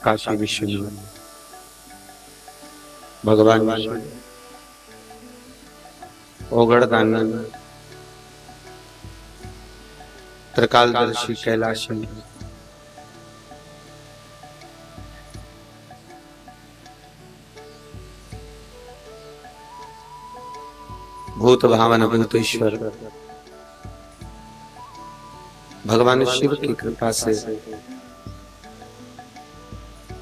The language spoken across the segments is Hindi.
काशी विश्वनाथ भगवान ओगड़दानी त्रिकालदर्शी कैलाशी भूत भावन भूतेश्वर भगवान शिव की कृपा से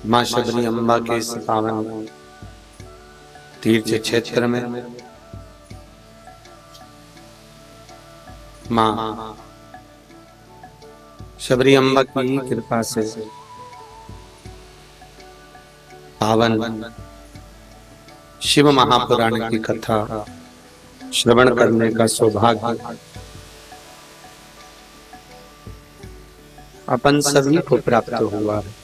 मां शबरी अम्बा के इस पावन तीर्थ क्षेत्र में मां शबरी अम्बा की कृपा से पावन शिव महापुराण की कथा श्रवण करने का सौभाग्य अपन सभी को प्राप्त हुआ है।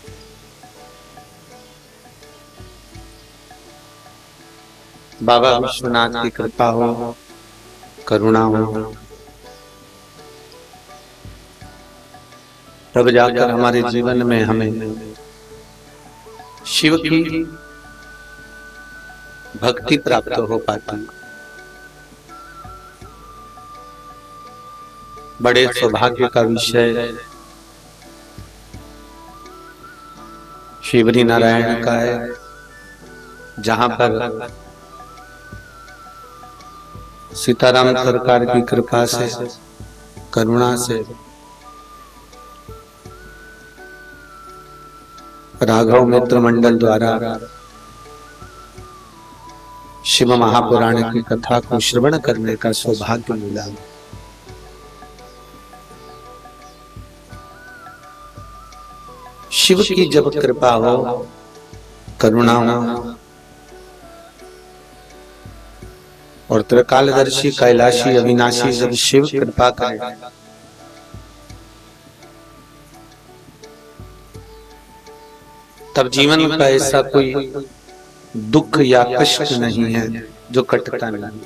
बाबा विश्वनाथ की कृपा हो, करुणा हो, तब जाकर हमारे जीवन में हमें शिव की भक्ति प्राप्त हो पाती। बड़े सौभाग्य का विषय शिवरी नारायण का है, जहां पर सीताराम सरकार की कृपा से, करुणा से राघव मित्र मंडल द्वारा शिव महापुराण की कथा को श्रवण करने का सौभाग्य मिला। शिव की जब कृपा हो, करुणा हो और त्रिकालदर्शी कैलाशी अविनाशी जब शिव कृपा करे तब जीवन का ऐसा कोई दुख या कष्ट नहीं है जो कटता नहीं।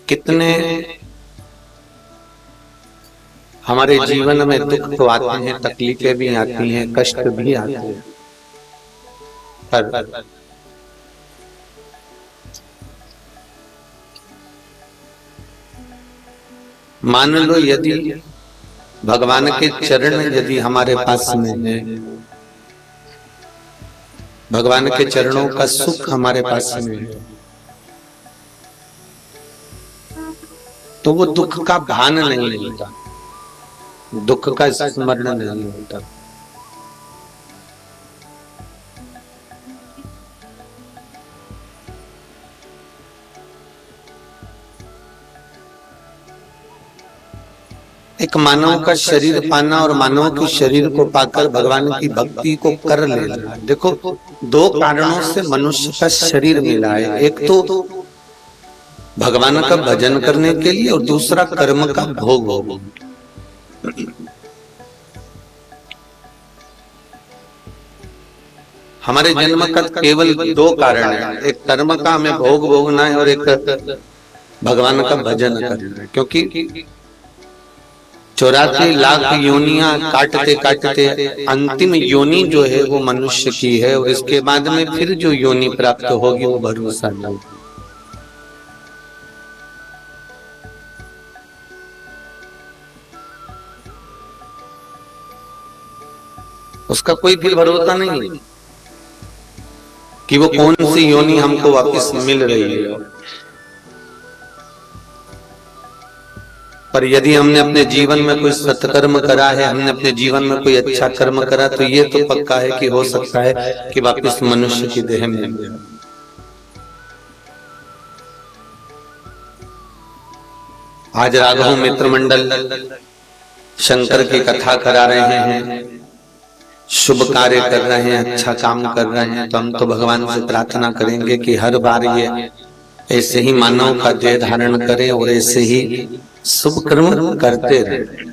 कितने हमारे जीवन में दुख तो आते हैं, तकलीफें भी आती हैं, कष्ट भी आते हैं, पर मान लो यदि भगवान के चरण यदि हमारे पास में है, भगवान के चरणों का सुख हमारे पास में है, तो वो दुख का भान नहीं होता, दुख का स्मरण नहीं होता। एक मानव का शरीर पाना और मानव के शरीर को पाकर भगवान की भक्ति को कर लेना। देखो, दो कारणों से मनुष्य का शरीर मिला है, एक तो भगवान का भजन करने के लिए और दूसरा कर्म का भोग हो। हमारे जन्म का केवल दो कारण है, एक कर्म का हमें भोग भोगना है और एक भगवान का भजन करना है। क्योंकि 84 लाख योनियां काटते काटते अंतिम योनि जो है वो मनुष्य की है, और इसके बाद में फिर जो योनि प्राप्त होगी वो भरोसा नहीं। उसका कोई भी भरोसा नहीं कि वो कौन सी योनि हमको वापस मिल रही है। पर यदि हमने अपने जीवन में कोई सत्कर्म करा है, हमने अपने जीवन में कोई अच्छा कर्म करा, तो ये तो पक्का है कि हो सकता है कि वापस मनुष्य की देह में मिल जाए। आज राघव मित्र मंडल शंकर की कथा करा रहे हैं, शुभ कार्य कर रहे हैं, अच्छा काम कर रहे हैं, तो हम तो भगवान से प्रार्थना करेंगे कि हर बार ये ऐसे ही मानव का देह धारण करें और ऐसे ही शुभ कर्म करते रहे।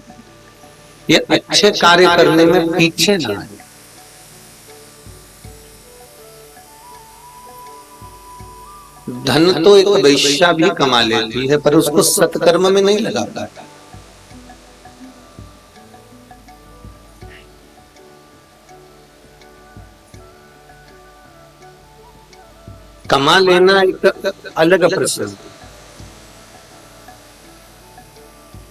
ये अच्छे कार्य करने में पीछे ना आए। धन तो एक वैश्या भी कमा लेती है, पर उसको सत्कर्म में नहीं लगा पाता। कमा लेना एक अलग प्रश्न,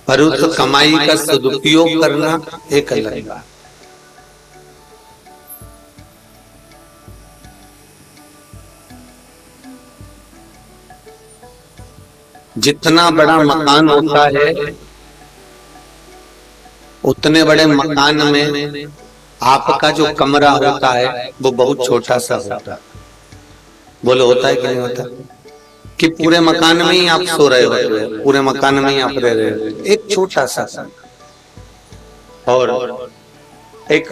पर उस कमाई का सदुपयोग करना एक अलग बात। जितना बड़ा मकान होता है, उतने बड़े मकान में आपका जो कमरा होता है वो बहुत छोटा सा होता है। बोलो होता है कि नहीं होता? कि पूरे मकान में ही आप सो रहे हो, पूरे मकान में ही आप रह रहे हो, एक छोटा सा। और एक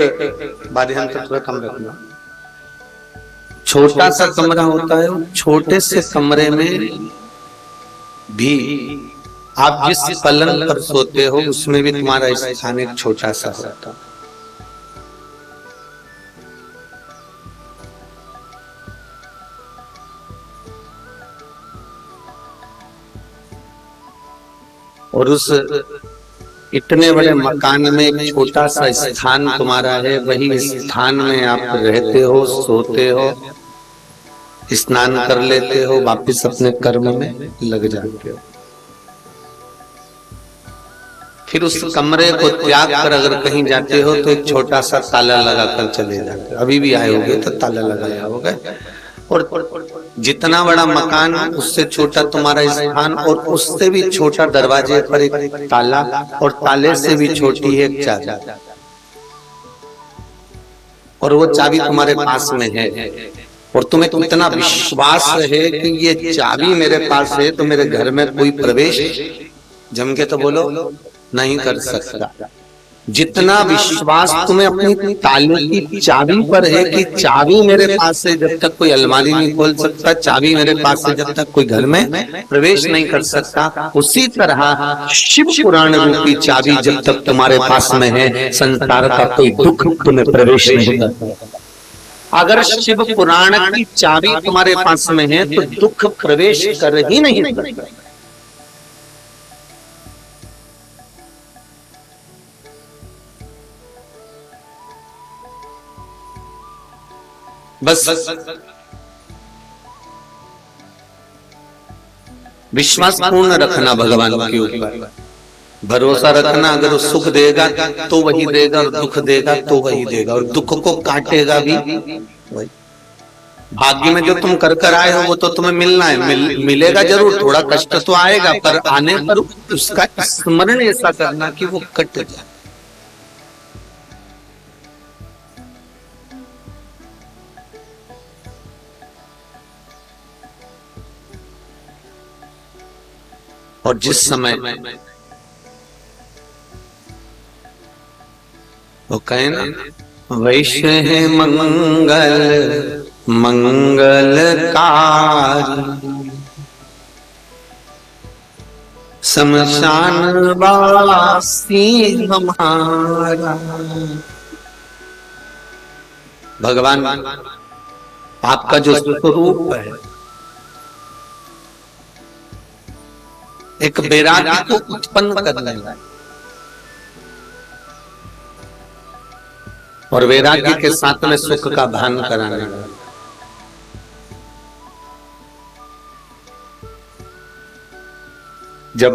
बाध्यन तो थोड़ा कम रखना, छोटा सा कमरा होता है। छोटे से कमरे में भी आप जिस पलंग पर सोते हो उसमें भी तुम्हारा स्थान एक छोटा सा होता है। और उस इतने बड़े मकान में एक छोटा सा स्थान तुम्हारा है, वही स्थान में आप रहते हो, सोते हो, स्नान कर लेते हो, वापिस अपने कर्म में लग जाते हो। फिर उस कमरे को त्याग कर अगर कहीं जाते हो तो एक छोटा सा ताला लगा कर चले जाते हो। अभी भी आए होगे तो ताला लगाया होगा। और जितना बड़ा मकान उससे छोटा तुम्हारा स्थान, और उससे भी छोटा दरवाजे पर एक ताला, और ताले से भी छोटी है एक चाबी, और वो चाबी तुम्हारे पास में है। और तुम्हें कितना विश्वास है कि ये चाबी मेरे पास है तो मेरे घर में कोई प्रवेश जम के तो बोलो नहीं कर सकता। जितना विश्वास तुम्हें अपनी ताले की चाबी पर है कि चाबी मेरे पास है, जब तक कोई अलमारी नहीं खोल सकता, चाबी मेरे पास है जब तक कोई घर में प्रवेश नहीं कर सकता, उसी तरह शिव पुराण रूपी चाबी जब तक तुम्हारे पास में है, संसार का कोई दुख तुम्हें प्रवेश नहीं करता। अगर शिव पुराण की चाबी तुम्हारे पास में है तो दुख प्रवेश कर ही नहीं सकता। बस विश्वास पूर्ण रखना भगवान के ऊपर, भरोसा रखना। अगर वो सुख देगा तो वही देगा, और दुख देगा तो वही देगा, और दुख को काटेगा भी वही। भाग्य में जो तुम कर आए हो वो तो तुम्हें मिलना है, मिलेगा जरूर, थोड़ा कष्ट तो आएगा, पर आने पर उसका स्मरण ऐसा करना कि वो कट जाए। और जिस समय वो कहे ना, वैश्य है मंगल मंगलकारी, शमशान वासी हमारा। भगवान आपका जो स्वरूप है, एक वैराग्य को उत्पन्न करने वाला, और वैराग्य के साथ में सुख का भान कराने वाला। जब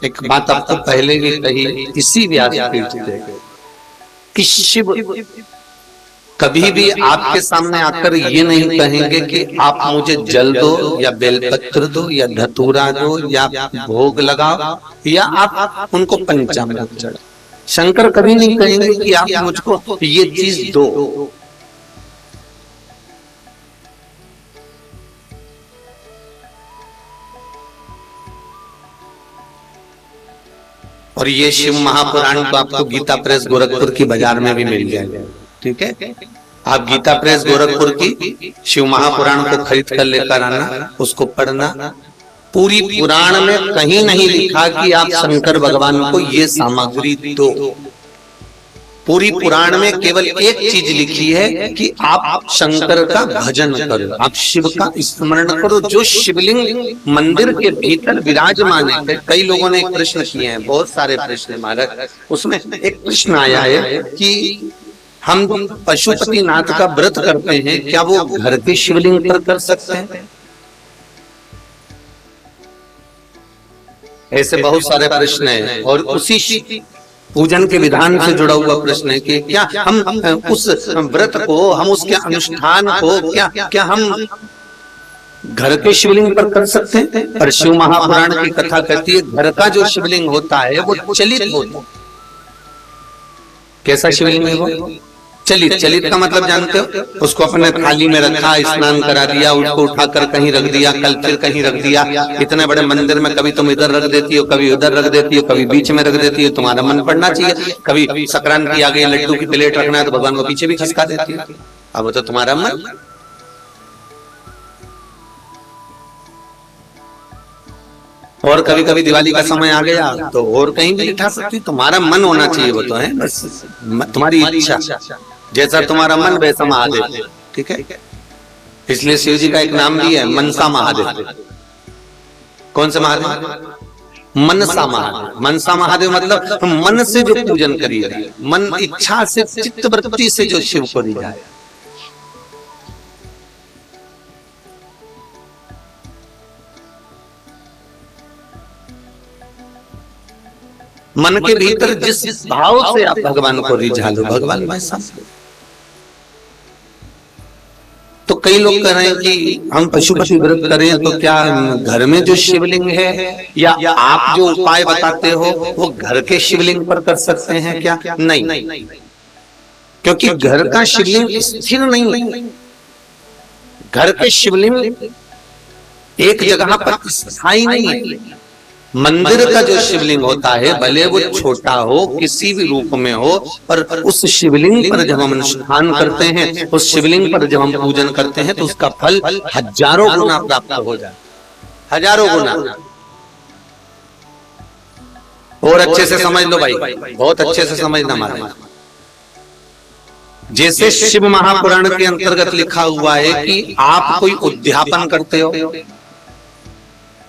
एक बात आपको पहले भी कही इसी व्यासपीठ पे कि शिव कभी भी आपके सामने आकर ये नहीं कहेंगे कि आप मुझे जल दो या बेलपत्र दो या धतूरा दो या भोग लगाओ या आप उनको पंचामृत चढ़ाओ। शंकर कभी नहीं कहेंगे कि आप मुझको ये चीज दो। और ये शिव महापुराण तो आपको गीता प्रेस गोरखपुर की बाजार में भी मिल जाएगा। ठीक है, आप गीता प्रेस गोरखपुर की शिव महापुराण को खरीद कर लेकर आना, उसको पढ़ना। पूरी पुराण में कहीं नहीं लिखा कि आप शंकर भगवान को ये सामग्री दो। पूरी पुराण में केवल एक चीज लिखी है कि आप शंकर का भजन करो, आप शिव का स्मरण करो। जो शिवलिंग मंदिर के भीतर विराजमान है, कई लोगों ने प्रश्न किए हैं, बहुत सारे प्रश्न महाराज। उसमें एक प्रश्न आया है कि हम पशुपतिनाथ का व्रत करते हैं, क्या वो घर के शिवलिंग पर कर सकते हैं? ऐसे बहुत सारे प्रश्न हैं और उसी पूजन के विधान से जुड़ा हुआ प्रश्न है कि क्या हम उस व्रत को, हम उसके अनुष्ठान को क्या हम घर के शिवलिंग पर कर सकते हैं? पर शिव महापुराण की कथा कहती है घर का जो शिवलिंग होता है वो चलित होता है। कैसा शिवलिंग है वो? चलित। चलित का मतलब जानते हो? उसको अपने थाली में रखा, स्नान करा दिया, उसको उठाकर कहीं रख दिया, कल फिर कहीं रख दिया। इतने बड़े मंदिर में कभी तुम इधर रख देती हो, कभी उधर रख देती हो, कभी बीच में रख देती हो, तुम्हारा मन पड़ना चाहिए। कभी संक्रांति आ गई, लड्डू की प्लेट रखना है तो भगवान को पीछे भी खिसका देती है। अब तो तुम्हारा मन। और कभी कभी दिवाली का समय आ गया तो और कहीं भी लिखा सकती, तुम्हारा मन होना चाहिए। वो तो है बस तुम्हारी इच्छा, जैसा तुम्हारा मन वैसा महादेव। ठीक है, इसलिए शिव जी का एक नाम भी है मनसा महादेव। कौन सा महादेव? मनसा महादेव। मनसा महादेव मतलब मन से जो पूजन करिए, मन इच्छा से, चित्त वृत्ति से जो शिव को रिझाए। मन के भीतर जिस भाव से आप भगवान को रिझा लो, भगवान वैसा। तो कई लोग कह रहे हैं कि हम पशुपति व्रत करें तो क्या घर में जो शिवलिंग है या आप जो उपाय बताते हो वो घर के शिवलिंग पर कर सकते हैं क्या? नहीं, क्योंकि घर का शिवलिंग स्थिर नहीं है। घर के शिवलिंग एक जगह पर स्थायी नहीं है। मंदिर का जो शिवलिंग होता है, भले वो छोटा हो, किसी भी रूप में हो, पर उस शिवलिंग पर जब हम अनुष्ठान करते हैं, उस शिवलिंग पर जब हम पूजन करते हैं तो उसका फल हजारों गुना प्राप्त हो जाए, हजारों गुना। और अच्छे से समझ लो भाई, बहुत अच्छे से समझना हमारे। जैसे शिव महापुराण के अंतर्गत लिखा हुआ है कि आप कोई उद्यापन करते हो,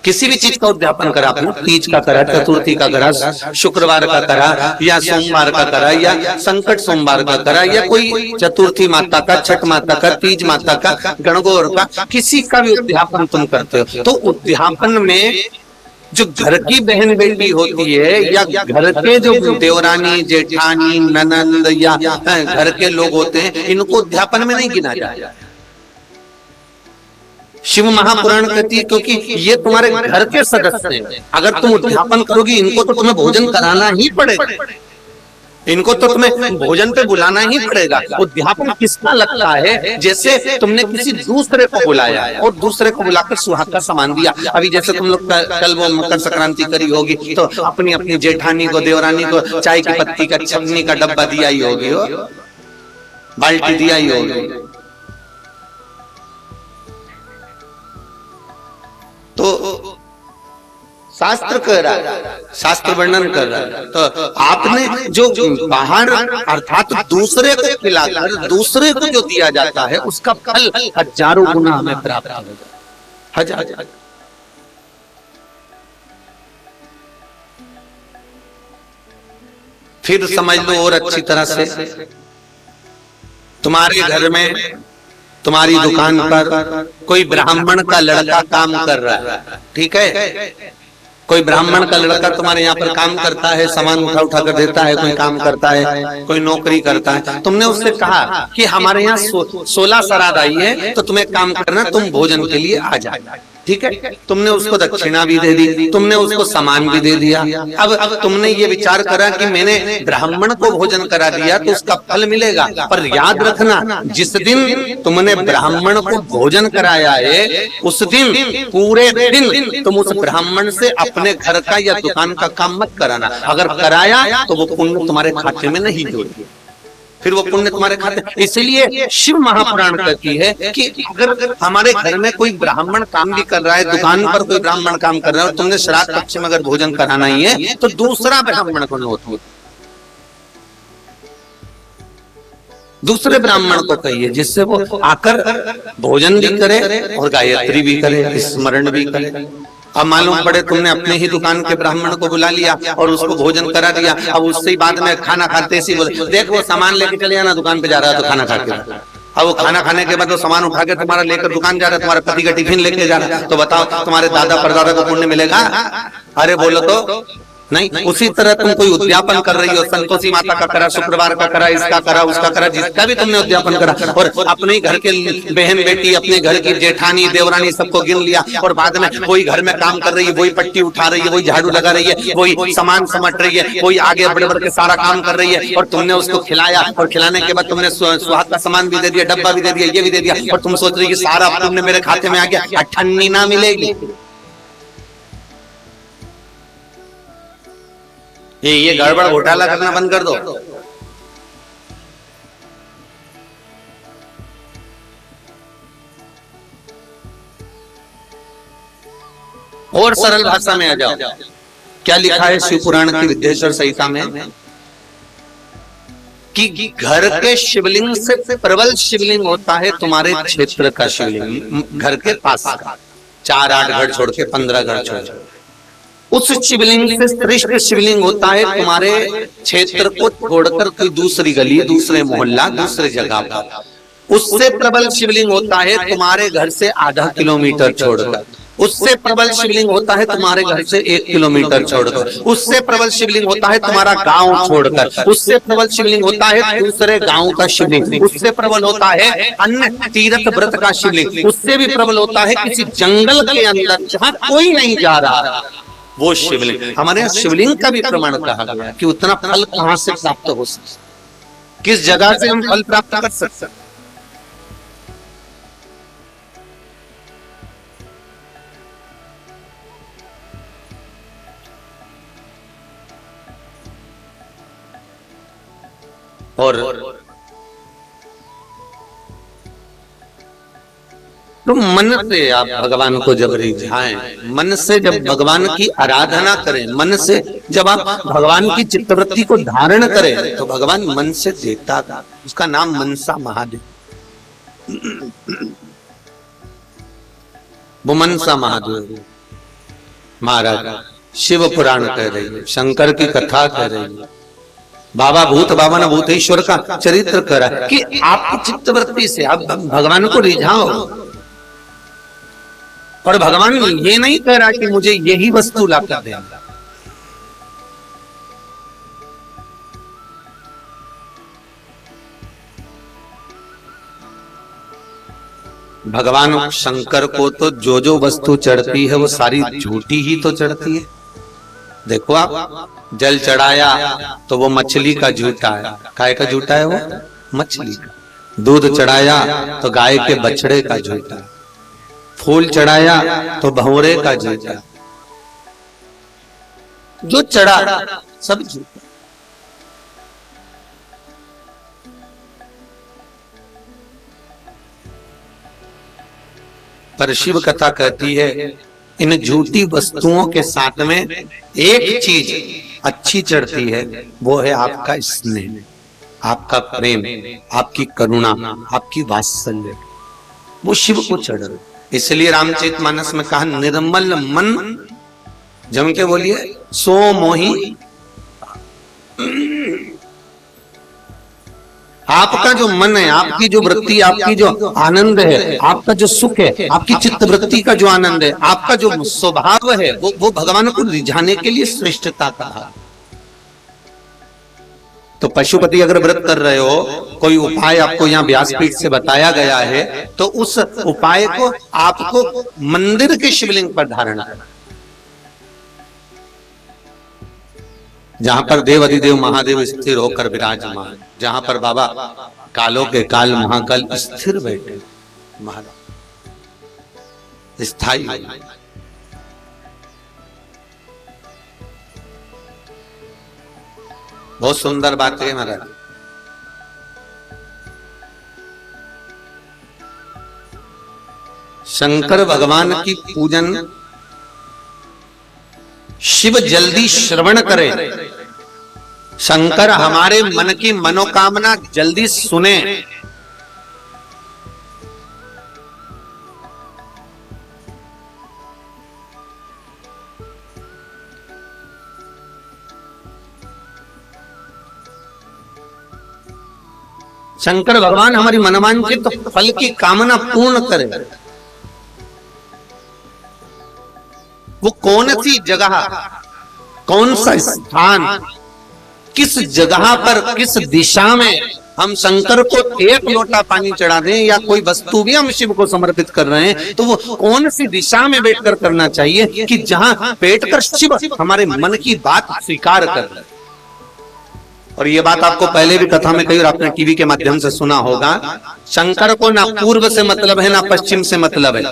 किसी भी चीज का उद्यापन करा, आपने तीज का करा, चतुर्थी का करा, शुक्रवार का करा, या सोमवार का करा, या संकट सोमवार का करा, या कोई चतुर्थी माता का, छठ माता का, तीज माता का, गणगौर का, किसी का भी उद्यापन तुम करते हो, तो उद्यापन में जो घर की बहन बेटी होती है या घर के जो देवरानी, जेठानी, ननंद या घर के लोग होते हैं, इनको उद्यापन में नहीं गिना जाए। शिव महापुराण कहती है क्योंकि ये तुम्हारे घर के सदस्य हैं। अगर तुम उद्यापन करोगी, इनको तो तुम्हें भोजन कराना ही पड़ेगा, इनको तो तुम्हें भोजन पे बुलाना ही पड़ेगा। उद्यापन किसका लगता है? जैसे तुमने किसी दूसरे को बुलाया और दूसरे को बुलाकर सुहाग का सामान दिया। अभी जैसे तुम लोग कल वो मकर संक्रांति करी होगी तो अपनी अपनी जेठानी को, देवरानी को चाय की पत्ती का, छन्नी का डब्बा दिया ही होगी, बाल्टी दिया ही होगी। तो शास्त्र कह रहा है, शास्त्र वर्णन कर रहा है, तो आपने जो बाहर अर्थात दूसरे को खिलाकर दूसरे को जो दिया जाता है उसका फल हजारों गुना हमें प्राप्त होगा, हजार। फिर समझ लो और अच्छी तरह से, तुम्हारे घर में, तुम्हारी दुकान पर कोई ब्राह्मण का लड़का काम कर रहा है, ठीक है, कोई ब्राह्मण का लड़का तुम्हारे यहाँ पर काम करता है, सामान उठा उठा कर देता है, कोई काम करता है, कोई नौकरी करता है। तुमने उससे कहा कि हमारे यहाँ 16 श्राद्ध आई है तो तुम्हें काम करना, तुम भोजन के लिए आ जाए, ठीक है। तुमने उसको दक्षिणा भी दे दी, तुमने उसको सामान भी दे दिया। अब तुमने ये विचार करा कि मैंने ब्राह्मण को भोजन करा दिया तो उसका फल मिलेगा, पर याद रखना जिस दिन तुमने ब्राह्मण को भोजन कराया है उस दिन पूरे दिन तुम उस ब्राह्मण से अपने घर का या दुकान का काम मत कराना। अगर कराया तो वो पुण्य तुम्हारे खाते में नहीं जोड़ेगी, फिर वो पुण्य तुम्हारे खाते। इसलिए शिव महापुराण कहती है कि अगर हमारे घर में कोई ब्राह्मण काम भी कर रहा है, दुकान पर कोई ब्राह्मण काम कर रहा है और तुमने श्राद्ध पक्ष में अगर भोजन कराना ही है तो दूसरा ब्राह्मण को नोट हो। दूसरे ब्राह्मण को कहिए जिससे वो आकर भोजन भी करे और गायत्री भी करे, स्मरण भी करे। अब मालूम पड़े तुमने अपने ही दुकान के ब्राह्मण को बुला लिया और उसको भोजन करा दिया, अब उससे ही बाद में खाना खाते ही बोले देख वो सामान लेके चले आना, दुकान पे जा रहा है तो खाना खा के। अब वो खाना खाने के बाद वो सामान उठा के तुम्हारा लेकर दुकान जा रहा है, तुम्हारे पति का टिफिन लेके जा रहा है, तो बताओ तुम्हारे दादा परदादा को पुण्य मिलेगा? अरे बोलो तो नहीं। उसी तरह तुम कोई उद्यापन कर रही हो, संतोषी माता का करा, शुक्रवार का करा, इसका करा, उसका करा, जिसका भी तुमने उद्यापन करा, और अपने घर के बहन बेटी, अपने घर की जेठानी देवरानी सबको गिन लिया, और बाद में कोई घर में काम कर रही है, वही पट्टी उठा रही है, वही झाड़ू लगा रही है, वही सामान समट रही है, वही आगे बढ़ बढ़ के सारा काम कर रही है, और तुमने उसको खिलाया, और खिलाने के बाद तुमने सुहाग का सामान भी दे दिया, डब्बा भी दे दिया, ये भी दे दिया, और तुम सोच रही कि सारा तुमने मेरे खाते में आ गया, अठन्नी ना मिलेगी। ये गड़बड़ घोटाला करना बंद कर दो। और सरल भाषा में आ जाओ, क्या लिखा है शिव पुराण की विद्येश्वर संहिता में कि घर के शिवलिंग से प्रबल शिवलिंग होता है तुम्हारे क्षेत्र का शिवलिंग, घर के पास का, 4-8 घर छोड़ के 15 घर छोड़ के, उस शिवलिंग से श्रेष्ठ शिवलिंग होता है तुम्हारे क्षेत्र को छोड़कर कोई दूसरी गली, दूसरे मोहल्ला, दूसरे जगह पर। उससे प्रबल शिवलिंग होता है तुम्हारे घर से आधा किलोमीटर छोड़कर, उससे प्रबल शिवलिंग होता है तुम्हारे घर से 1 किलोमीटर छोड़कर, उससे प्रबल शिवलिंग होता है तुम्हारा गांव छोड़कर, उससे प्रबल शिवलिंग होता है दूसरे गांव का शिवलिंग, उससे प्रबल होता है अन्य तीर्थ व्रत का शिवलिंग, उससे भी प्रबल होता है किसी जंगल के अंदर जहां कोई नहीं जा रहा, वो शिवलिंग। हमारे यहाँ शिवलिंग का भी प्रमाण कहा गया कि उतना फल कहां से प्राप्त हो सकता, किस जगह से हम फल प्राप्त कर सकते। और तो मन से आप भगवान को जब रिझाएं, मन से जब भगवान की आराधना करें, मन से जब आप भगवान की चित्तवृत्ति को धारण करें, तो भगवान मन से देता था। उसका नाम मनसा महादेव, वो मनसा महादेव महाराज शिव पुराण कह रही है, शंकर की कथा कह रही है, बाबा भूत बाबा न भूतेश्वर का चरित्र करा कि आपकी चित्तवृत्ति से आप भगवान को रिझाओ। और भगवान ये नहीं कह रहा कि मुझे यही वस्तु लाकर दे, भगवान शंकर को तो जो जो वस्तु चढ़ती है वो सारी झूठी ही तो चढ़ती है। देखो आप, जल चढ़ाया तो वो मछली का झूठा है, काय का झूठा है वो मछली का। दूध चढ़ाया तो गाय के बछड़े का झूठा, फूल चढ़ाया तो भंवरे का झूठा, जो चढ़ा सब झूठा। पर शिव कथा कहती है इन झूठी वस्तुओं के साथ में एक चीज अच्छी चढ़ती है, वो है आपका स्नेह, आपका प्रेम, आपकी करुणा, आपकी वात्सल्य, वो शिव को चढ़ रहे। इसलिए रामचरितमानस में कहा निर्मल मन जम के बोलिए सो मोही। आपका जो मन है, आपकी जो वृत्ति, आपकी जो आनंद है, आपका जो सुख है, आपकी चित्त वृत्ति का जो आनंद है, आपका जो स्वभाव है, वो भगवान को रिझाने के लिए श्रेष्ठता कहा। तो पशुपति अगर व्रत कर रहे हो, कोई उपाय आपको यहाँ व्यासपीठ से बताया गया है, तो उस उपाय को आपको मंदिर के शिवलिंग पर धारण करना, जहां पर देव अधिदेव महादेव स्थिर होकर विराजमान, जहां पर बाबा कालों के काल महाकाल स्थिर बैठे, महाराज स्थायी। बहुत सुंदर बात है महाराज। शंकर भगवान की पूजन शिव जल्दी श्रवण करें शंकर हमारे मन की मनोकामना जल्दी सुने। शंकर भगवान हमारी मनोवांछित तो फल की कामना पूर्ण करे। वो कौन सी जगह, कौन सा स्थान, किस जगह पर, किस दिशा में हम शंकर को एक लोटा पानी चढ़ा दें या कोई वस्तु भी हम शिव को समर्पित कर रहे हैं, तो वो कौन सी दिशा में बैठकर करना चाहिए कि जहां बैठकर शिव हमारे मन की बात स्वीकार कर रहे। और ये बात आपको पहले भी कथा में कही और आपने टीवी के माध्यम से सुना होगा। शंकर को ना पूर्व से मतलब है ना पश्चिम से मतलब है।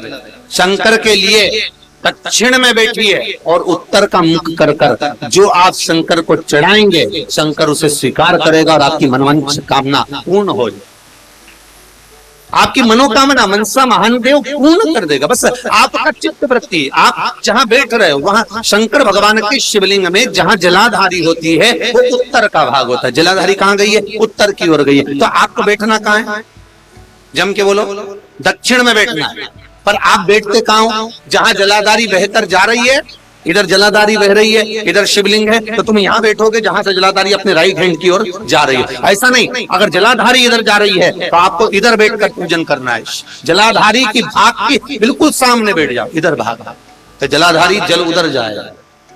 शंकर के लिए दक्षिण में बैठिए और उत्तर का मुख कर कर जो आप शंकर को चढ़ाएंगे, शंकर उसे स्वीकार करेगा और आपकी मनोवांछित कामना पूर्ण हो जाए। आपकी मनोकामना मनसा महादेव पूर्ण कर देगा। बस आपका चित्त वृत्ति, आप जहां बैठ रहे हो वहां शंकर भगवान के शिवलिंग में जहां जलाधारी होती है वो उत्तर का भाग होता है। जलाधारी कहां गई है? उत्तर की ओर गई है। तो आपको बैठना कहां है? जम के बोलो। दक्षिण में बैठना है। पर आप बैठते कहां हो? जहां जलाधारी बहकर जा रही है, इधर जलाधारी बह रही है, इधर शिवलिंग है, तो तुम यहां बैठोगे जहां से जलाधारी अपने राइट हैंड की ओर जा रही है। ऐसा नहीं, अगर जलाधारी इधर जा रही है तो आपको इधर बैठकर पूजन करना है। जलाधारी की भाग की बिल्कुल सामने बैठ जाओ, इधर भाग, तो जलाधारी जल उधर जाएगा।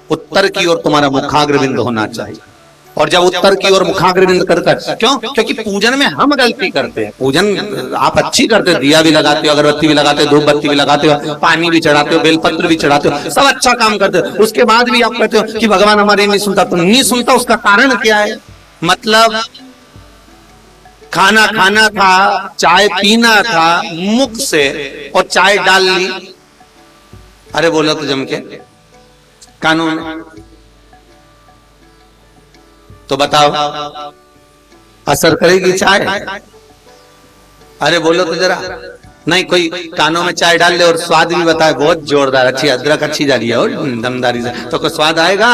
उत्तर की ओर तुम्हारा मुखाग्रविंद होना चाहिए। और जब उत्तर की ओर मुखाग्रविंद कर क्यों? क्योंकि पूजन में हम गलती करते हैं। पूजन आप अच्छी करते हो, दिया भी लगाते हो, अगरबत्ती भी लगाते हो, धूप बत्ती भी लगाते हो, पानी भी चढ़ाते हो, बेलपत्र भी चढ़ाते हो, सब अच्छा काम करते हो। उसके बाद भी आप कहते हो कि भगवान हमारे नहीं सुनता। तो नहीं सुनता, उसका कारण क्या है? मतलब खाना खाना था, चाय पीना था मुख से और चाय डाल ली। अरे बोलो तो जम के कानून, तो बताओ असर करेगी चाय? अरे बोलो तो जरा। नहीं, कोई कानों में चाय डाल ले और स्वाद भी बताए बहुत जोरदार, अच्छी अदरक अच्छी जा रही है और दमदारी से, तो कोई स्वाद आएगा?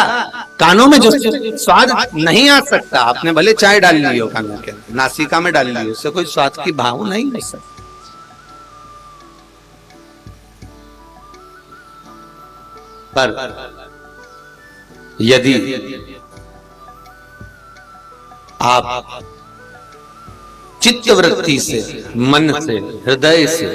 कानों में जो स्वाद नहीं आ सकता। आपने भले चाय डाल ली हो कानों के, नासिका में डाल ली, उससे कोई स्वाद की भाव नहीं हो सकता। पर यदि आप चित्त वृत्ति से, मन से, हृदय से,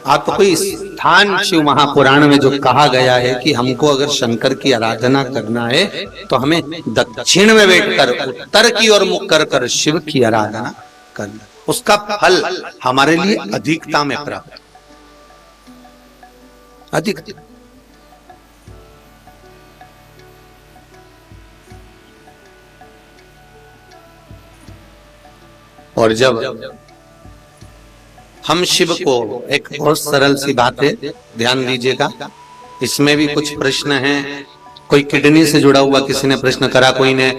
आपको कोई स्थान शिव महापुराण में जो कहा गया है कि हमको अगर शंकर की आराधना करना है तो हमें दक्षिण में बैठकर उत्तर की ओर मुख कर कर शिव की आराधना करना, उसका फल हमारे लिए अधिकता में प्राप्त, अधिक। और जब हम शिव को, एक बहुत सरल सी बात है, ध्यान दीजिएगा, इसमें भी कुछ प्रश्न हैं। कोई किडनी से जुड़ा हुआ किसी ने प्रश्न करा, कोई ने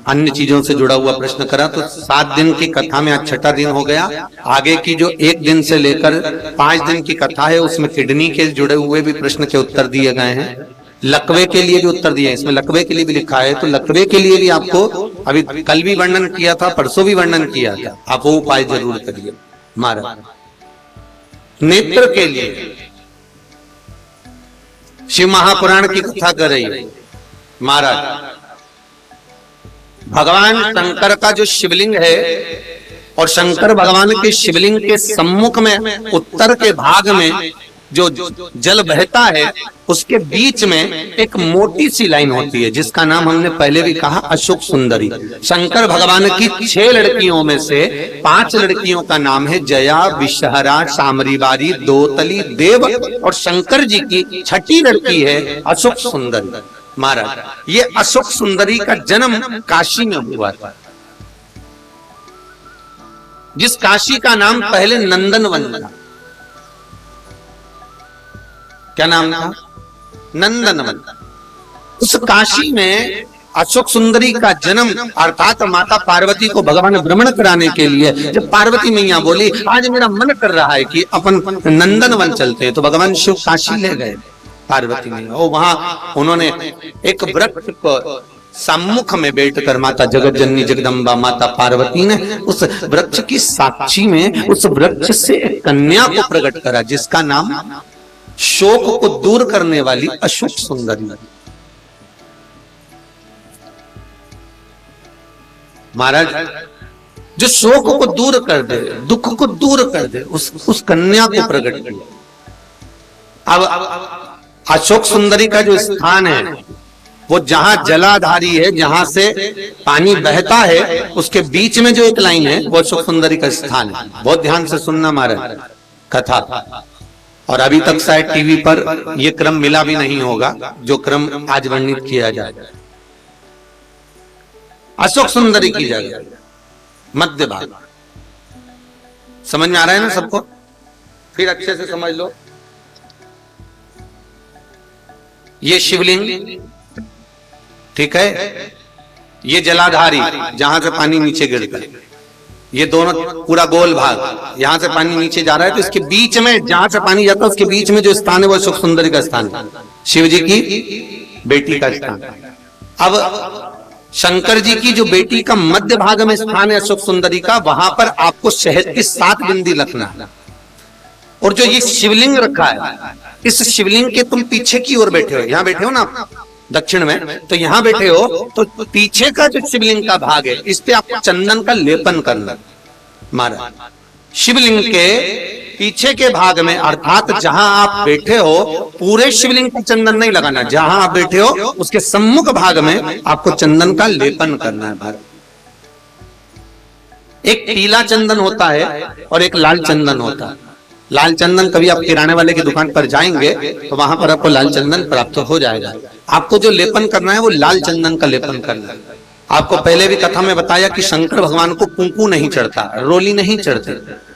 अन्य चीजों से जुड़ा हुआ प्रश्न करा। तो 7 दिन की कथा में आज 6ठा दिन हो गया। आगे की जो 1 दिन से लेकर 5 दिन की कथा है उसमें किडनी के जुड़े हुए भी प्रश्न के उत्तर दिए गए हैं। लकवे के लिए भी उत्तर दिए, इसमें लकवे के लिए भी लिखा है। तो लकवे के लिए भी आपको अभी कल भी वर्णन किया था, परसों भी वर्णन किया था, आप वो उपाय जरूर करिए। महाराज नेत्र के लिए शिव महापुराण की कथा कर रही है। महाराज भगवान शंकर का जो शिवलिंग है और शंकर भगवान के शिवलिंग के सम्मुख में उत्तर के भाग में जो जल बहता है उसके बीच में एक मोटी सी लाइन होती है जिसका नाम हमने पहले भी कहा अशोक सुंदरी। शंकर भगवान की 6 लड़कियों में से 5 लड़कियों का नाम है जया, विषहरा, सामरीवारी, दोतली, देव, और शंकर जी की 6ठी लड़की है अशोक सुंदरी। महाराज ये अशोक सुंदरी का जन्म काशी में हुआ था, जिस काशी का नाम पहले नंदनवन था। क्या नाम था? नंदनवन। उस काशी में अशोक सुंदरी का जन्म, अर्थात माता पार्वती को भगवान ने भ्रमण कराने के लिए जब पार्वती मैया बोली आज मेरा मन कर रहा है कि अपन नंदनवन चलते हैं, तो भगवान शिव काशी ले गए पार्वती मैया। और वहां उन्होंने एक वृक्ष को सम्मुख में बैठकर माता जगत जननी जगदम्बा माता पार्वती ने उस वृक्ष की साक्षी में उस वृक्ष से एक कन्या को प्रकट करा, जिसका नाम शोक को दूर करने वाली अशोक सुंदरी। महाराज जो शोक को दूर कर दे, दुख को दूर कर दे, उस कन्या को प्रकट किया। अब अशोक सुंदरी का जो स्थान है वो जहां जलाधारी है, जहां से पानी बहता है, उसके बीच में जो एक लाइन है वो अशोक सुंदरी का स्थान है। बहुत ध्यान से सुनना महाराज कथा। और अभी तक शायद टीवी पर यह क्रम मिला भी नहीं होगा जो क्रम आज वर्णित किया जाए। अशोक सुंदरी की जगह मध्य भाग, समझ में आ रहा है ना सबको? फिर अच्छे से समझ लो। ये शिवलिंग, ठीक है, ये जलाधारी जहां से पानी नीचे गिरता है, ये दोनों पूरा गोल भाग, यहां से पानी नीचे जा रहा है, तो इसके बीच में जहां से पानी जाता है उसके बीच में जो स्थान है वो अशोक सुंदरी का स्थान है, शिव जी की बेटी का स्थान। अब शंकर जी की जो बेटी का मध्य भाग में स्थान है अशोक सुंदरी का, वहां पर आपको शहद की 7 बिंदी रखना है। और जो ये शिवलिंग रखा है, इस शिवलिंग के तुम पीछे की ओर बैठे हो, यहां बैठे हो ना दक्षिण में, तो यहां बैठे हो, तो पीछे का जो शिवलिंग का भाग है इस पे आपको चंदन का लेपन करना। महाराज शिवलिंग के पीछे के भाग में, अर्थात जहां आप बैठे हो, पूरे शिवलिंग पर चंदन नहीं लगाना, जहां आप बैठे हो उसके सम्मुख भाग में आपको चंदन का लेपन करना है। भारत एक पीला चंदन होता है और एक लाल चंदन होता है। लाल चंदन कभी आप किराने वाले की दुकान पर जाएंगे तो वहां पर आपको लाल चंदन प्राप्त हो जाएगा। आपको जो लेपन करना है वो लाल चंदन का लेपन करना है। आपको पहले भी कथा में बताया कि शंकर भगवान को कुंकू नहीं चढ़ता, रोली नहीं चढ़ती,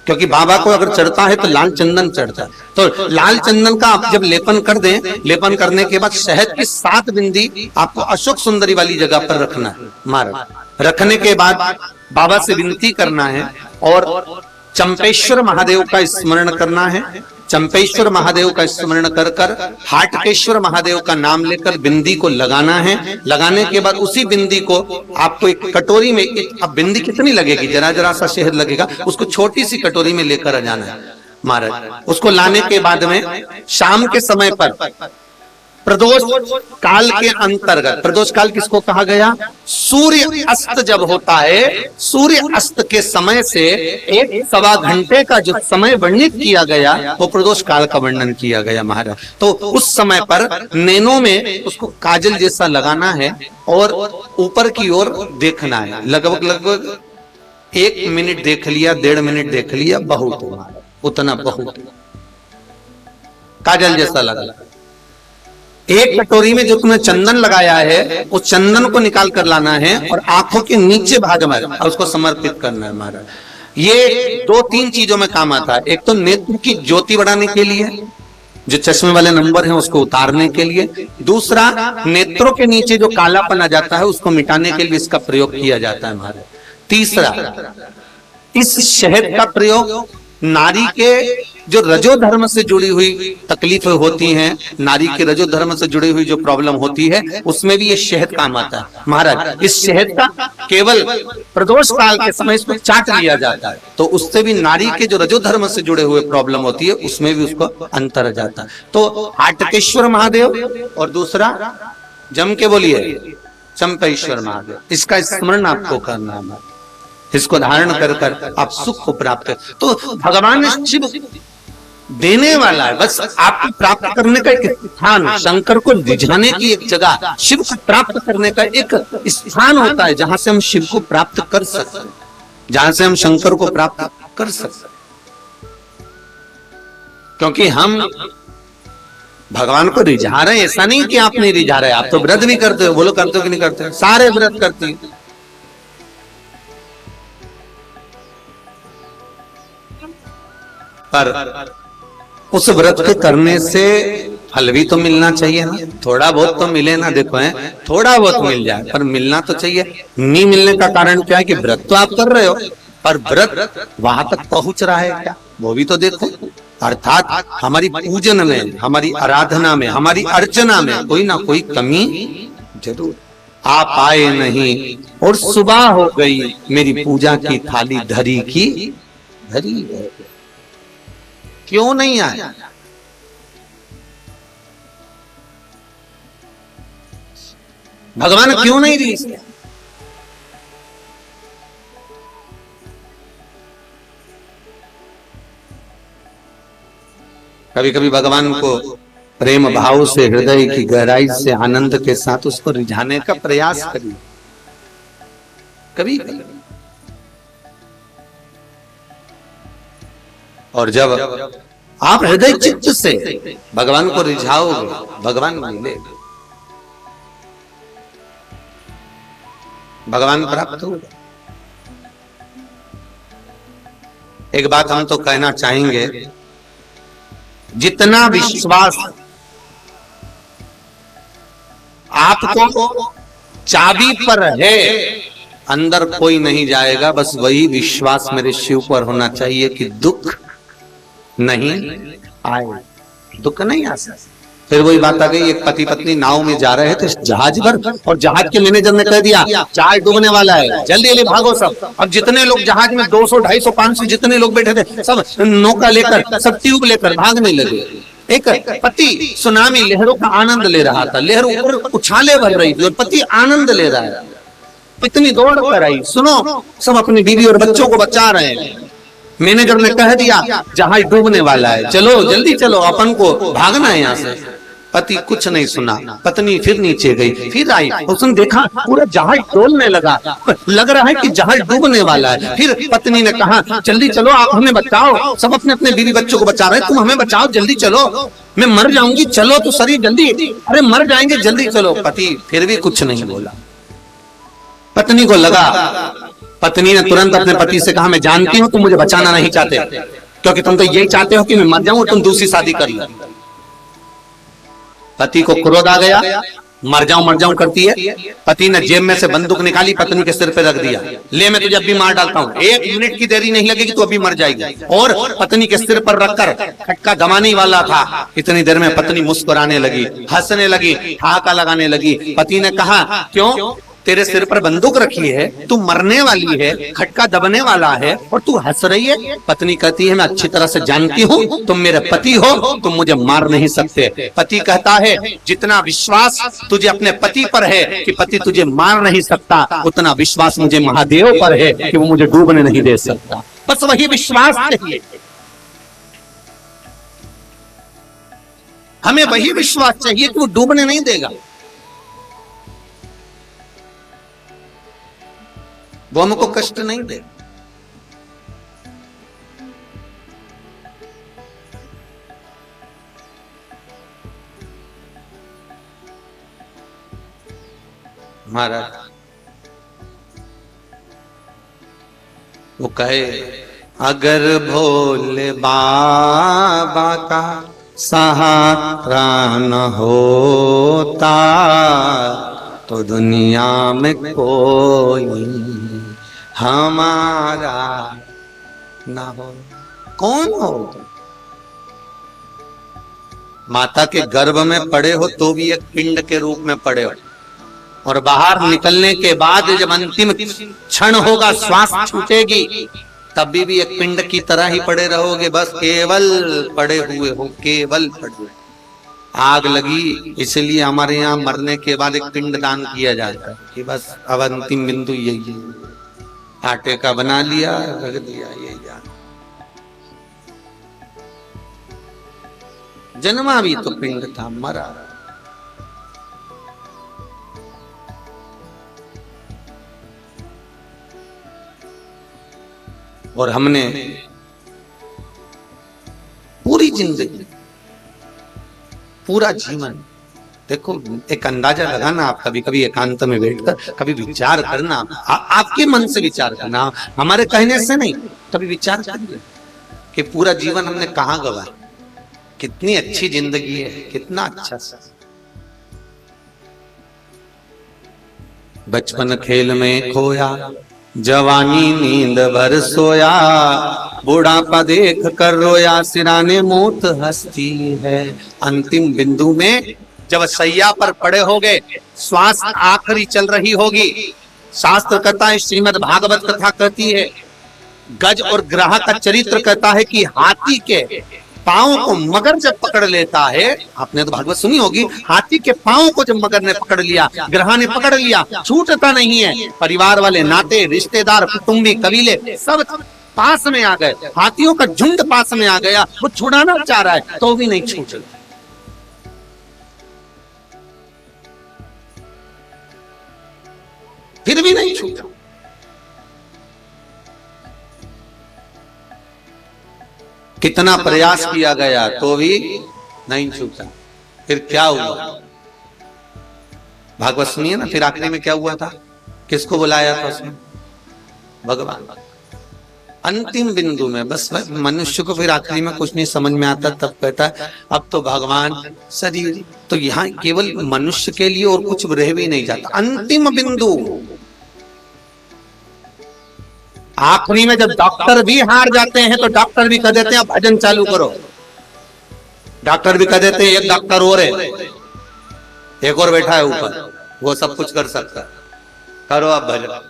क्योंकि बाबा को अगर चढ़ता है तो लाल चंदन चढ़ता है। तो लाल चंदन का आप जब लेपन कर दें, लेपन करने के बाद शहद की 7 बिंदी आपको अशोक सुंदरी वाली जगह पर रखना है। महाराज रखने के बाद बाबा से विनती करना है और चंपेश्वर महादेव का स्मरण करना है। चंपेश्वर महादेव का स्मरण कर कर हाटकेश्वर महादेव का नाम लेकर बिंदी को लगाना है। लगाने के बाद उसी बिंदी को आपको एक कटोरी में, अब बिंदी कितनी लगेगी, जरा जरा सा शहद लगेगा, उसको छोटी सी कटोरी में लेकर आ जाना है। महाराज उसको लाने के बाद में शाम के समय पर प्रदोष काल के अंतर्गत, प्रदोष काल किसको कहा गया? सूर्य अस्त जब होता है, सूर्य अस्त के समय से 1-1.25 घंटे का जो समय वर्णित किया गया वो प्रदोष काल का वर्णन किया गया। महाराज तो उस समय पर नैनों में उसको काजल जैसा लगाना है और ऊपर की ओर देखना है। लगभग 1 मिनट देख लिया, 1.5 मिनट देख लिया, बहुत, उतना बहुत काजल जैसा लगा। एक कटोरी में जो तुमने चंदन लगाया है उस चंदन को निकाल कर लाना है और आंखों के नीचे भाग में उसको समर्पित करना है। महाराज ये 2-3 चीजों में काम आता है। एक तो नेत्र की ज्योति बढ़ाने के लिए, जो चश्मे वाले नंबर हैं उसको उतारने के लिए। दूसरा, नेत्रों के नीचे जो कालापन आ जाता है उसको मिटाने के लिए इसका प्रयोग किया जाता है। महाराज तीसरा, इस शहद का प्रयोग नारी के जो रजो धर्म से जुड़ी हुई तकलीफें होती हैं, नारी के रजो धर्म से जुड़ी हुई जो प्रॉब्लम होती है, उसमें भी ये शहद काम आता है। महाराज इस शहद का केवल प्रदोष काल के समय इसको चाट लिया जाता है, तो उससे भी नारी के जो रजो धर्म से जुड़े हुए प्रॉब्लम होती है उसमें भी उसको अंतर जाता है। तो हाटकेश्वर महादेव और दूसरा जम के बोलिए चंपेश्वर महादेव, इसका स्मरण आपको करना है। इसको धारण कर कर आप सुख को प्राप्त कर। तो भगवान शिव देने वाला है, बस आपको प्राप्त करने का एक स्थान, शंकर को रिझाने की एक जगह, शिव को प्राप्त करने का एक स्थान होता है जहां से हम शिव को प्राप्त कर सकते हैं, जहां से हम शंकर को प्राप्त कर सकते हैं। क्योंकि हम भगवान को रिझा रहे हैं, ऐसा नहीं कि आप नहीं रिझा रहे, आप तो व्रत भी करते हो। बोलो करते हो कि नहीं करते? सारे व्रत करते हैं। पर उस व्रत के करने से फल भी तो मिलना चाहिए ना, थोड़ा बहुत तो मिले ना। देखो है, थोड़ा बहुत मिल जाए पर मिलना तो चाहिए। नहीं मिलने का कारण क्या है कि व्रत तो आप कर रहे हो पर व्रत वहां तक पहुंच रहा है क्या, वो भी तो देखो। अर्थात हमारी पूजन में, हमारी आराधना में, हमारी अर्चना में कोई ना कोई कमी जरूर। आप आए नहीं और सुबह हो गई, मेरी पूजा की थाली धरी की धरी है। क्यों नहीं आए? भगवान क्यों नहीं रीस? कभी कभी भगवान को प्रेम भाव से, हृदय की गहराई से, आनंद के साथ उसको रिझाने का प्रयास करिए। कभी और जब आप हृदय चित्त से भगवान को रिझाओगे, भगवान मिलेगा, भगवान प्राप्त होगा। एक बात हम तो कहना चाहेंगे, जितना विश्वास आपको चाबी पर है, अंदर कोई नहीं जाएगा। बस वही विश्वास मेरे शिव पर होना चाहिए कि दुख नहीं आए, दुख नहीं आ सकता। फिर वही बात आ गई, एक पति पत्नी नाव में जा रहे थे जहाज पर, और जहाज के मैनेजर ने कह दिया जहाज डूबने वाला है, जल्दी जल्दी भागो सब। अब जितने लोग जहाज में 200, 250, 500 जितने लोग बैठे थे, सब नौका लेकर, सब ट्यूब लेकर भागने लगे। एक पति सुनामी लहरों का आनंद ले रहा था, लहर ऊपर उछाले भर रही थी और पति आनंद ले रहा है। पत्नी दौड़ कर आई, सुनो सब अपनी बीवी और बच्चों को बचा रहे हैं। मैनेजर ने कह दिया जहाज डूबने वाला है, चलो जल्दी चलो, अपन को भागना है यहाँ से। पति कुछ नहीं सुना, पत्नी फिर नीचे गई, फिर आई, उसने देखा पूरा जहाज डोलने लगा, लग रहा है कि जहाज डूबने वाला है। फिर पत्नी ने कहा जल्दी चलो, आप हमें बचाओ, सब अपने अपने बीवी बच्चों को बचा रहे हैं, तुम हमें बचाओ, जल्दी चलो, मैं मर जाऊंगी, चलो तो सही जल्दी, अरे मर जाएंगे, जल्दी चलो। पति फिर भी कुछ नहीं बोला। पत्नी को लगा, पत्नी ने तुरंत अपने पति से कहा मैं जानती हूं तुम मुझे बचाना नहीं चाहते, क्योंकि तुम तो यही चाहते हो कि मैं मर जाऊं और तुम दूसरी शादी कर लो। पति को क्रोध आ गया, मर जाऊं करती है। पति ने जेब में से बंदूक निकाली, पत्नी के सिर पे रख दिया, ले मैं तुझे अभी मार डालता हूं, 1 मिनट की देरी नहीं लगेगी, तू अभी मर जाएगी। और पत्नी के सिर पर रखकर खटका दबाने वाला था। इतनी देर में पत्नी मुस्कुराने लगी, हंसने लगी, ठहाका लगाने लगी। पति ने कहा क्यों, तेरे सिर पर बंदूक रखी है, तू मरने वाली है, खटका दबने वाला है और तू हंस रही है। पत्नी कहती है मैं अच्छी तरह से जानती हूँ तुम मेरे पति हो, तुम मुझे मार नहीं सकते। पति कहता है जितना विश्वास तुझे अपने पति पर है कि पति तुझे मार नहीं सकता, उतना विश्वास मुझे महादेव पर है कि वो मुझे डूबने नहीं दे सकता। बस वही विश्वास चाहिए हमें, वही विश्वास चाहिए कि वो डूबने नहीं देगा, वो हमको कष्ट नहीं दे। महाराज वो कहे अगर भोले बाबा का सहारा न होता तो दुनिया में कोई हमारा ना हो। कौन हो? माता के गर्भ में पड़े हो तो भी एक पिंड के रूप में पड़े हो, और बाहर निकलने के बाद जब अंतिम क्षण होगा, श्वास छूटेगी, तभी भी एक पिंड की तरह ही पड़े रहोगे। बस केवल पड़े हुए हो, केवल पड़े हुए। आग लगी इसलिए हमारे यहाँ मरने के बाद एक पिंड दान किया जाता है कि बस अब अंतिम बिंदु यही है, आटे का बना लिया, रख दिया, यही जान। जन्मा भी तो पिंड था, मरा। और हमने पूरी जिंदगी, पूरा जीवन, देखो एक अंदाजा लगाना, आप कभी कभी एकांत में बैठकर कभी विचार करना, आपके मन से विचार करना, हमारे कहने से नहीं, कभी विचार करिए कि पूरा जीवन हमने कहाँ गवा, कितनी अच्छी जिंदगी है, कितना अच्छा सा। बचपन खेल में खोया, जवानी नींद भर सोया, बुढ़ापा देख कर रोया, सिराने मौत हंसती है। अंतिम बिंदु में जब सैया पर पड़े होगे श्वास आखिरी चल रही होगी। शास्त्र कहता है, श्रीमद् भागवत कथा कहती है, गज और ग्राह का चरित्र कहता है कि हाथी के पांव को मगर जब पकड़ लेता है, आपने तो भागवत सुनी होगी, हाथी के पांव को जब मगर ने पकड़ लिया, ग्रह ने पकड़ लिया, छूटता नहीं है। परिवार वाले, नाते, रिश्तेदार, कुटुंबी, कबीले सब पास में आ गए, हाथियों का झुंड पास में आ गया, वो छुड़ाना चाह रहा है तो भी नहीं छूट रहा। फिर भी नहीं छूटा। कितना प्रयास किया गया तो भी नहीं छूटा। फिर क्या हुआ? भागवत सुनिए ना, फिर आखिरी में क्या हुआ था? किसको बुलाया था उसने? भगवान। अंतिम बिंदु में बस मनुष्य को फिर आखिरी में कुछ नहीं समझ में आता, तब कहता है अब तो भगवान शरीर, तो यहाँ केवल मनुष्य के लिए और कुछ रह भी नहीं जाता। अंतिम बिंदु आखिरी में, जब डॉक्टर भी हार जाते हैं तो डॉक्टर भी कह देते हैं भजन चालू करो। डॉक्टर भी कह देते हैं एक डॉक्टर और है, एक और बैठा है ऊपर, वो सब कुछ कर सकता है, करो आप भजन।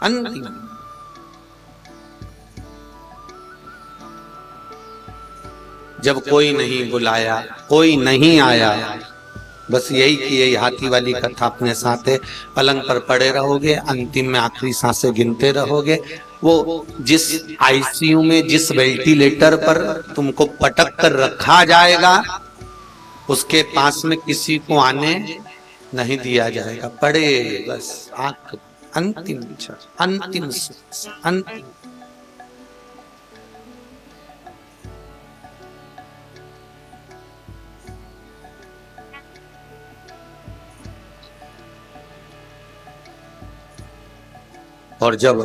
अंतिम जब कोई नहीं बुलाया, कोई नहीं आया, बस यही कि यही हाथी वाली कथा अपने साथ है। पलंग पर पड़े रहोगे, अंतिम में आखिरी सांसें गिनते रहोगे। वो जिस आईसीयू में, जिस वेंटिलेटर पर तुमको पटक कर रखा जाएगा, उसके पास में किसी को आने नहीं दिया जाएगा। पड़े बस आंख, अंतिम अंतिम अंतिम। और जब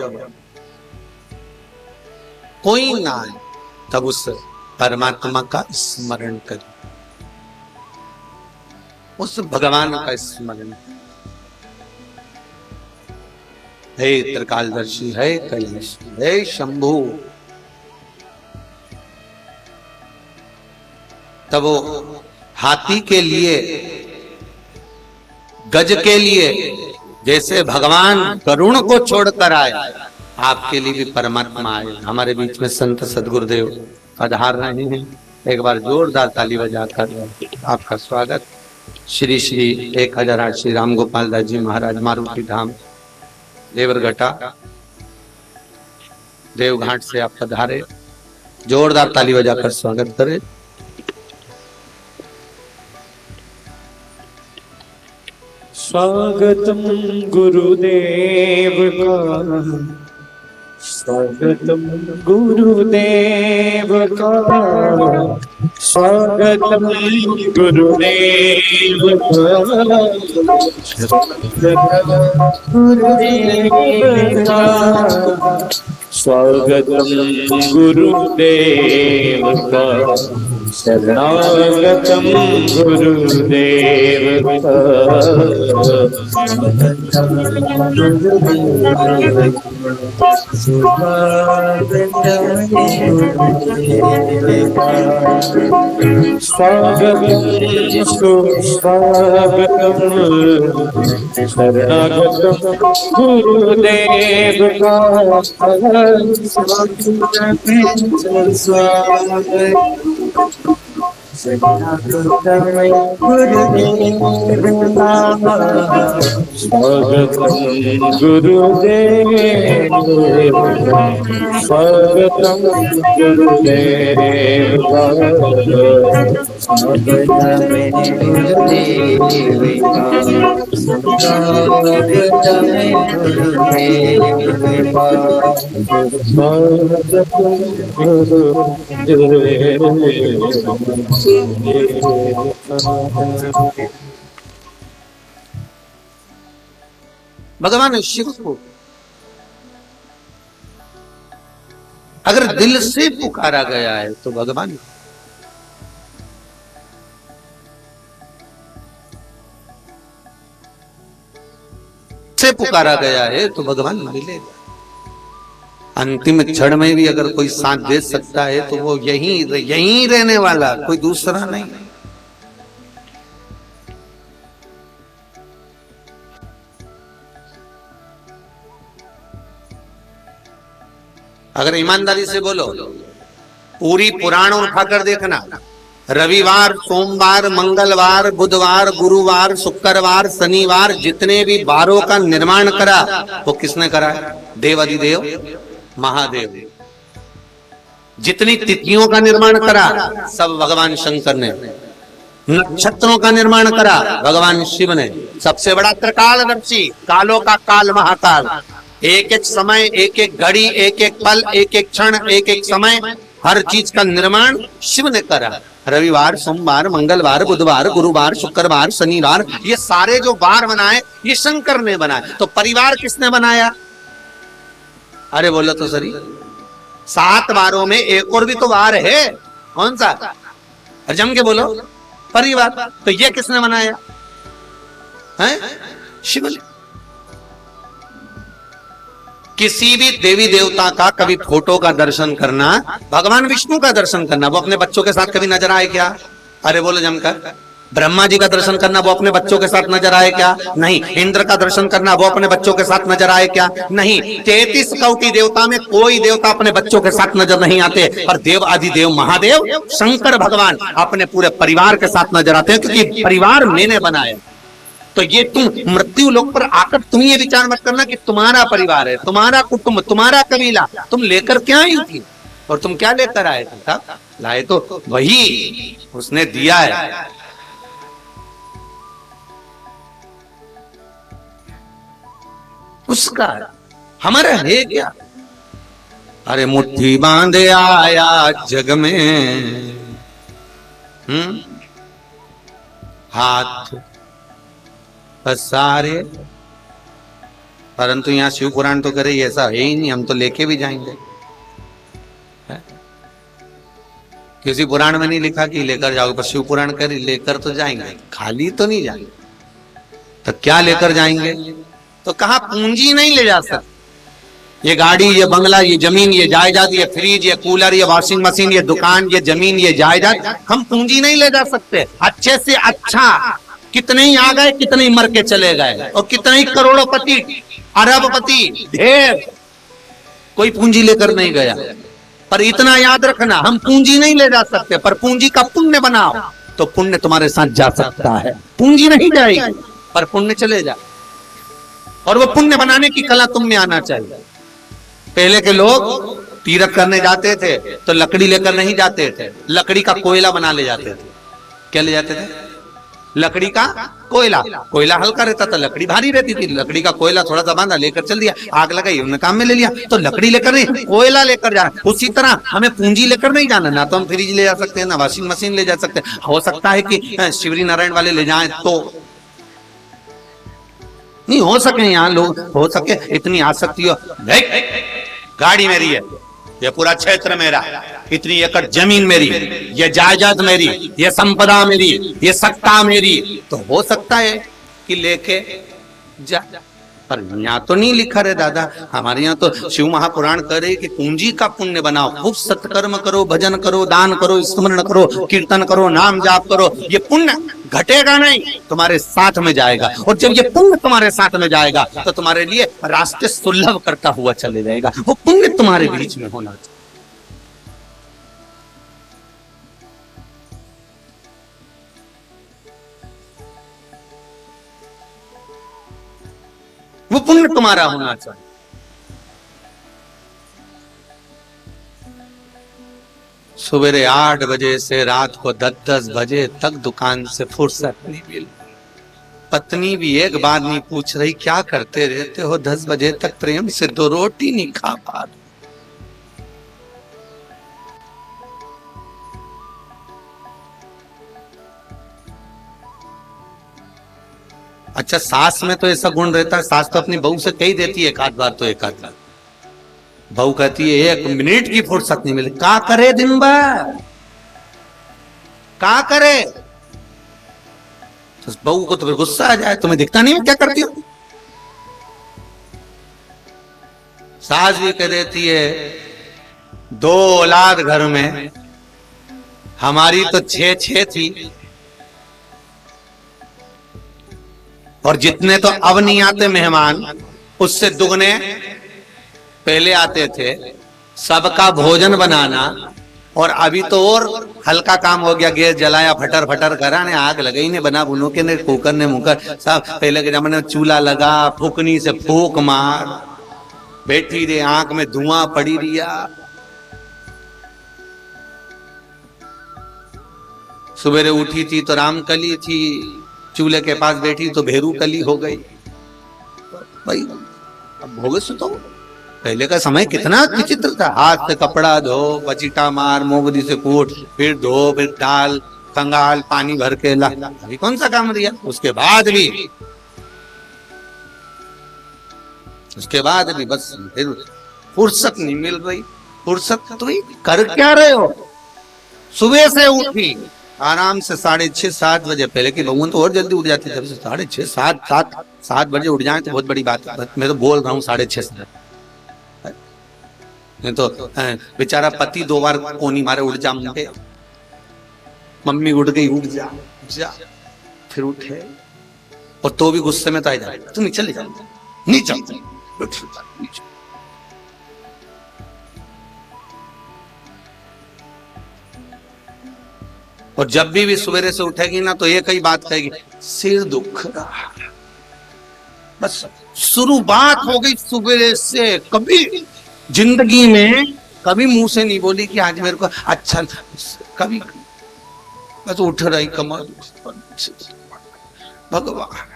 कोई ना आए तब उस परमात्मा का स्मरण करें, उस भगवान का स्मरण। हे त्रिकालदर्शी, हे कैलाश, हे शंभु। तब वो हाथी के लिए, गज के लिए जैसे भगवान करुण को छोड़कर आए, आपके लिए भी परमात्मा आए। हमारे बीच में संत सदगुरुदेव पधार रहे हैं। एक बार जोरदार ताली बजाकर आपका स्वागत। श्री श्री 1008 श्री राम गोपाल दास जी महाराज, मारुति धाम, देवरघटा, देवघाट से आप पधारे। जोरदार ताली बजाकर स्वागत करें। स्वागतम गुरुदेव का, स्वागतम गुरुदेव का, स्वागतम गुरुदेव का, गुरुदेव का, स्वागतम गुरुदेव का, शरणागतम गुरुदेव का, स्वागतम सुस्वागतम शरणागतम गुरुदेव का, स्वागतम गुरुदेव, स्वागतम गुरुदेव, भगवान शिव को अगर दिल से पुकारा गया है तो भगवान, से पुकारा गया है तो भगवान मिलेगा। अंतिम क्षण में भी अगर कोई साथ दे सकता है तो वो यहीं रहने वाला, कोई दूसरा नहीं। अगर ईमानदारी से बोलो, पूरी पुराण उठाकर देखना, रविवार, सोमवार, मंगलवार, बुधवार, गुरुवार, शुक्रवार, शनिवार, जितने भी वारों का निर्माण करा वो किसने करा? देवाधिदेव महादेव। जितनी तिथियों का निर्माण करा सब भगवान शंकर ने। नक्षत्रों का निर्माण करा भगवान शिव ने। सबसे बड़ा त्रिकालदर्शी, कालों का काल महाकाल, एक एक समय, एक एक घड़ी, एक एक पल, एक एक क्षण, एक एक समय, हर चीज का निर्माण शिव ने करा। रविवार, सोमवार, मंगलवार, बुधवार, गुरुवार, शुक्रवार, शनिवार, ये सारे जो वार बनाए ये शंकर ने बनाए। तो परिवार किसने बनाया? अरे बोलो तो सही, 7 वारों में एक और भी तो वार है। कौन सा? जम के बोलो, परिवार। तो ये किसने बनाया है? शिव ने। किसी भी देवी देवता का कभी फोटो का दर्शन करना, भगवान विष्णु का दर्शन करना, वो अपने बच्चों के साथ कभी नजर आए क्या? अरे बोलो जमकर। ब्रह्मा जी का दर्शन करना, वो अपने बच्चों के साथ नजर आए क्या? नहीं। इंद्र का दर्शन करना, वो अपने बच्चों के साथ नजर आए क्या? नहीं। 33 कोटि देवता में कोई देवता अपने बच्चों के साथ नजर नहीं आते, पर देव आदिदेव महादेव शंकर भगवान अपने पूरे परिवार के साथ नजर आते हैं, क्योंकि परिवार मैंने बनाया। तो ये तुम मृत्यु लोक पर आकर तुम ये विचार मत करना कि तुम्हारा परिवार है, तुम्हारा कुटुंब, तुम्हारा कबीला, तुम लेकर क्या आई थी और तुम क्या लेकर आए थे? साहब लाए तो वही उसने दिया है। उसका हमारा है क्या? अरे मुट्ठी बांधे आया जग में, हाथ पसारे। परंतु यहाँ शिव पुराण तो करे ऐसा है ही नहीं, हम तो लेके भी जाएंगे। किसी पुराण में नहीं लिखा कि लेकर जाओगे, पर शिव पुराण कर लेकर तो जाएंगे, खाली तो नहीं जाएंगे। तो क्या लेकर जाएंगे? तो कहा पूंजी नहीं ले जा सकते। ये गाड़ी, ये बंगला, ये जमीन, ये जायदाद, ये फ्रिज, ये कूलर, ये वॉशिंग मशीन, ये दुकान, ये जमीन, ये जायदाद, हम पूंजी नहीं ले जा सकते। अच्छे से अच्छा कितने ही आ गए, कितने ही मर के चले गए, और कितने ही करोड़पति, अरबपति, ढेर, कोई पूंजी लेकर नहीं गया। पर इतना याद रखना, हम पूंजी नहीं ले जा सकते, पर पूंजी का पुण्य बनाओ तो पुण्य तुम्हारे साथ जा सकता है। पूंजी नहीं जाएगी पर पुण्य चले जा, और वो पुण्य बनाने की कला तुम में आना चाहिए। पहले के लोग तीर्थ करने जाते थे तो लकड़ी लेकर नहीं जाते थे, लकड़ी का कोयला बना ले जाते थे। क्या ले जाते थे? लकड़ी का कोयला। कोयला हल्का रहता था, लकड़ी भारी रहती थी। लकड़ी का कोयला थोड़ा सा बांधा, लेकर चल दिया, आग लगाई, उन्होंने काम में ले लिया। तो लकड़ी लेकर नहीं, कोयला लेकर जाना। उसी तरह हमें पूंजी लेकर नहीं जाना। ना तो हम फ्रिज ले जा सकते हैं, ना वॉशिंग मशीन ले जा सकते हैं। हो सकता है कि शिवरी नारायण वाले ले जाएं, तो नहीं हो सके। यहाँ लोग हो सके इतनी आसक्ति हो, गाड़ी मेरी है, ये पूरा क्षेत्र मेरा, इतनी एकड़ जमीन मेरी, ये जायदाद मेरी, ये संपदा मेरी, ये सत्ता मेरी, तो हो सकता है कि लेके जा। पर यहाँ तो नहीं लिखा रे दादा। हमारे यहाँ तो शिव महापुराण करे कि पूंजी का पुण्य बनाओ, खूब सत्कर्म करो, भजन करो, दान करो, स्मरण करो, कीर्तन करो, नाम जाप करो। ये पुण्य घटेगा नहीं, तुम्हारे साथ में जाएगा। और जब ये पुण्य तुम्हारे साथ में जाएगा तो तुम्हारे लिए रास्ते सुलभ करता हुआ चले जाएगा। वो पुण्य तुम्हारे बीच में होना चाहिए। वो पुण्य तुम्हारा होना चाहिए। सवेरे 8 बजे से रात को 10-10 बजे तक दुकान से फुर्सत नहीं मिली। पत्नी भी एक बार नहीं पूछ रही क्या करते रहते हो 10 बजे तक, प्रेम से 2 रोटी नहीं खा पा रहे। अच्छा, सास में तो ऐसा गुण रहता है, सास तो अपनी बहू से कही देती है एक आध बार, तो एक आध बार बहू कहती है 1 मिनट की फुर्सत नहीं मिली। क्या करे दिन भर, क्या करे? तो बहू को तो फिर गुस्सा आ जाए, तुम्हें दिखता नहीं मैं क्या करती हूँ। सास भी कह देती है 2 औलाद घर में, हमारी तो 6 थी, और जितने तो अब नहीं आते मेहमान, उससे दुगने पहले आते थे। सबका भोजन बनाना, और अभी तो और हल्का काम हो गया, गैस जलाया, फटर फटर करा ने, आग लगाई ने, बना बुनो के ने, कुकर ने मुकर सब। पहले के जमाने में चूल्हा लगा, फूकनी से फूक मार, बैठी रे, आंख में धुआं पड़ी रिया। सवेरे उठी थी तो रामकली थी, चूल्हे के पास बैठी तो भेरू कली हो गई। भाई अब भोगे सो, तो पहले का समय कितना विचित्र था। हाथ से कपड़ा धो, पचीटा मार, मोगरी से कूट, फिर धो, फिर डाल, कंगाल, पानी भर के ला। अभी कौन सा काम दिया? उसके बाद भी बस फिर फुर्सत नहीं मिल रही। फुर्सत तो कर क्या रहे हो? सुबह से उठी आराम से 6:30-7 बजे, पहले की बहुओं तो और जल्दी उठ जाती थी, 6:30-7 बजे उठ जाए तो बहुत बड़ी बात है। मैं तो बोल रहा हूँ 6:30 नहीं तो बेचारा पति 2 बार कोनी मारे, उठ जा मुझे, मम्मी उठ गई, उठ जा जा, फिर उठे और तो भी गुस्से में तो आ जाए, तू नीचे ले जा, नीचे। और जब भी सवेरे से उठेगी ना तो एक ही बात कहेगी, सिर दुख रहा। बस शुरू बात हो गई सवेरे से। कभी जिंदगी में कभी मुंह से नहीं बोली कि आज मेरे को अच्छा, कभी बस उठ रही कमर। भगवान,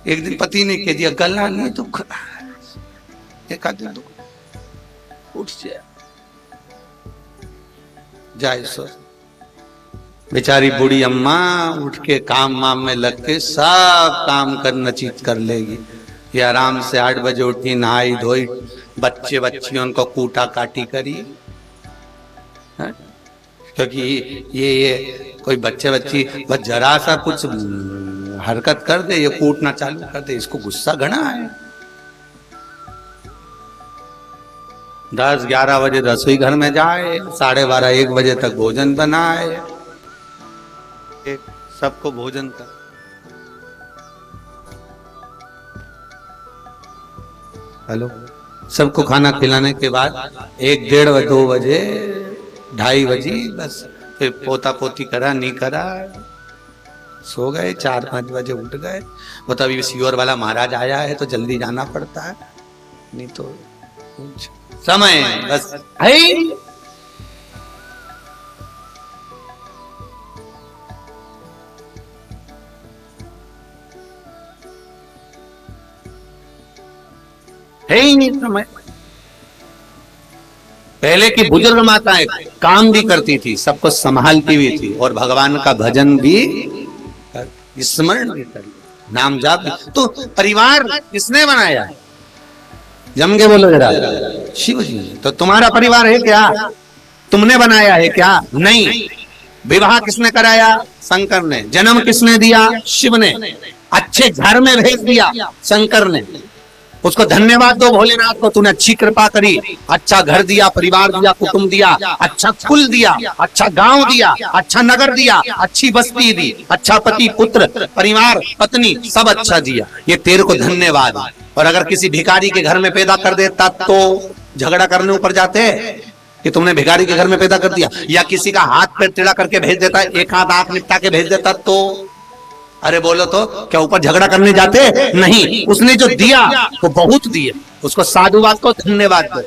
एक दिन पति ने कह दिया, गला नहीं दुख रहा है, एक आध दिन दुख, उठ जाए सो। बेचारी बूढ़ी अम्मा उठ के काम वाम में लग के सब काम करना चीत कर लेगी। ये आराम से 8 बजे उठी, नहाई धोई, बच्चे बच्चियों को कूटा काटी करी, क्योंकि ये कोई बच्चे बच्ची बस जरा सा कुछ हरकत कर दे, ये कूटना चालू कर दे, इसको गुस्सा घना है। 10-11 बजे रसोई घर में जाए, 12:30-1 बजे तक भोजन बनाए, सबको भोजन कर। हेलो, सबको खाना खिलाने के बाद 1, 1:30, 2 बजे, 2:30 बजे बस, फिर पोता पोती करा नहीं करा, सो गए। 4-5 बजे उठ गए। वो तो अभी सीवर वाला महाराज आया है तो जल्दी जाना पड़ता है, नहीं तो समय बस है। ही नहीं समय। पहले की बुजुर्ग माताएं काम भी करती थी, सबको संभालती भी थी, और भगवान का भजन भी, स्मरण भी कर, नाम जाप भी। तो परिवार किसने बनाया? जम के बोलो जरा, शिव जी। तो तुम्हारा परिवार है क्या? तुमने बनाया है क्या? नहीं। विवाह किसने कराया? शंकर ने। जन्म किसने दिया? शिव ने। अच्छे घर में भेज दिया शंकर ने। उसको धन्यवाद दो भोलेनाथ को, तूने अच्छी कृपा करी, अच्छा घर दिया, परिवार दिया, कुटुंब दिया, अच्छा कुल दिया, अच्छा गांव दिया, अच्छा नगर दिया, अच्छी बस्ती दी, अच्छा पति पुत्र परिवार पत्नी सब अच्छा दिया, ये तेरे को धन्यवाद। और अगर किसी भिखारी के घर में पैदा कर देता तो झगड़ा करने ऊपर जाते कि तुमने भिखारी के घर में पैदा कर दिया, या किसी का हाथ पैर टेढ़ा करके भेज देता, एक हाथ आंख निपटा के भेज देता तो, अरे बोलो तो क्या ऊपर झगड़ा करने जाते? नहीं। उसने जो दिया वो बहुत दिया, उसको साधुवाद को धन्यवाद दो।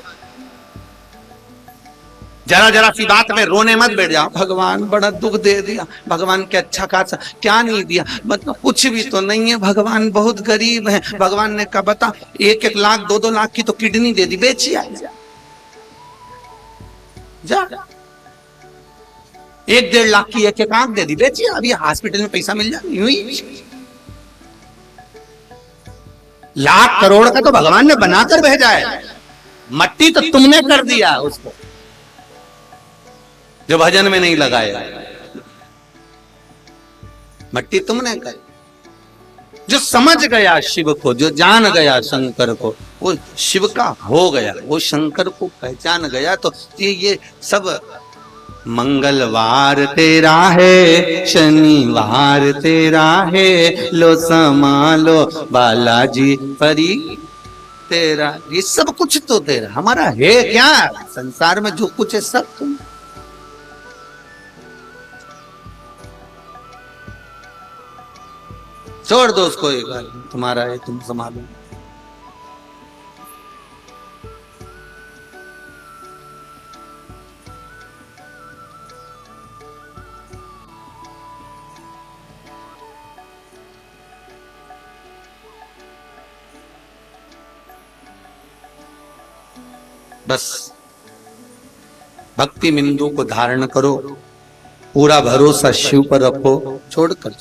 जरा जरा सी बात में रोने मत बैठ जाओ, भगवान बड़ा दुख दे दिया, भगवान के अच्छा खासा क्या नहीं दिया, मतलब कुछ भी तो नहीं है, भगवान बहुत गरीब है। भगवान ने कहा बता 1-1 लाख 2-2 लाख की तो किडनी दे दी, बेची आ जा। 1-1.5 लाख की 1-1 आंख दे दी, बेचिए, अभी हॉस्पिटल में पैसा मिल जाए। यूं ही लाख करोड़ का तो भगवान ने बनाकर भेजा है, मट्टी तो तुमने कर दिया उसको, जो भजन में नहीं लगाया। मट्टी तुमने कर। जो समझ गया शिव को, जो जान गया शंकर को, वो शिव का हो गया, वो शंकर को पहचान गया। तो ये सब मंगलवार तेरा है, शनिवार तेरा है, लो संभालो बालाजी परी। तेरा, ये सब कुछ तो तेरा, हमारा है क्या? संसार में जो कुछ है सब तुम। छोड़ दो उसको, एक बार तुम्हारा है, तुम संभालो। बस भक्ति बिंदु को धारण करो, पूरा भरोसा शिव पर रखो, छोड़कर।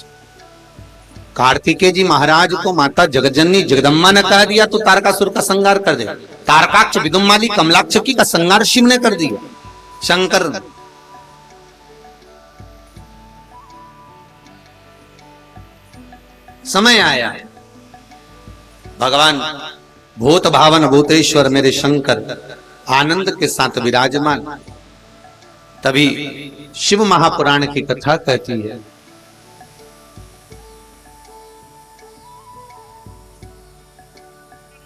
कार्तिकेय जी महाराज को माता जगजननी जगदम्बा ने कह दिया तो तारकासुर का संहार कर दे। तारकाक्ष विदुम्माली कमलाक्षकी का संहार शिव ने कर दिया, शंकर ने। समय आया है, भगवान भूत भावन भूतेश्वर मेरे शंकर आनंद के साथ विराजमान। तभी शिव महापुराण की कथा कहती है,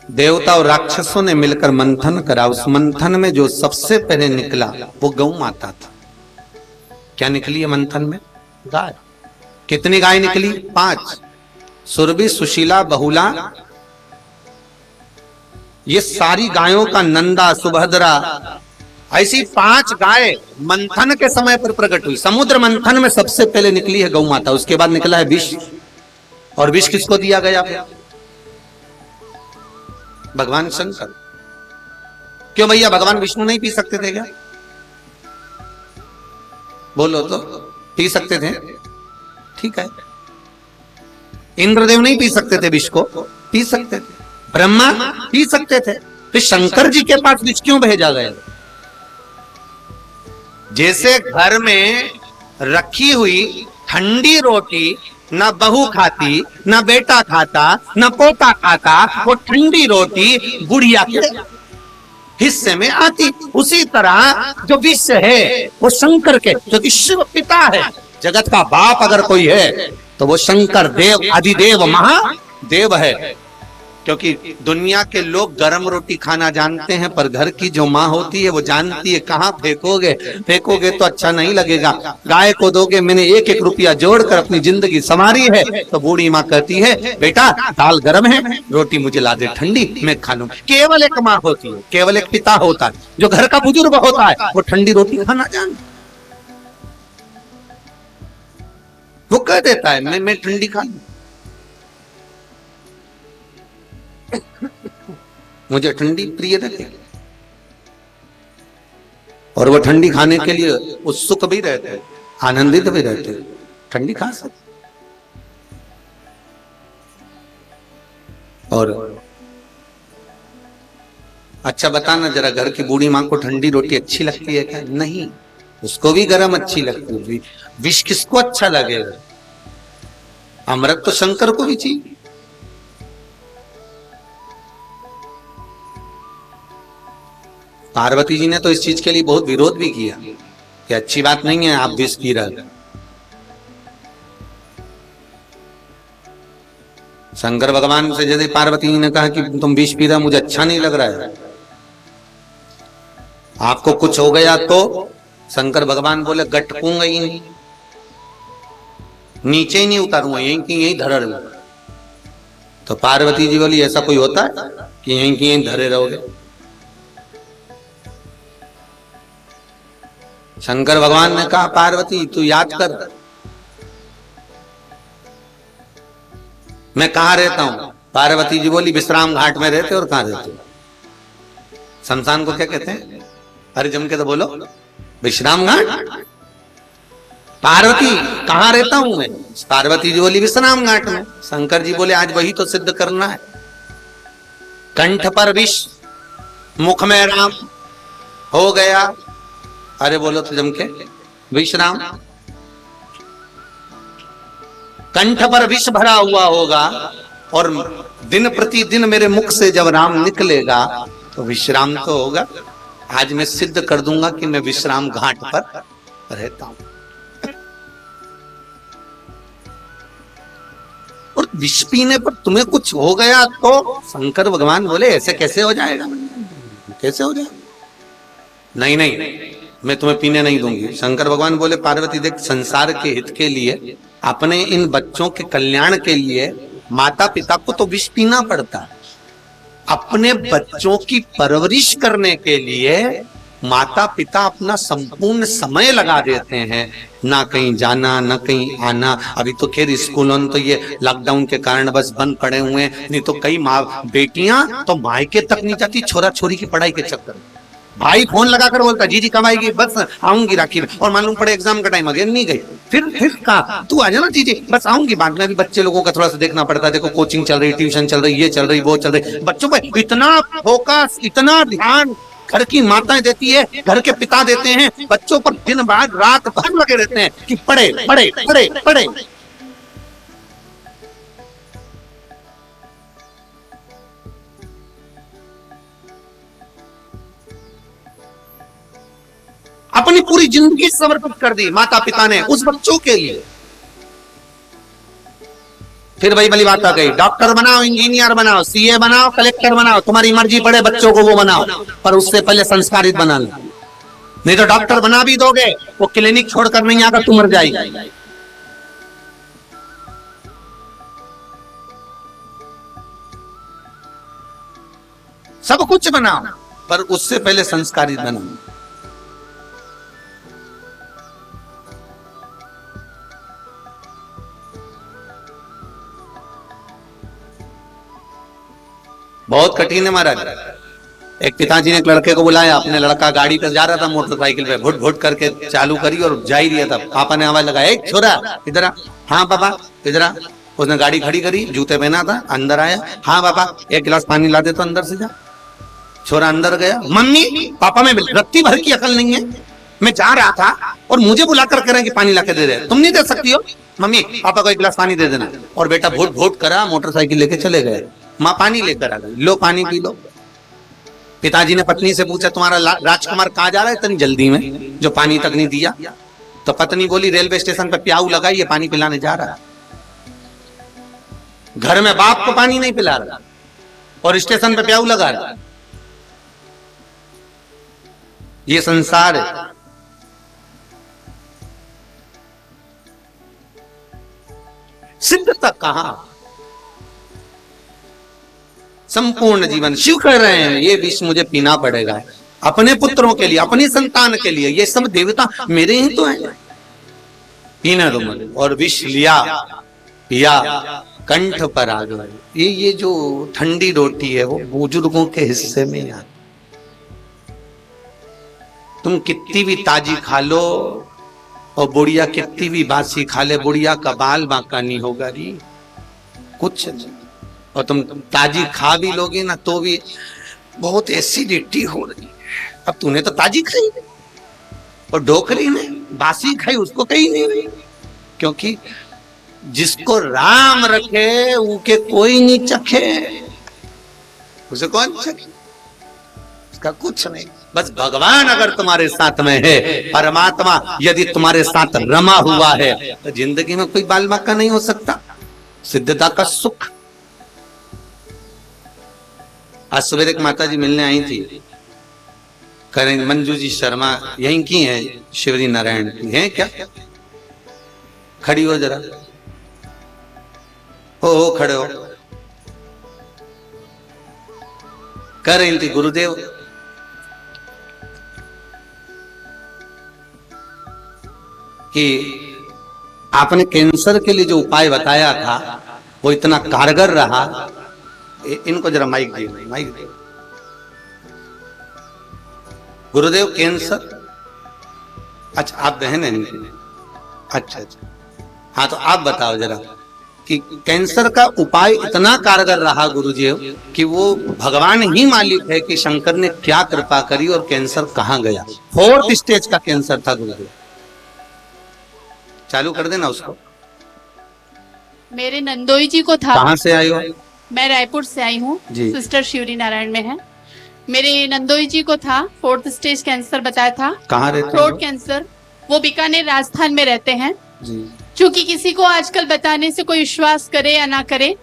देवता और राक्षसों ने मिलकर मंथन करा। उस मंथन में जो सबसे पहले निकला वो गौ माता था। क्या निकली है मंथन में? गाय। कितनी गाय निकली? 5। सुरभि, सुशीला, बहुला, ये सारी गायों का नंदा, सुभद्रा, ऐसी 5 गाय मंथन के समय पर प्रकट हुई। समुद्र मंथन में सबसे पहले निकली है गौ माता, उसके बाद निकला है विष। और विष किसको दिया गया? भगवान शंकर। क्यों भैया, भगवान विष्णु नहीं पी सकते थे क्या? बोलो तो, पी सकते थे, ठीक है। इंद्रदेव नहीं पी सकते थे विष को? पी सकते थे। ब्रह्मा पी सकते थे, तो शंकर जी के पास विष क्यों भेजा गया? जैसे घर में रखी हुई ठंडी रोटी ना बहू खाती, ना बेटा खाता, ना पोता खाता, वो ठंडी रोटी बुढ़िया के हिस्से में आती। उसी तरह जो विष है वो शंकर के, क्योंकि शिव पिता है, जगत का बाप अगर कोई है तो वो शंकर देव, अधिदेव, महादेव है। क्योंकि दुनिया के लोग गरम रोटी खाना जानते हैं, पर घर की जो माँ होती है वो जानती है कहाँ फेंकोगे, फेंकोगे तो अच्छा नहीं लगेगा। गाय को दोगे, मैंने 1-1 रुपया जोड़कर अपनी जिंदगी संवारी है, तो बूढ़ी माँ कहती है बेटा दाल गरम है, रोटी मुझे ला दे ठंडी, मैं खा लूं। केवल एक माँ होती है, केवल एक पिता होता है, जो घर का बुजुर्ग होता है वो ठंडी रोटी खाना जानता, वो कह देता है मैं ठंडी खा लूं, मुझे ठंडी प्रिय रहे। और वो ठंडी खाने के लिए उत्सुक भी रहते हैं, आनंदित भी रहते हैं, ठंडी खा सकते। और अच्छा बताना जरा, घर की बूढ़ी माँ को ठंडी रोटी अच्छी लगती है क्या? नहीं, उसको भी गरम अच्छी लगती है। विष किसको अच्छा लगेगा? अमृत तो शंकर को भी चाहिए। पार्वती जी ने तो इस चीज के लिए बहुत विरोध भी किया कि अच्छी बात नहीं है आप विष पी रहे। शंकर भगवान से यदि पार्वती जी ने कहा कि तुम विष पी रहे, मुझे अच्छा नहीं लग रहा है, आपको कुछ हो गया तो शंकर भगवान बोले गटकूंगा ही नहीं, नीचे ही नहीं उतारूंगा, यहीं की यहीं धरे रहूंगा। तो पार्वती जी बोली ऐसा कोई होता है कि यहीं की यहीं धरे रहोगे? शंकर भगवान ने कहा पार्वती तू याद कर, मैं कहां रहता हूं? पार्वती जी बोली विश्राम घाट में रहते। और कहां रहते? शमशान को क्या कहते हैं? अरे जम के तो बोलो, विश्राम घाट। पार्वती कहां रहता हूं मैं? पार्वती जी बोली विश्राम घाट में। शंकर जी बोले आज वही तो सिद्ध करना है। कंठ पर विष, मुख में राम, हो गया। अरे बोलो तो जम के, विश्राम। कंठ पर विष भरा हुआ होगा और दिन प्रतिदिन मेरे मुख से जब राम निकलेगा तो विश्राम तो होगा। आज मैं सिद्ध कर दूंगा कि मैं विश्राम घाट पर रहता हूं। और विष पीने पर तुम्हें कुछ हो गया तो शंकर भगवान बोले ऐसे कैसे हो जाएगा, कैसे हो जाएगा? नहीं नहीं, मैं तुम्हें पीने नहीं दूंगी। शंकर भगवान बोले पार्वती देख, संसार के हित के लिए, अपने इन बच्चों के कल्याण के लिए माता पिता को तो विष पीना पड़ता है। अपने बच्चों की परवरिश करने के लिए माता पिता अपना संपूर्ण समय लगा देते हैं, ना कहीं जाना ना कहीं आना। अभी तो खैर स्कूलों तो ये लॉकडाउन के कारण बस बंद पड़े हुए हैं, नहीं तो कई माँ बेटियां तो मायके तक नहीं जाती छोरा छोरी की पढ़ाई के चक्कर में। भाई फोन लगाकर बोलता जी कब आएगी, बस आऊंगी राखी में, और मालूम पड़े एग्जाम का टाइम आ गया, नहीं गई। फिर कहा तू आ जाना जी बस आऊंगी बाद में। भी बच्चे लोगों का थोड़ा सा देखना पड़ता है, देखो कोचिंग चल रही, ट्यूशन चल रही, ये चल रही, वो चल रही। बच्चों पर इतना फोकस, इतना ध्यान घर की माताएं देती है, घर के पिता देते हैं, बच्चों पर दिन बाद रात भर लगे रहते हैं कि पढ़े पढ़े पढ़े पढ़े। अपनी पूरी जिंदगी समर्पित कर दी माता पिता ने उस बच्चों के लिए। फिर वही वाली बात आ गई, डॉक्टर बनाओ, इंजीनियर बनाओ, सीए बनाओ, कलेक्टर बनाओ, तुम्हारी मर्जी पड़े बच्चों को वो बनाओ, पर उससे पहले संस्कारित बना लो। नहीं तो डॉक्टर बना भी दोगे, वो क्लिनिक छोड़कर नहीं आकर तू मर जाएगी। सब कुछ बनाओ, पर उससे पहले संस्कारित बनाओ। बहुत कठिन है महाराज। एक पिताजी ने एक लड़के को बुलाया, अपने लड़का गाड़ी पर जा रहा था, मोटरसाइकिल पे भुट भुट करके चालू करी और जा ही रहा था। पापा ने आवाज लगाया, एक छोरा इधर आ। हाँ पापा इधर आ। उसने गाड़ी खड़ी करी, जूते पहना था, अंदर आया। हाँ पापा एक गिलास पानी ला दे तो अंदर से जा। छोरा अंदर गया, मम्मी पापा में रत्ती भर की अकल नहीं है, मैं जा रहा था और मुझे बुलाकर कह रहे हैं कि पानी ला के दे रहे, तुम नहीं दे सकती हो? मम्मी पापा को एक गिलास पानी दे देना। और बेटा भुट भुट करा, मोटरसाइकिल लेके चले गए। माँ पानी लेकर आ गई, लो पानी पी लो। पिताजी ने पत्नी से पूछा, तुम्हारा राजकुमार कहाँ जा रहा है इतनी जल्दी में, जो पानी तक नहीं दिया? तो पत्नी बोली, रेलवे स्टेशन पे प्याऊ लगा, ये पानी पिलाने जा रहा है। घर में बाप को पानी नहीं पिला रहा और स्टेशन पे प्याऊ लगा रहा। ये संसार है। सिद्धता कहां? संपूर्ण जीवन शिव कह रहे हैं ये विष मुझे पीना पड़ेगा, अपने पुत्रों के लिए, अपनी संतान के लिए। ये सब देवता मेरे ही तो हैं, पीना तो मुझे। और विष लिया, पिया, कंठ पर आ गए। ये जो ठंडी रोटी है वो बुजुर्गों के हिस्से में यार, तुम कितनी भी ताजी खा लो और बुढ़िया कितनी भी बासी खा ले, बुढ़िया का बाल बांका नहीं होगा री कुछ। और तुम ताजी खा भी लोगे ना तो भी बहुत एसिडिटी हो रही है। अब तूने तो ताजी खाई और डोकरी ने बासी खाई, उसको कहीं नहीं हुई। क्योंकि जिसको राम रखे उनके कोई नहीं चखे, उसे कौन चखे? उसका कुछ नहीं। बस भगवान अगर तुम्हारे साथ में है, परमात्मा यदि तुम्हारे साथ रमा हुआ है, तो जिंदगी में कोई बाल बांका नहीं हो सकता। सिद्धता का सुख। आज सुबह एक माता जी मिलने आई थी, करें मंजू जी शर्मा यहीं की है, शिवरी नारायण की है क्या? खड़ी हो जरा, हो खड़े हो। कह रही थी, गुरुदेव कि आपने कैंसर के लिए जो उपाय बताया था वो इतना कारगर रहा। इनको जरा माइक दिए, माइक दिए। गुरुदेव कैंसर, अच्छा आप बहन हैं? अच्छा अच्छा, हाँ तो आप बताओ जरा कि कैंसर का उपाय इतना कारगर रहा गुरुजी कि वो भगवान ही मालिक है कि शंकर ने क्या कृपा करी और कैंसर कहाँ गया। 4th स्टेज का कैंसर था गुरुदेव। चालू कर देना उसको। मेरे नंदोई जी को था। कहाँ से आई हो? मैं रायपुर से आई हूँ, सिस्टर शिवरी नारायण में है। मेरे नंदोई जी को था 4th स्टेज कैंसर बताया था। कहाँ रहते हैं? Throat cancer. वो बीकानेर राजस्थान में रहते हैं। जी। चूंकि किसी को आजकल बताने से कोई विश्वास करे या ना करे,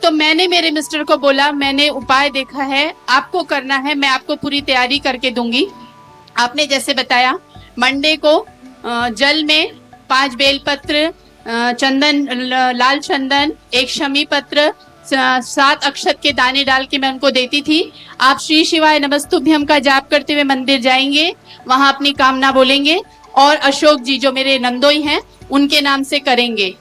तो मैंने मेरे मिस्टर को बोला, मैंने उपाय देखा है, आपको करना है, मैं आपको पूरी तैयारी करके दूंगी। आपने जैसे बताया, मंडे को जल में 5 बेलपत्र, चंदन, लाल चंदन, 1 शमी पत्र, 7 अक्षत के दाने डाल के मैं उनको देती थी। आप श्री शिवाय नमस्तुभ्यम का जाप करते हुए मंदिर जाएंगे, वहां अपनी कामना बोलेंगे और अशोक जी जो मेरे नंदोई हैं उनके नाम से करेंगे।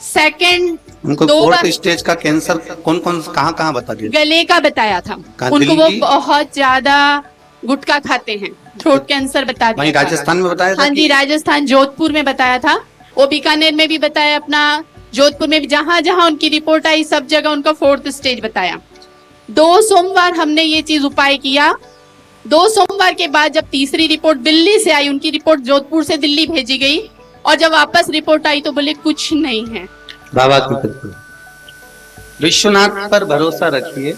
सेकंड, उनको 2 बार स्टेज का कैंसर कौन कौन कहाँ बता दिया? गले का बताया था उनको, वो बहुत ज्यादा गुटखा खाते हैं, थ्रोट कैंसर बता दिया। वहीं राजस्थान में बताया था? हाँ जी, राजस्थान जोधपुर में बताया था, वो बीकानेर में भी बताया, अपना जोधपुर में भी, जहां जहां उनकी रिपोर्ट आई सब जगह उनका 4th स्टेज बताया। 2 सोमवार हमने ये चीज उपाय किया। 2 सोमवार के बाद जब तीसरी रिपोर्ट दिल्ली से आई, उनकी रिपोर्ट जोधपुर से दिल्ली भेजी गई, और जब वापस रिपोर्ट आई तो बोले कुछ नहीं है। बाबा की कृपा, विश्वनाथ पर भरोसा रखिए,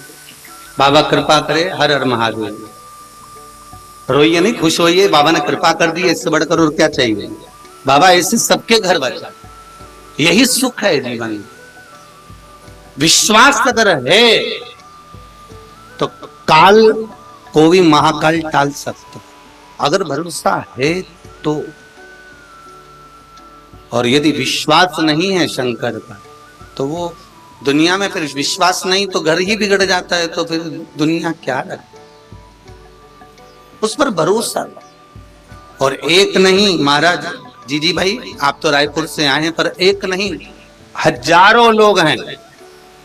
बाबा कृपा करे। हर हर महादेव। रोइए नहीं, खुश होइए, बाबा ने कृपा कर दी, इससे बढ़कर और क्या चाहिए। बाबा ऐसे सबके घर बचा, यही सुख है जीवन में। विश्वास अगर है तो काल को भी महाकाल टाल सकता, अगर भरोसा है तो। और यदि विश्वास नहीं है शंकर का, तो वो दुनिया में, फिर विश्वास नहीं तो घर ही बिगड़ जाता है, तो फिर दुनिया क्या रहे। उस पर भरोसा। और एक नहीं महाराज जी भाई, आप तो रायपुर से आए हैं, पर एक नहीं, हजारों लोग हैं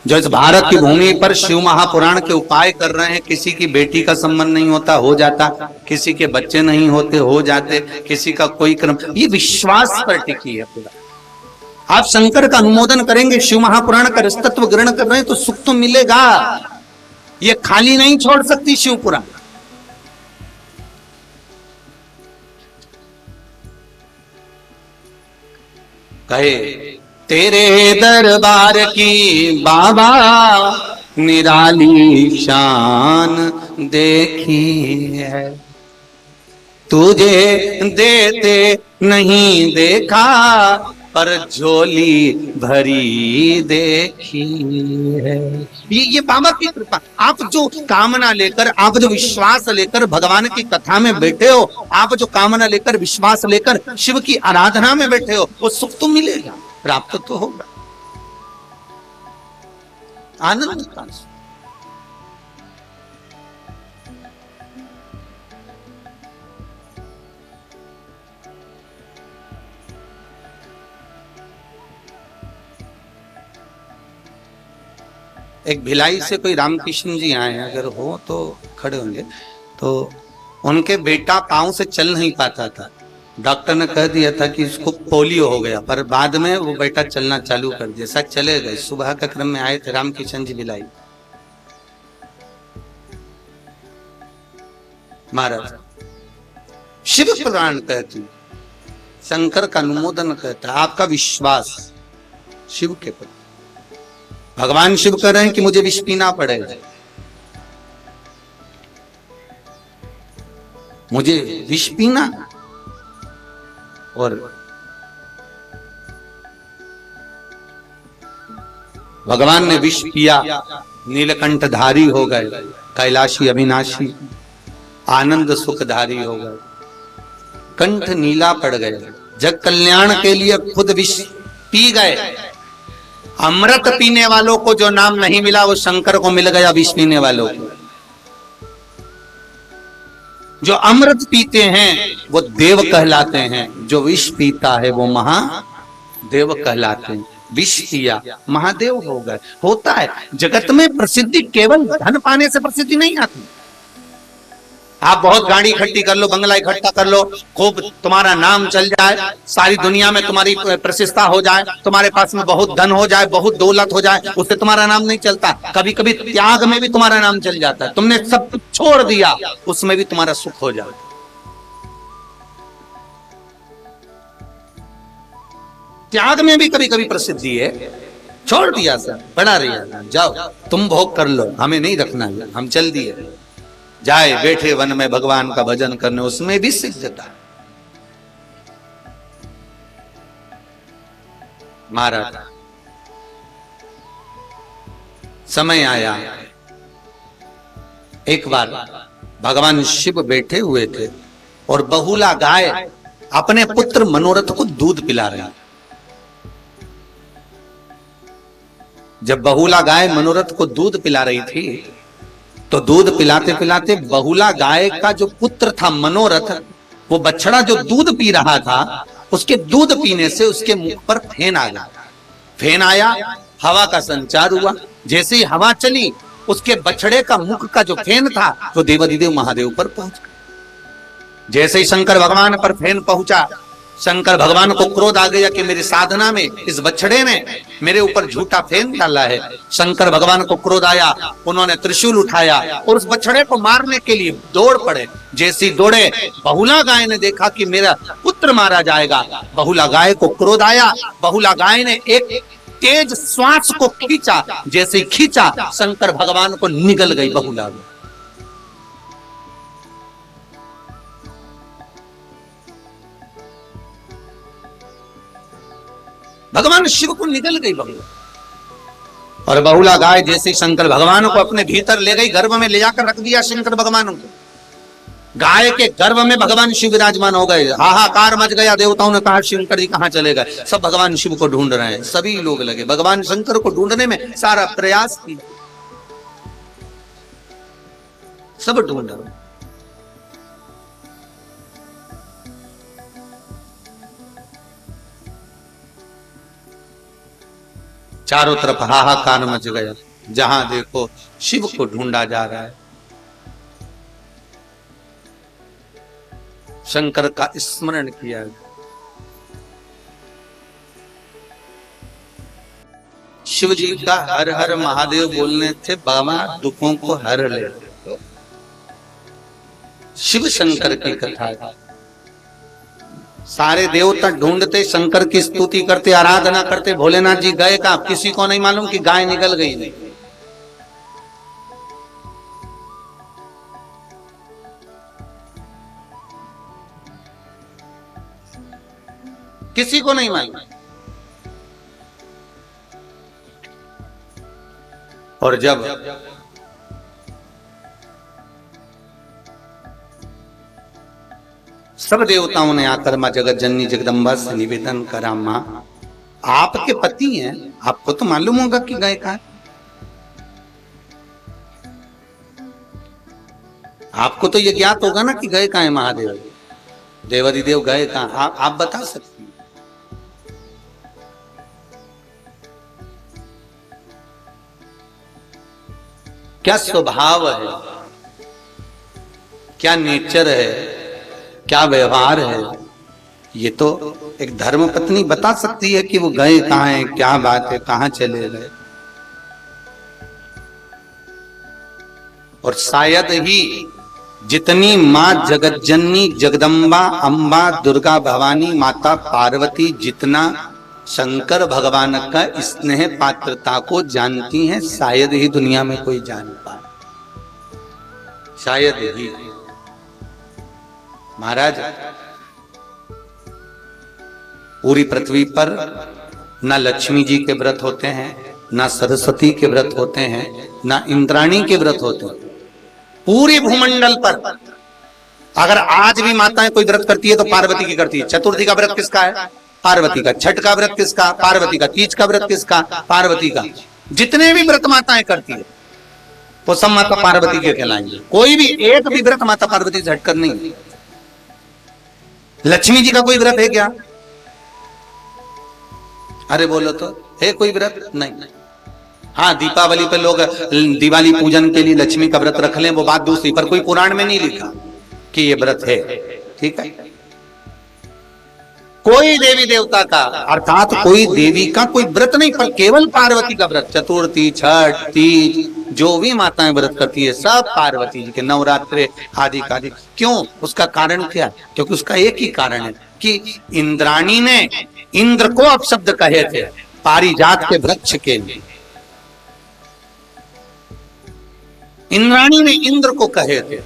जो इस भारत की भूमि पर शिव महापुराण के उपाय कर रहे हैं। किसी की बेटी का संबंध नहीं होता, हो जाता, किसी के बच्चे नहीं होते, हो जाते, किसी का कोई कर्म, ये विश्वास पर टिकी है पूरा। आप शंकर का अनुमोदन करेंगे, शिव महापुराण का रसतत्व ग्रहण कर रहे हैं, तो सुख तो मिलेगा। ये खाली नहीं छोड़ सकती शिव पुराण। कहे तेरे दरबार की बाबा निराली शान देखी है, तुझे देते नहीं देखा पर झोली भरी देखी है। ये बाबा की कृपा। आप जो कामना लेकर, आप जो विश्वास लेकर भगवान की कथा में बैठे हो, आप जो कामना लेकर, विश्वास लेकर शिव की आराधना में बैठे हो, वो सुख तो मिलेगा, प्राप्त तो होगा, आनंद का। एक भिलाई से कोई रामकृष्ण जी आए हैं, अगर हो तो खड़े होंगे। तो उनके बेटा पांव से चल नहीं पाता था, डॉक्टर ने कह दिया था कि इसको पोलियो हो गया, पर बाद में वो बेटा चलना चालू कर दिया, सब चले गए। सुबह का क्रम में आए थे रामकृष्ण जी भिलाई महाराज। शिव पुराण कहती, शंकर का अनुमोदन कहता, आपका विश्वास शिव के प्रति। भगवान शिव कह रहे हैं कि मुझे विष पीना पड़ेगा, मुझे विष पीना। और भगवान ने विष पिया, नीलकंठधारी हो गए, कैलाशी अविनाशी आनंद सुखधारी हो गए, कंठ नीला पड़ गए, जग कल्याण के लिए खुद विष पी गए। अमृत पीने वालों को जो नाम नहीं मिला वो शंकर को मिल गया, विष पीने वालों को। जो अमृत पीते हैं वो देव कहलाते हैं, जो विष पीता है वो महादेव कहलाते हैं। विष पिया महादेव हो गए। होता है जगत में प्रसिद्धि, केवल धन पाने से प्रसिद्धि नहीं आती। आप बहुत गाड़ी इकट्ठी कर लो, बंगला इकट्ठा कर लो, खूब तुम्हारा नाम चल जाए, सारी दुनिया में तुम्हारी प्रसिद्धता हो जाए, तुम्हारे पास में बहुत धन हो जाए, बहुत दौलत हो जाए, उससे तुम्हारा नाम नहीं चलता। कभी कभी त्याग में भी तुम्हारा नाम चल जाता है। तुमने सब कुछ छोड़ दिया, उसमें भी तुम्हारा सुख हो जाए। त्याग में भी कभी कभी प्रसिद्धि है। छोड़ दिया सर, बड़ा रही, जाओ तुम भोग कर लो, हमें नहीं रखना है, हम चल दिए। जाए बैठे वन में भगवान का भजन करने, उसमें भी सिद्धता। महाराज समय आया, एक बार भगवान शिव बैठे हुए थे और बहुला गाय अपने पुत्र मनोरथ को दूध पिला रही। जब बहुला गाय मनोरथ को दूध पिला रही थी तो दूध पिलाते पिलाते बहुला गाय का जो पुत्र था मनोरथ, वो बछड़ा जो दूध पी रहा था, उसके दूध पीने से उसके मुख पर फेन आ गया। फेन आया, हवा का संचार हुआ। जैसे ही हवा चली, उसके बछड़े का मुख का जो फेन था वो देवाधिदेव महादेव पर पहुंच गया। जैसे ही शंकर भगवान पर फेन पहुंचा, शंकर भगवान को क्रोध आ गया कि मेरी साधना में इस बछड़े ने मेरे ऊपर झूठा फेन डाला है। शंकर भगवान को क्रोध आया, उन्होंने त्रिशूल उठाया और उस बछड़े को मारने के लिए दौड़ पड़े। जैसे ही दौड़े, बहुला गाय ने देखा कि मेरा पुत्र मारा जाएगा। बहुला गाय को क्रोध आया, बहुला गाय ने एक तेज श्वास को खींचा। जैसे ही खींचा, शंकर भगवान को निगल गई बहुला गाय। भगवान शिव को निगल गई बहुला, और बहुला गाय जैसे शंकर भगवान को अपने भीतर ले गई, गर्भ में ले जाकर रख दिया शंकर भगवान को। गाय के गर्भ में भगवान शिव विराजमान हो गए। हाहाकार मच गया, देवताओं ने कहा शंकर जी कहां चले गए। सब भगवान शिव को ढूंढ रहे हैं, सभी लोग लगे भगवान शंकर को ढूंढने में, सारा प्रयास किया, सब ढूंढ रहे। चारों तरफ हाहाकार मच गया, जहां देखो शिव को ढूंढा जा रहा है। शंकर का स्मरण किया। शिव जी का हर हर महादेव बोलने थे, बाबा दुखों को हर ले। शिव शंकर की कथा है। सारे देवता ढूंढते, शंकर की स्तुति करते, आराधना करते। भोलेनाथ जी गए कहां, किसी को नहीं मालूम कि गाय निकल गई नहीं। किसी को नहीं मालूम। और जब सब देवताओं ने आकर मां जगत जननी जगदम्बा से निवेदन करा, मां आपके पति हैं, आपको तो मालूम होगा कि गए कहां। आपको तो ये ज्ञात होगा ना कि गए कहां है महादेव, देवाधिदेव गए कहां, आप बता सकते हैं। क्या स्वभाव है, क्या नेचर है, क्या व्यवहार है, ये तो एक धर्म पत्नी बता सकती है कि वो गए कहां हैं, क्या बात है, कहां चले गए। और शायद ही जितनी मां जगत जननी जगदम्बा अम्बा दुर्गा भवानी माता पार्वती जितना शंकर भगवान का स्नेह पात्रता को जानती हैं, शायद ही दुनिया में कोई जान पाए, शायद ही। महाराज पूरी पृथ्वी पर ना लक्ष्मी जी के व्रत होते हैं, ना सरस्वती के व्रत होते हैं, ना इंद्राणी के व्रत होते हैं। पूरे भूमंडल पर अगर आज भी माताएं कोई व्रत करती है तो पार्वती की करती है। चतुर्थी का व्रत किसका है, पार्वती का। छठ का व्रत किसका, पार्वती का। तीज का व्रत किसका, पार्वती का। जितने भी व्रत माताएं करती है वो सब माता पार्वती के कहलाएंगे। कोई भी एक भी व्रत माता पार्वती से हटकर नहीं। लक्ष्मी जी का कोई व्रत है क्या, अरे बोलो तो है कोई व्रत, नहीं। हाँ, दीपावली पे लोग दिवाली पूजन के लिए लक्ष्मी का व्रत रख लें, वो बात दूसरी, पर कोई पुराण में नहीं लिखा कि ये व्रत है, ठीक है। कोई देवी देवता का अर्थात कोई देवी का कोई व्रत नहीं, पर केवल पार्वती का व्रत। चतुर्थी, छठ, तीज, जो भी माताएं व्रत करती है सब पार्वती जी के। नवरात्रे आदि का आदि। क्यों, उसका कारण क्या है? क्योंकि उसका एक ही कारण है कि इंद्राणी ने इंद्र को अपशब्द कहे थे पारिजात के वृक्ष के लिए। इंद्राणी ने इंद्र को कहे थे।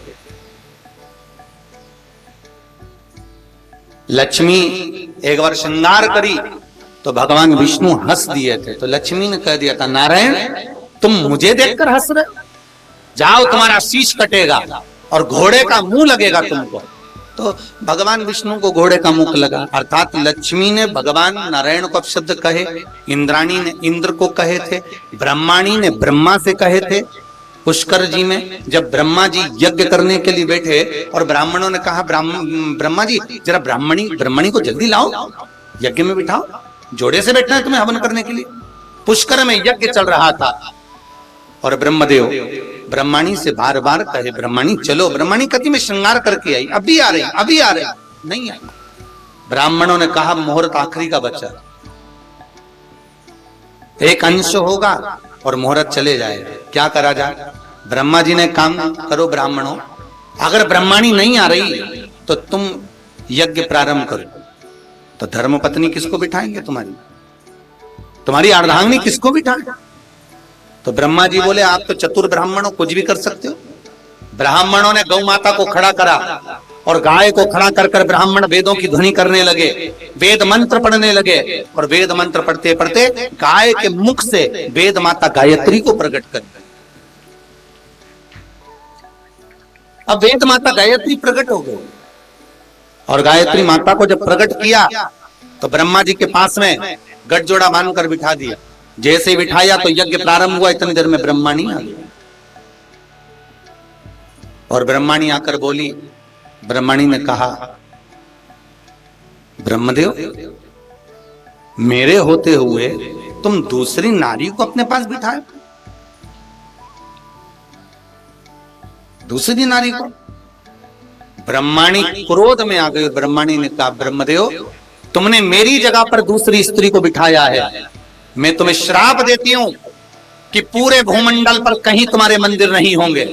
लक्ष्मी एक बार श्रृंगार करी तो भगवान विष्णु हंस दिए थे। तो लक्ष्मी ने कह दिया था, नारायण तुम मुझे देखकर हंस रहे, जाओ तुम्हारा शीश कटेगा और घोड़े का मुंह लगेगा तुमको। तो भगवान विष्णु को घोड़े का मुख लगा, अर्थात लक्ष्मी ने भगवान नारायण को अपशब्द कहे, इंद्राणी ने इंद्र को कहे थे, ब्रह्माणी ने ब्रह्मा से कहे थे। पुष्कर जी में जब ब्रह्मा जी यज्ञ करने के लिए बैठे और ब्राह्मणों ने कहा, ब्रह्मा जी जरा ब्रह्मणी को जल्दी लाओ, यज्ञ में बिठाओ, जोड़े से बैठना है तुम्हें हवन करने के लिए। पुष्कर में यज्ञ चल रहा था और ब्रह्मदेव ब्रह्मणी से बार बार कहे, ब्रह्मणी चलो। ब्रह्मणी कति में श्रृंगार करके आई, अभी आ रही, अभी आ रही, नहीं आई। ब्राह्मणों ने कहा मुहूर्त आखिरी का बचा, एक अंश होगा और मुहूर्त चले जाएगा, क्या करा जाए। ब्रह्मा जी ने काम करो ब्राह्मणों, अगर ब्रह्मणी नहीं आ रही तो तुम यज्ञ प्रारंभ करो। तो धर्मपत्नी किसको बिठाएंगे, तुम्हारी अर्धांगिनी किसको बिठाएंगे। तो ब्रह्मा जी बोले, आप तो चतुर ब्राह्मणों कुछ भी कर सकते हो। ब्राह्मणों ने गौ माता को खड़ा करा और गाय को खड़ा कर कर ब्राह्मण वेदों की ध्वनि करने लगे, वेद मंत्र पढ़ने लगे और वेद मंत्र पढ़ते पढ़ते गाय के मुख से वेद माता गायत्री को प्रकट कर गए। अब वेद माता गायत्री प्रकट हो गई और गायत्री माता को जब प्रकट किया तो ब्रह्मा जी के पास में गठजोड़ा बांधकर बिठा दिया। जैसे ही बिठाया तो यज्ञ प्रारंभ हुआ, इतनी देर में ब्रह्मणी आ गई और ब्रह्मणी आकर बोली, ब्रह्मणी ने कहा, ब्रह्मदेव मेरे होते हुए तुम दूसरी नारी को अपने पास बिठाए, दूसरी नारी को। ब्रह्मणी क्रोध में आ गई। ब्रह्मणी ने कहा, ब्रह्मदेव तुमने मेरी जगह पर दूसरी स्त्री को बिठाया है, मैं तुम्हें श्राप देती हूं कि पूरे भूमंडल पर कहीं तुम्हारे मंदिर नहीं होंगे।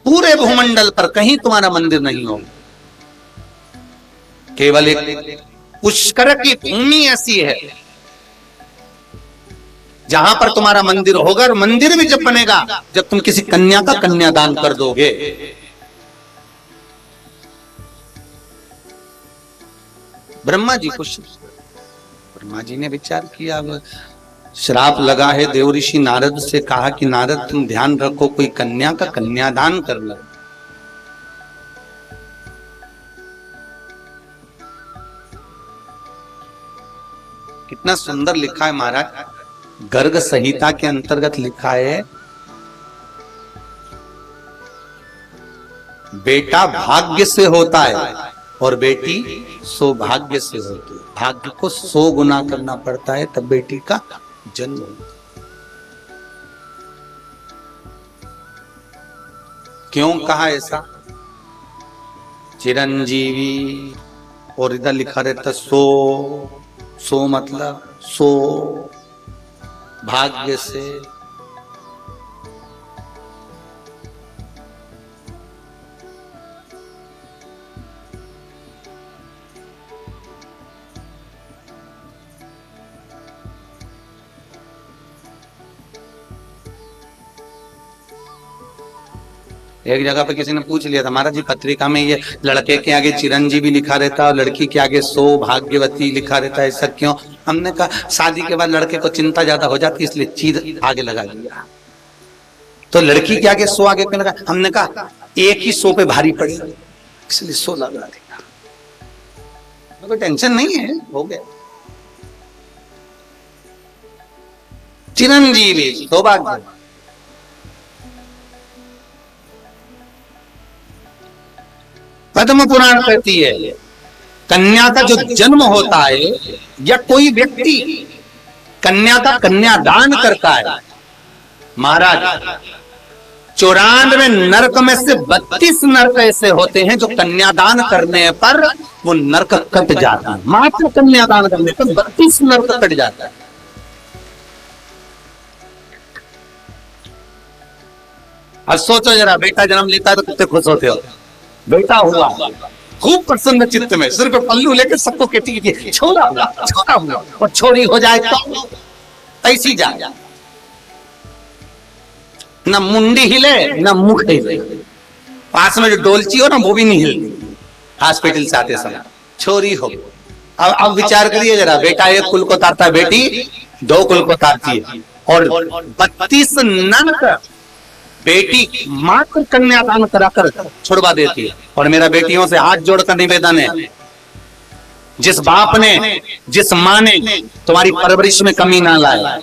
पूरे भूमंडल पर कहीं तुम्हारा मंदिर नहीं होगा। केवल एक पुष्कर की भूमि ऐसी है जहां पर तुम्हारा मंदिर होगा, और मंदिर भी जब बनेगा जब तुम किसी कन्या का कन्यादान कर दोगे। ब्रह्मा जी को, ब्रह्मा जी ने विचार किया, श्राप लगा है। देव ऋषि नारद से कहा कि नारद तुम ध्यान रखो, कोई कन्या का कन्यादान कर लो। कितना सुंदर लिखा है महाराज, गर्ग संहिता के अंतर्गत लिखा है, बेटा भाग्य से होता है और बेटी सौभाग्य से होती है। भाग्य को 100 गुना करना पड़ता है तब बेटी का जन्म होता है। क्यों कहा ऐसा? चिरंजीवी, और इधर लिखा रहता सो मतलब सो भाग्य से। एक जगह पे किसी ने पूछ लिया था, महाराज जी पत्रिका में ये लड़के के आगे चिरंजीवी लिखा रहता है और लड़की के आगे सौभाग्यवती लिखा रहता है, ऐसा क्यों? हमने कहा शादी के बाद लड़के को चिंता ज्यादा हो जाती है इसलिए चीज आगे लगा दिया। तो लड़की के आगे 100 आगे क्यों लगा? हमने कहा एक ही 100 पे भारी पड़े इसलिए 100 लगा दिया, कोई टेंशन नहीं है, हो गया। चिरंजीवी सौभाग्य। पद्म पुराण कहती है कन्या का जो जन्म होता है या कोई व्यक्ति कन्या का कन्यादान करता है, महाराज 94 नरक में से 32 नरक ऐसे होते हैं जो कन्यादान करने पर वो नरक कट जाता है। मात्र कन्यादान करने पर 32 नरक कट जाता है। अब सोचो जरा, बेटा जन्म लेता है तो कितने खुश होते हो, बेटा हुआ, खूब प्रसन्न चित्त में सिर पे पल्लू लेके सबको कहती है छोरा हुआ, छोरा हुआ, और छोरी हो जाए तो ऐसी जाए, न मुंडी हिले न मुख हिले, पास में जो डोलची हो ना वो भी नहीं हिलती, हॉस्पिटल से आते समय छोरी हो। अब विचार करिए जरा, बेटा एक कुल को तारता है, बेटी 2 कुल को तारती है, और 32 ननक बेटी मात्र कन्यादान कराकर छुड़वा देती है। और मेरा बेटियों से हाथ जोड़कर निवेदन है, जिस बाप ने, जिस माँ ने तुम्हारी परवरिश में कमी ना लाए,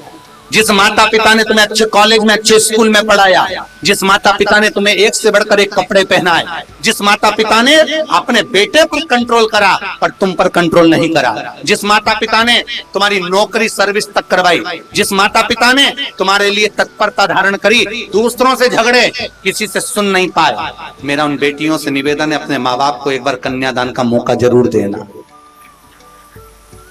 जिस माता पिता ने तुम्हें अच्छे कॉलेज में, अच्छे स्कूल में पढ़ाया, जिस माता पिता ने तुम्हें एक से बढ़कर एक कपड़े पहनाए, जिस माता पिता ने अपने बेटे पर कंट्रोल करा पर तुम पर कंट्रोल नहीं करा, जिस माता पिता ने तुम्हारी नौकरी सर्विस तक करवाई, जिस माता पिता ने तुम्हारे लिए तत्परता धारण करी, दूसरों से झगड़े किसी से सुन नहीं पाए, मेरा उन बेटियों से निवेदन है, अपने माँ बाप को एक बार कन्यादान का मौका जरूर देना।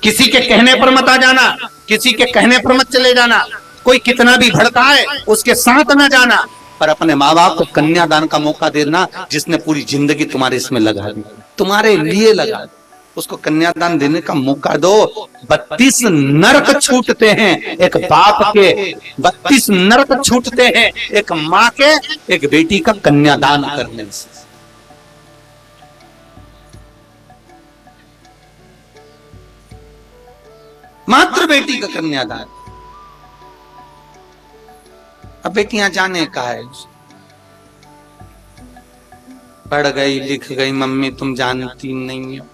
किसी के कहने पर मत आ जाना, किसी के कहने पर मत चले जाना, कोई कितना भी भड़काए उसके साथ ना जाना, पर अपने माँ बाप को कन्यादान का मौका देना। जिसने पूरी जिंदगी तुम्हारे इसमें लगा दी, तुम्हारे लिए लगा दी, उसको कन्यादान देने का मौका दो। 32 नरक छूटते हैं एक बाप के, 32 नरक छूटते हैं एक माँ के, एक बेटी का कन्यादान करने से। मात्र बेटी का कन्यादान। अब बेटियां जाने का है, पढ़ गई लिख गई, मम्मी तुम जानती नहीं हो,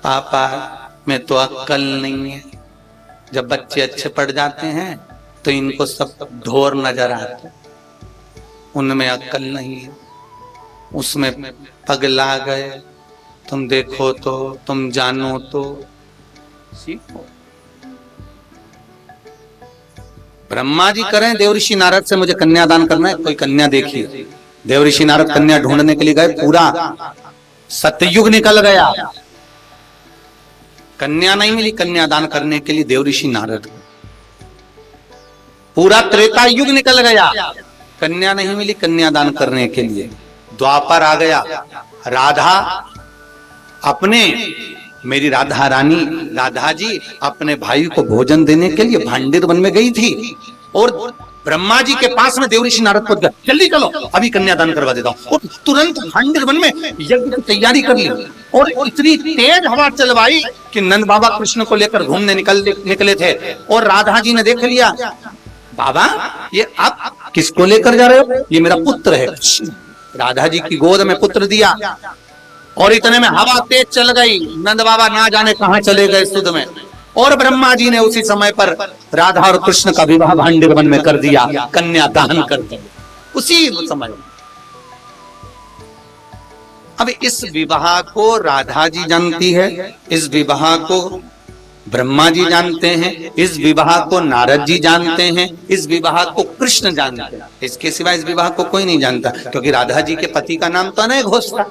पापा में तो अक्ल नहीं है। जब बच्चे अच्छे पढ़ जाते हैं तो इनको सब ढोर नजर आते, उनमें अक्ल नहीं है, उसमें पगला गए। तुम देखो तो, तुम जानो तो, सीखो। ब्रह्मा जी करें देवऋषि नारद से मुझे कन्यादान करना है, कोई कन्या देखिए। देवऋषि नारद कन्या ढूंढने के लिए गए, पूरा सतयुग निकल गया, कन्या नहीं मिली कन्यादान करने के लिए देवऋषि नारद। पूरा त्रेता युग निकल गया, कन्या नहीं मिली कन्यादान करने के लिए। द्वापर आ गया, राधा अपने, मेरी राधा रानी, राधा जी अपने भाई को भोजन देने के लिए भांडिर वन में गई थी, और ब्रह्मा जी के पास में देवऋषि नारद पहुंच गए, जल्दी चलो अभी कन्यादान करवा देता हूं। और तुरंत भांडिर वन में यज्ञ की तैयारी कर ली, और इतनी तेज हवा चलवाई कि नंद बाबा कृष्ण को लेकर घूमने निकले थे, और राधा जी ने देख लिया, बाबा ये आप किसको लेकर जा रहे हो? ये मेरा पुत्र है। राधा जी की गोद में पुत्र दिया, और इतने में हवा तेज चल गई, नंद बाबा ना जाने कहां चले गए सुध में, और ब्रह्मा जी ने उसी समय पर राधा और कृष्ण का विवाह भांडिर वन में कर दिया, कन्यादान कर दिया उसी समय। अब इस विवाह को राधा जी जानती है, इस विवाह को ब्रह्मा जी जानते हैं, इस विवाह को नारद जी जानते हैं, इस विवाह को कृष्ण जानते हैं। इसके सिवा इस विवाह को कोई नहीं जानता, क्योंकि राधा जी के पति का नाम तो अनय घोष था।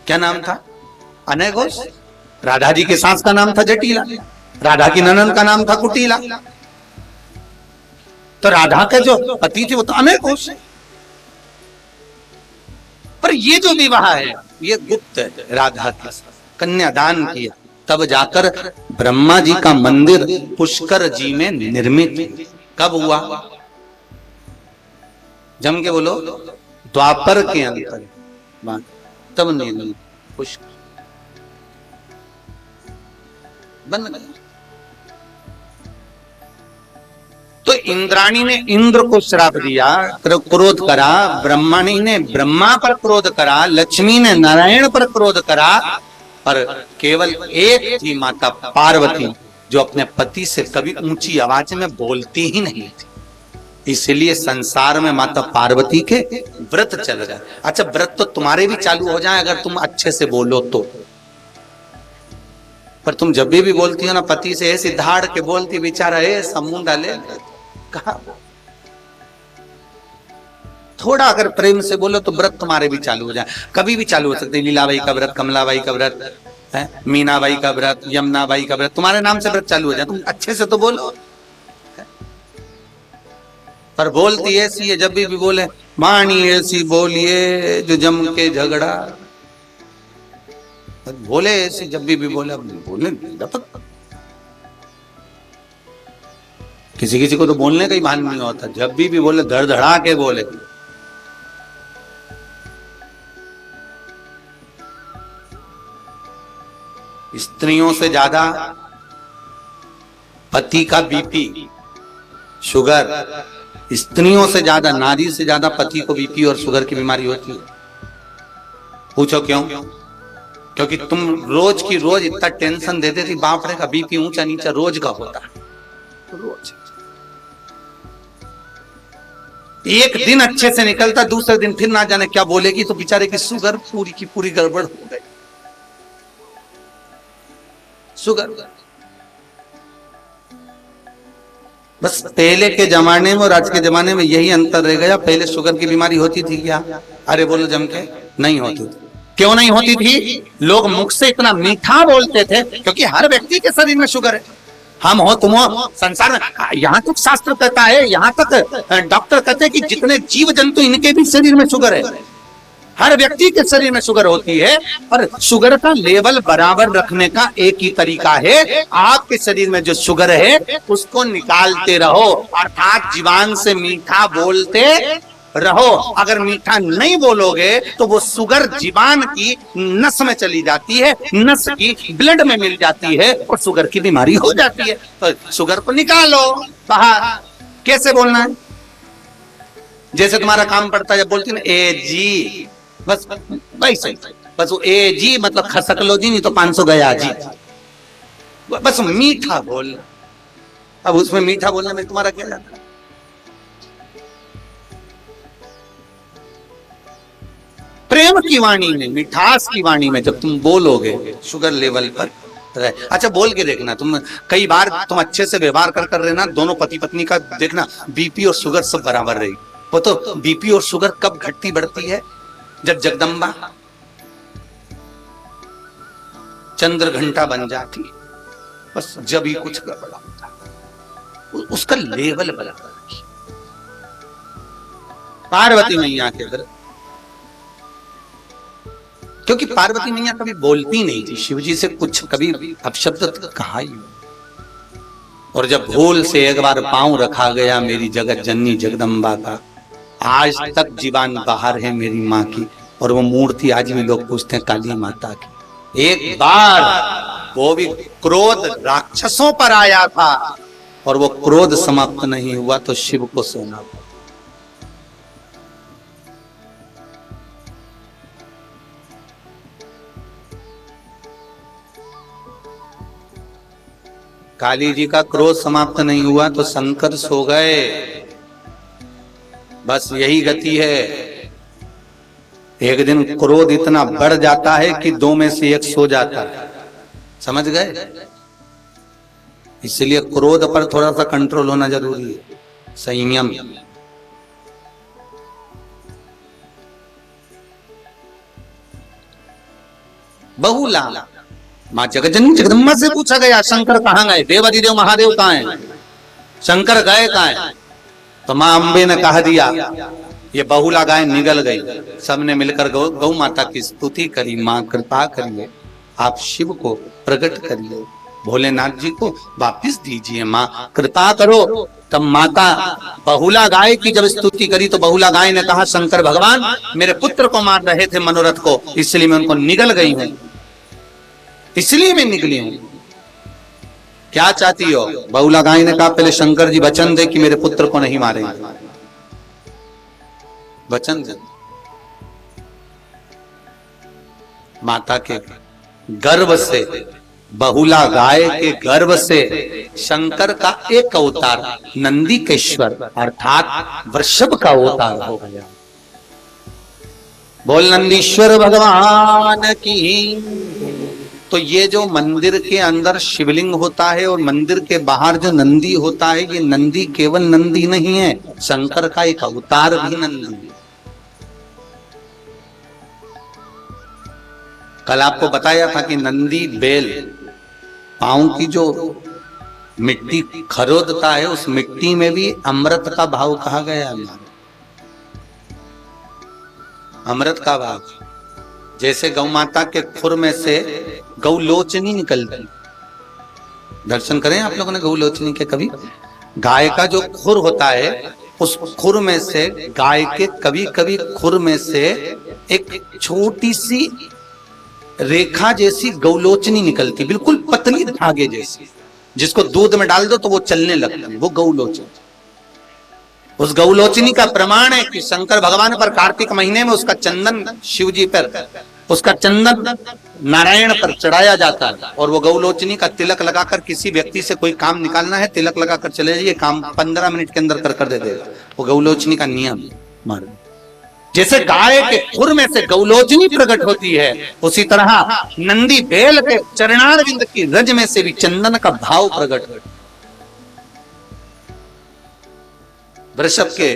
क्या नाम था? अनय घोष। राधा जी के सास का नाम था जटिला, राधा की ननद का नाम था कुटिला। तो राधा के जो पति थे वो तो अनय घोष है। पर ये जो विवाह है ये गुप्त है, राधा के साथ कन्यादान किया, तब जाकर ब्रह्मा जी का मंदिर पुष्कर जी में निर्मित कब हुआ? जम के बोलो, द्वापर के अंतर तब नहीं पुष्कर बन गया। तो इंद्राणी ने इंद्र को श्राप दिया, क्रोध करा, ब्रह्मणी ने ब्रह्मा पर क्रोध करा, लक्ष्मी ने नारायण पर क्रोध करा, और केवल एक थी माता पार्वती जो अपने पति से कभी ऊंची आवाज में बोलती ही नहीं थी। इसलिए संसार में माता पार्वती के व्रत चल जाए। अच्छा, व्रत तो तुम्हारे भी चालू हो जाए अगर तुम अच्छे से बोलो तो, पर तुम जब भी बोलती हो ना पति से ऐसी धाड़ के बोलती, बेचारा है समूह डाले कहा। थोड़ा अगर प्रेम से बोलो तो व्रत तुम्हारे भी चालू हो जाए, कभी भी चालू हो सकते हैं। लीलाबाई का व्रत, कमलाबाई का व्रत, मीनाबाई का व्रत, यमुनाबाई का व्रत, तुम्हारे नाम से व्रत चालू हो जाए। तुम अच्छे से तो बोलो। पर बोलती ऐसी है, जब भी बोले वाणी ऐसी बोलिए जो जम के झगड़ा, बोले ऐसी जब भी बोले दपक। किसी किसी को तो बोलने का ही भान नहीं होता, जब भी बोले धड़ धड़ा के बोले। स्त्रियों से ज्यादा पति का बीपी, शुगर, स्त्रियों से ज्यादा, नारी से ज्यादा पति को बीपी और शुगर की बीमारी होती है। पूछो क्यों? क्योंकि तुम रोज की रोज इतना टेंशन देते थी, बाप रे का बीपी ऊंचा नीचा रोज का होता है, रोज। एक दिन अच्छे से निकलता, दूसरे दिन फिर ना जाने क्या बोलेगी, तो बेचारे की शुगर पूरी की पूरी गड़बड़ हो गई। शुगर बस पहले के जमाने में और आज के जमाने में यही अंतर रह गया। पहले शुगर की बीमारी होती थी क्या? अरे बोलो जम के, नहीं होती थी। क्यों नहीं होती थी? लोग मुख से इतना मीठा बोलते थे, क्योंकि हर व्यक्ति के शरीर में शुगर है। हम हो तुम हो, संसार में यहां तक शास्त्र कहता है, यहां तक डॉक्टर कहते हैं कि जितने जीव जंतु इनके भी शरीर में शुगर है। हर व्यक्ति के शरीर में शुगर होती है, और शुगर का लेवल बराबर रखने का एक ही तरीका है, आपके शरीर में जो शुगर है उसको निकालते रहो, अर्थात जीवान से मीठा बोलते रहो। अगर मीठा नहीं बोलोगे तो वो शुगर जीवान की नस में चली जाती है, नस की ब्लड में मिल जाती है और शुगर की बीमारी हो जाती है। तो शुगर को निकालो बाहर। कैसे बोलना है? जैसे तुम्हारा काम पड़ता है, जब बोलती ना ए जी, बस वैसे, बस वो ए जी मतलब खसक लो जी, नहीं तो 500 गया जी। बस मीठा बोल। अब उसमें मीठा बोलने में तुम्हारा क्या जाता है? प्रेम की वाणी में, मिठास की वाणी में जब तुम बोलोगे, शुगर लेवल पर रहे। अच्छा बोल के देखना, तुम कई बार तुम अच्छे से व्यवहार कर रहे ना, दोनों पति पत्नी का देखना, बीपी और शुगर सब बराबर रहेगी। वो तो बीपी और शुगर कब घटती बढ़ती है? जब जगदम्बा चंद्र घंटा बन जाती है, बस जब ही कुछ गड़बड़ा होता है, उसका लेवल बराबर रखिए। पार्वती मैया के घर, क्योंकि पार्वती मैया कभी बोलती नहीं थी, शिव जी से कुछ कभी अपशब्द कहा ही। और जब भूल से एक बार पांव रखा गया मेरी जगत जननी जगदम्बा का, आज तक जीवान बाहर है मेरी माँ की, और वो मूर्ति आज भी लोग पूछते हैं काली माता की। एक बार वो भी क्रोध राक्षसों पर आया था, और वो क्रोध समाप्त नहीं हुआ तो शिव को सोना पड़ा। काली जी का क्रोध समाप्त नहीं हुआ तो शंकर सो गए। बस यही गति है। एक दिन क्रोध इतना बढ़ जाता है कि दो में से एक सो जाता है। समझ गए? इसलिए क्रोध पर थोड़ा सा कंट्रोल होना जरूरी है, संयम। बहुला माँ जगजननी जगदम्बा से पूछा गया, शंकर कहाँ गए? देवादिदेव महादेव कहाँ हैं? शंकर गए कहाँ हैं? तो माँ अम्बे ने कहा दिया, ये बहुला गाय निगल गई। सबने मिलकर गौ माता की स्तुति करी। माँ कृपा करिए, आप शिव को प्रकट करिए, भोलेनाथ जी को वापिस दीजिए, माँ कृपा करो। तब माता बहुला गाय की जब स्तुति करी तो बहुला गाय ने कहा, शंकर भगवान मेरे पुत्र को मार रहे थे मनोरथ को, इसलिए मैं उनको निगल गई हूं, इसलिए मैं निकली हूं। क्या चाहती हो? बहुला गाय ने कहा, पहले शंकर जी वचन दे कि मेरे पुत्र को नहीं मारेंगे। वचन दे। माता के गर्भ से, बहुला गाय के गर्भ से शंकर का एक अवतार नंदीकेश्वर अर्थात वृषभ का अवतार हो गया। बोल नंदीश्वर भगवान की। तो ये जो मंदिर के अंदर शिवलिंग होता है और मंदिर के बाहर जो नंदी होता है, ये नंदी केवल नंदी नहीं है, शंकर का एक अवतार भी नंदी है। कल आपको बताया था कि नंदी बैल पांव की जो मिट्टी खरोदता है, उस मिट्टी में भी अमृत का भाव कहा गया है। अमृत का भाव, जैसे गौ माता के खुर में से गौ लोचनी निकलती। दर्शन करें आप लोगों ने गौ लोचनी के कभी? गाय का जो खुर होता है, उस खुर में से, गाय के कभी कभी खुर में से एक छोटी सी रेखा जैसी गौलोचनी निकलती, बिल्कुल पतली धागे जैसी, जिसको दूध में डाल दो तो वो चलने लगती, वो गौलोचनी। उस गौलोचनी का प्रमाण है कि शंकर भगवान पर कार्तिक महीने में उसका चंदन, शिव जी पर उसका चंदन नारायण पर चढ़ाया जाता है, और वो गौलोचनी का तिलक लगाकर किसी व्यक्ति से कोई काम निकालना है, तिलक लगाकर चले जाइए, काम 15 मिनट के अंदर कर दे देगा। वो गौलोचनी का नियम है। जैसे गाय के खुर में से गौलोचनी प्रकट होती है, उसी तरह नंदी बैल के चरणारविंद की रज में से भी चंदन का भाव प्रकट होता है। वृषभ के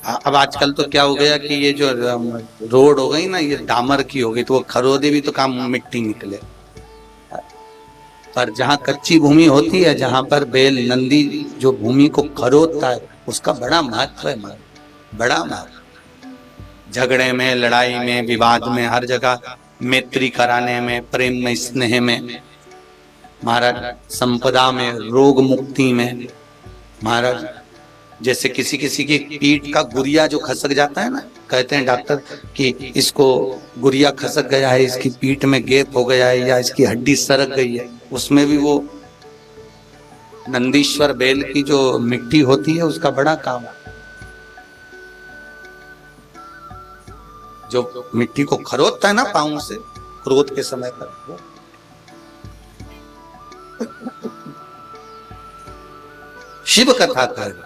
अब आजकल तो क्या हो गया कि ये जो रोड हो गई ना, ये डामर की हो गई, तो वो खरोदे भी तो काम मिट्टी निकले। पर जहां कच्ची भूमि होती है, जहां पर बैल नंदी जो भूमि को खरोदता है, उसका बड़ा महत्व है, बड़ा महत्व। झगड़े में, लड़ाई में, विवाद में, हर जगह मैत्री कराने में, प्रेम में, स्नेह में महाराज, संपदा में, रोग मुक्ति में महाराज। जैसे किसी किसी की पीठ का गुरिया जो खसक जाता है ना, कहते हैं डॉक्टर कि इसको गुरिया खसक गया है, इसकी पीठ में गैप हो गया है, या इसकी हड्डी सरक गई है, उसमें भी वो नंदीश्वर बैल की जो मिट्टी होती है उसका बड़ा काम है। जो मिट्टी को खरोदता है ना पांव से, क्रोध के समय पर वो शिव कथा कर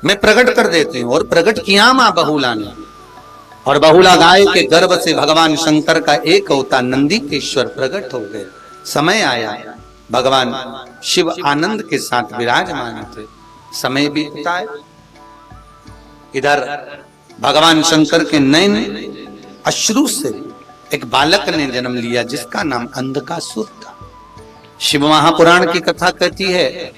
मैं प्रकट कर देते हूं, और प्रकट किया मां बहुला ने, और बहुला गाय के गर्भ से भगवान शंकर का एक अवतार नंदीकेश्वर प्रकट हो गए। समय आया, भगवान शिव आनंद के साथ विराजमान थे, समय बीतता है। इधर भगवान शंकर के नयन अश्रु से एक बालक ने जन्म लिया, जिसका नाम अंधकासुर था। शिव महापुराण की कथा कहती है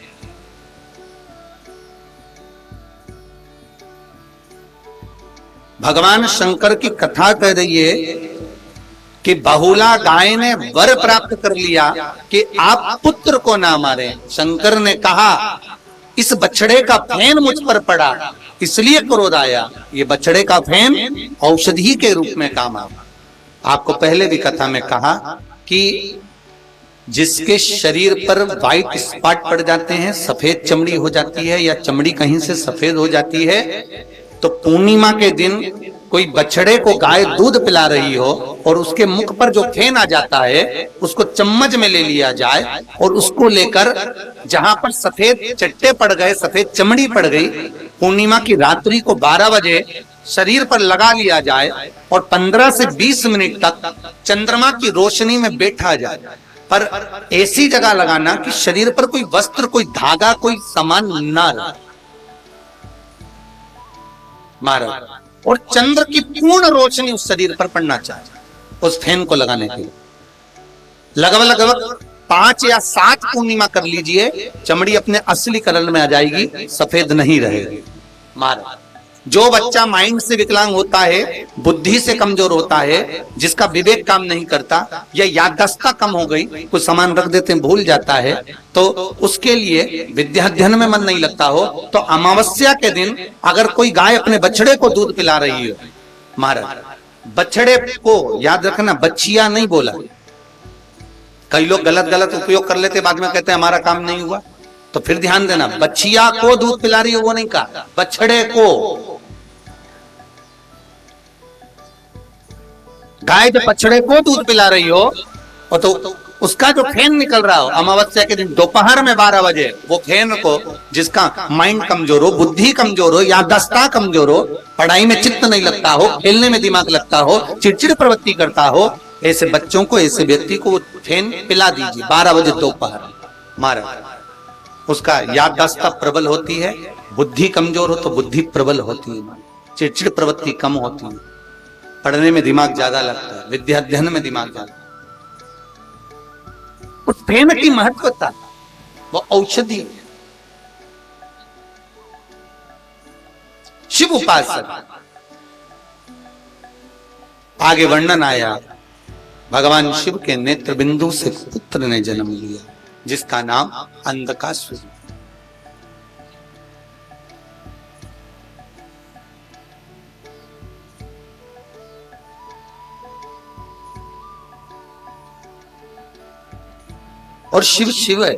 भगवान शंकर की कथा कह रही है कि बहुला गाय ने वर प्राप्त कर लिया कि आप पुत्र को ना मारे। शंकर ने कहा इस बछड़े का फैन मुझ पर पड़ा, इसलिए क्रोध आया। ये बछड़े का फैन औषधि के रूप में काम आया। आपको पहले भी कथा में कहा कि जिसके शरीर पर व्हाइट स्पॉट पड़ जाते हैं, सफेद चमड़ी हो जाती है, या चमड़ी कहीं से सफेद हो जाती है, तो पूर्णिमा के दिन कोई बछड़े को गाय दूध पिला रही हो और उसके मुख पर जो फेन आ जाता है उसको चम्मच में ले लिया जाए, और उसको लेकर जहां पर सफेद चट्टे पड़ गए, सफेद चमड़ी पड़ गई, पूर्णिमा की रात्रि को 12 बजे शरीर पर लगा लिया जाए, और 15 से 20 मिनट तक चंद्रमा की रोशनी में बैठा जाए। पर ऐसी जगह लगाना कि शरीर पर कोई वस्त्र, कोई धागा, कोई सामान ना रहे महाराज, और चंद्र की पूर्ण रोशनी उस शरीर पर पड़ना चाहिए उस फैन को लगाने के लिए। लगभग 5 या 7 पूर्णिमा कर लीजिए, चमड़ी अपने असली कलर में आ जाएगी, सफेद नहीं रहेगी महाराज। जो बच्चा माइंड से विकलांग होता है, बुद्धि से कमजोर होता है, जिसका विवेक काम नहीं करता, या याददाश्त कम हो गई, कुछ सामान रख देते हैं भूल जाता है, तो उसके लिए विद्या अध्ययन में मन नहीं लगता हो, तो अमावस्या के दिन अगर कोई गाय अपने बछड़े को दूध पिला रही है महाराज, बछड़े को याद रखना, बच्चिया नहीं बोला। कई लोग गलत उपयोग कर लेते, बाद में कहते हैं हमारा काम नहीं हुआ। तो फिर ध्यान देना, बच्चिया को दूध पिला रही है वो नहीं कहा, बछड़े को। गाय जब बछड़े को दूध पिला रही हो, और तो उसका जो फैन निकल रहा हो अमावस्या के दिन दोपहर में 12 बजे, वो फैन को, जिसका माइंड कमजोर हो, बुद्धि कमजोर हो, याददाश्त कमजोर हो, पढ़ाई में चित्त नहीं लगता हो, खेलने में दिमाग लगता हो, चिड़चिड़ प्रवृत्ति करता हो, ऐसे बच्चों को, ऐसे व्यक्ति को फैन पिला दीजिए 12 बजे दोपहर महाराज। उसका याददाश्त प्रबल होती है, बुद्धि कमजोर हो तो बुद्धि प्रबल होती है, चिड़चिड़ प्रवृत्ति कम होती है, पढ़ने में दिमाग ज्यादा लगता है, विद्या अध्ययन में दिमाग ज्यादा। उस फैन की महत्वता, वो औषधि। शिव उपासक, आगे वर्णन आया, भगवान शिव के नेत्र बिंदु से पुत्र ने जन्म लिया, जिसका नाम अंधकासुर। और शिव शिव है।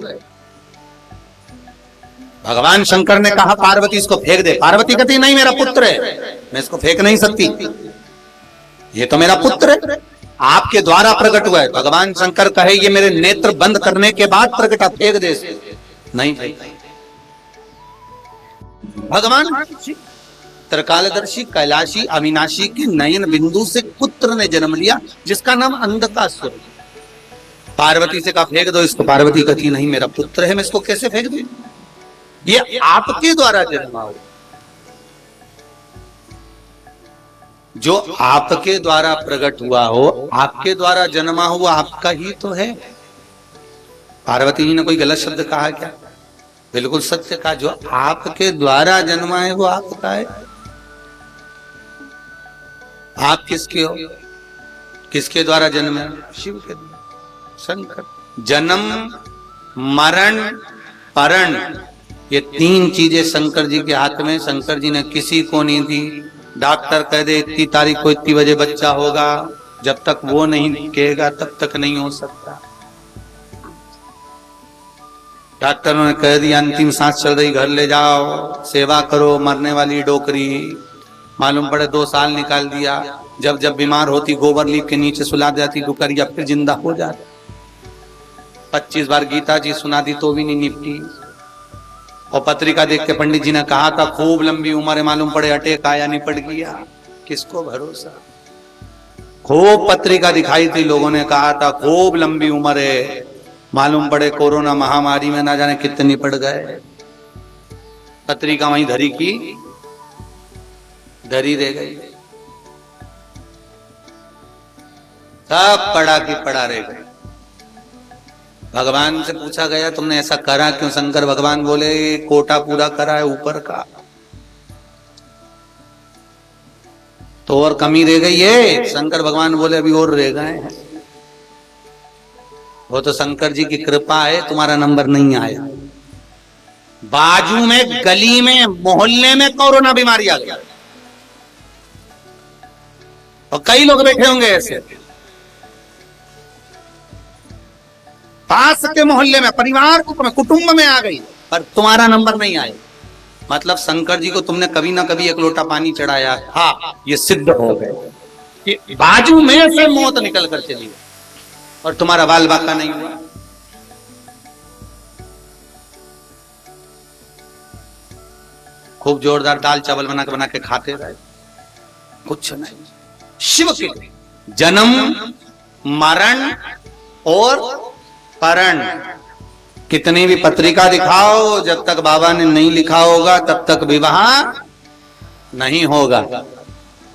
भगवान शंकर ने कहा पार्वती इसको फेंक दे, पार्वती कहती नहीं मेरा पुत्र है, मैं इसको फेंक नहीं सकती, ये तो मेरा पुत्र है, आपके द्वारा प्रकट हुआ है। भगवान शंकर कहे ये मेरे नेत्र बंद करने के बाद प्रकटा, फेंक दे इसे। नहीं भाई, भगवान त्रिकालदर्शी कैलाशी अविनाशी के नयन बिंदु से पुत्र ने जन्म लिया जिसका नाम अंधकासुर। पार्वती से कहा फेंक दो इसको, पार्वती कहती नहीं मेरा पुत्र है, मैं इसको कैसे फेंक दूं, ये आपके द्वारा जन्मा हो। जो आपके द्वारा प्रकट हुआ हो, आपके द्वारा जन्मा हुआ आपका ही तो है। पार्वती जी ने कोई गलत शब्द कहा क्या? बिल्कुल सत्य कहा, जो आपके द्वारा जन्मा है वो आपका है। आप किसके हो? किसके द्वारा जन्मे? शिव के द्वारा, शंकर। जन्म मरण परण, ये तीन चीजें शंकर जी के हाथ में। शंकर जी ने किसी को नहीं दी। डॉक्टर कह दे इतनी तारीख को इतनी बजे बच्चा होगा, जब तक वो नहीं कहेगा तब तक नहीं हो सकता। डॉक्टरों ने कह दिया अंतिम सांस चल रही, घर ले जाओ, सेवा करो, मरने वाली डोकरी, मालूम पड़े 2 साल निकाल दिया। जब जब बीमार होती गोबर लीप के नीचे सुला जाती डुकरिया, फिर जिंदा हो जाती। 25 बार गीता जी सुना दी तो भी नहीं निपटी। और पत्रिका देख के पंडित जी ने कहा था खूब लंबी उम्र है, मालूम पड़े अटैक आया निपट गया। किसको भरोसा? खूब पत्रिका दिखाई थी, लोगों ने कहा था खूब लंबी उम्र है, मालूम पड़े कोरोना महामारी में ना जाने कितने निपट गए। पत्रिका वहीं धरी की धरी रह गई, सब पड़ा की पड़ा रह गई। भगवान से पूछा गया तुमने ऐसा करा क्यों? शंकर भगवान बोले कोटा पूरा करा है ऊपर का, तो और कमी रह गई है। शंकर भगवान बोले अभी और रह गए हैं। वो तो शंकर जी की कृपा है, तुम्हारा नंबर नहीं आया। बाजू में गली में मोहल्ले में कोरोना बीमारी आ गया और कई लोग बैठे होंगे ऐसे, पास के मोहल्ले में परिवार को कुटुंब में आ गई, पर तुम्हारा नंबर नहीं आया। मतलब शंकर जी को तुमने कभी ना कभी एक लोटा पानी चढ़ाया, हाँ ये सिद्ध हो गए। बाजू में से मौत निकल कर चली और तुम्हारा बाल बाका नहीं हुआ। खूब जोरदार दाल चावल बना के खाते रहे, कुछ नहीं। शिव के जन्म मरण और परण, कितनी भी पत्रिका दिखाओ, जब तक बाबा ने नहीं लिखा होगा तब तक विवाह नहीं होगा।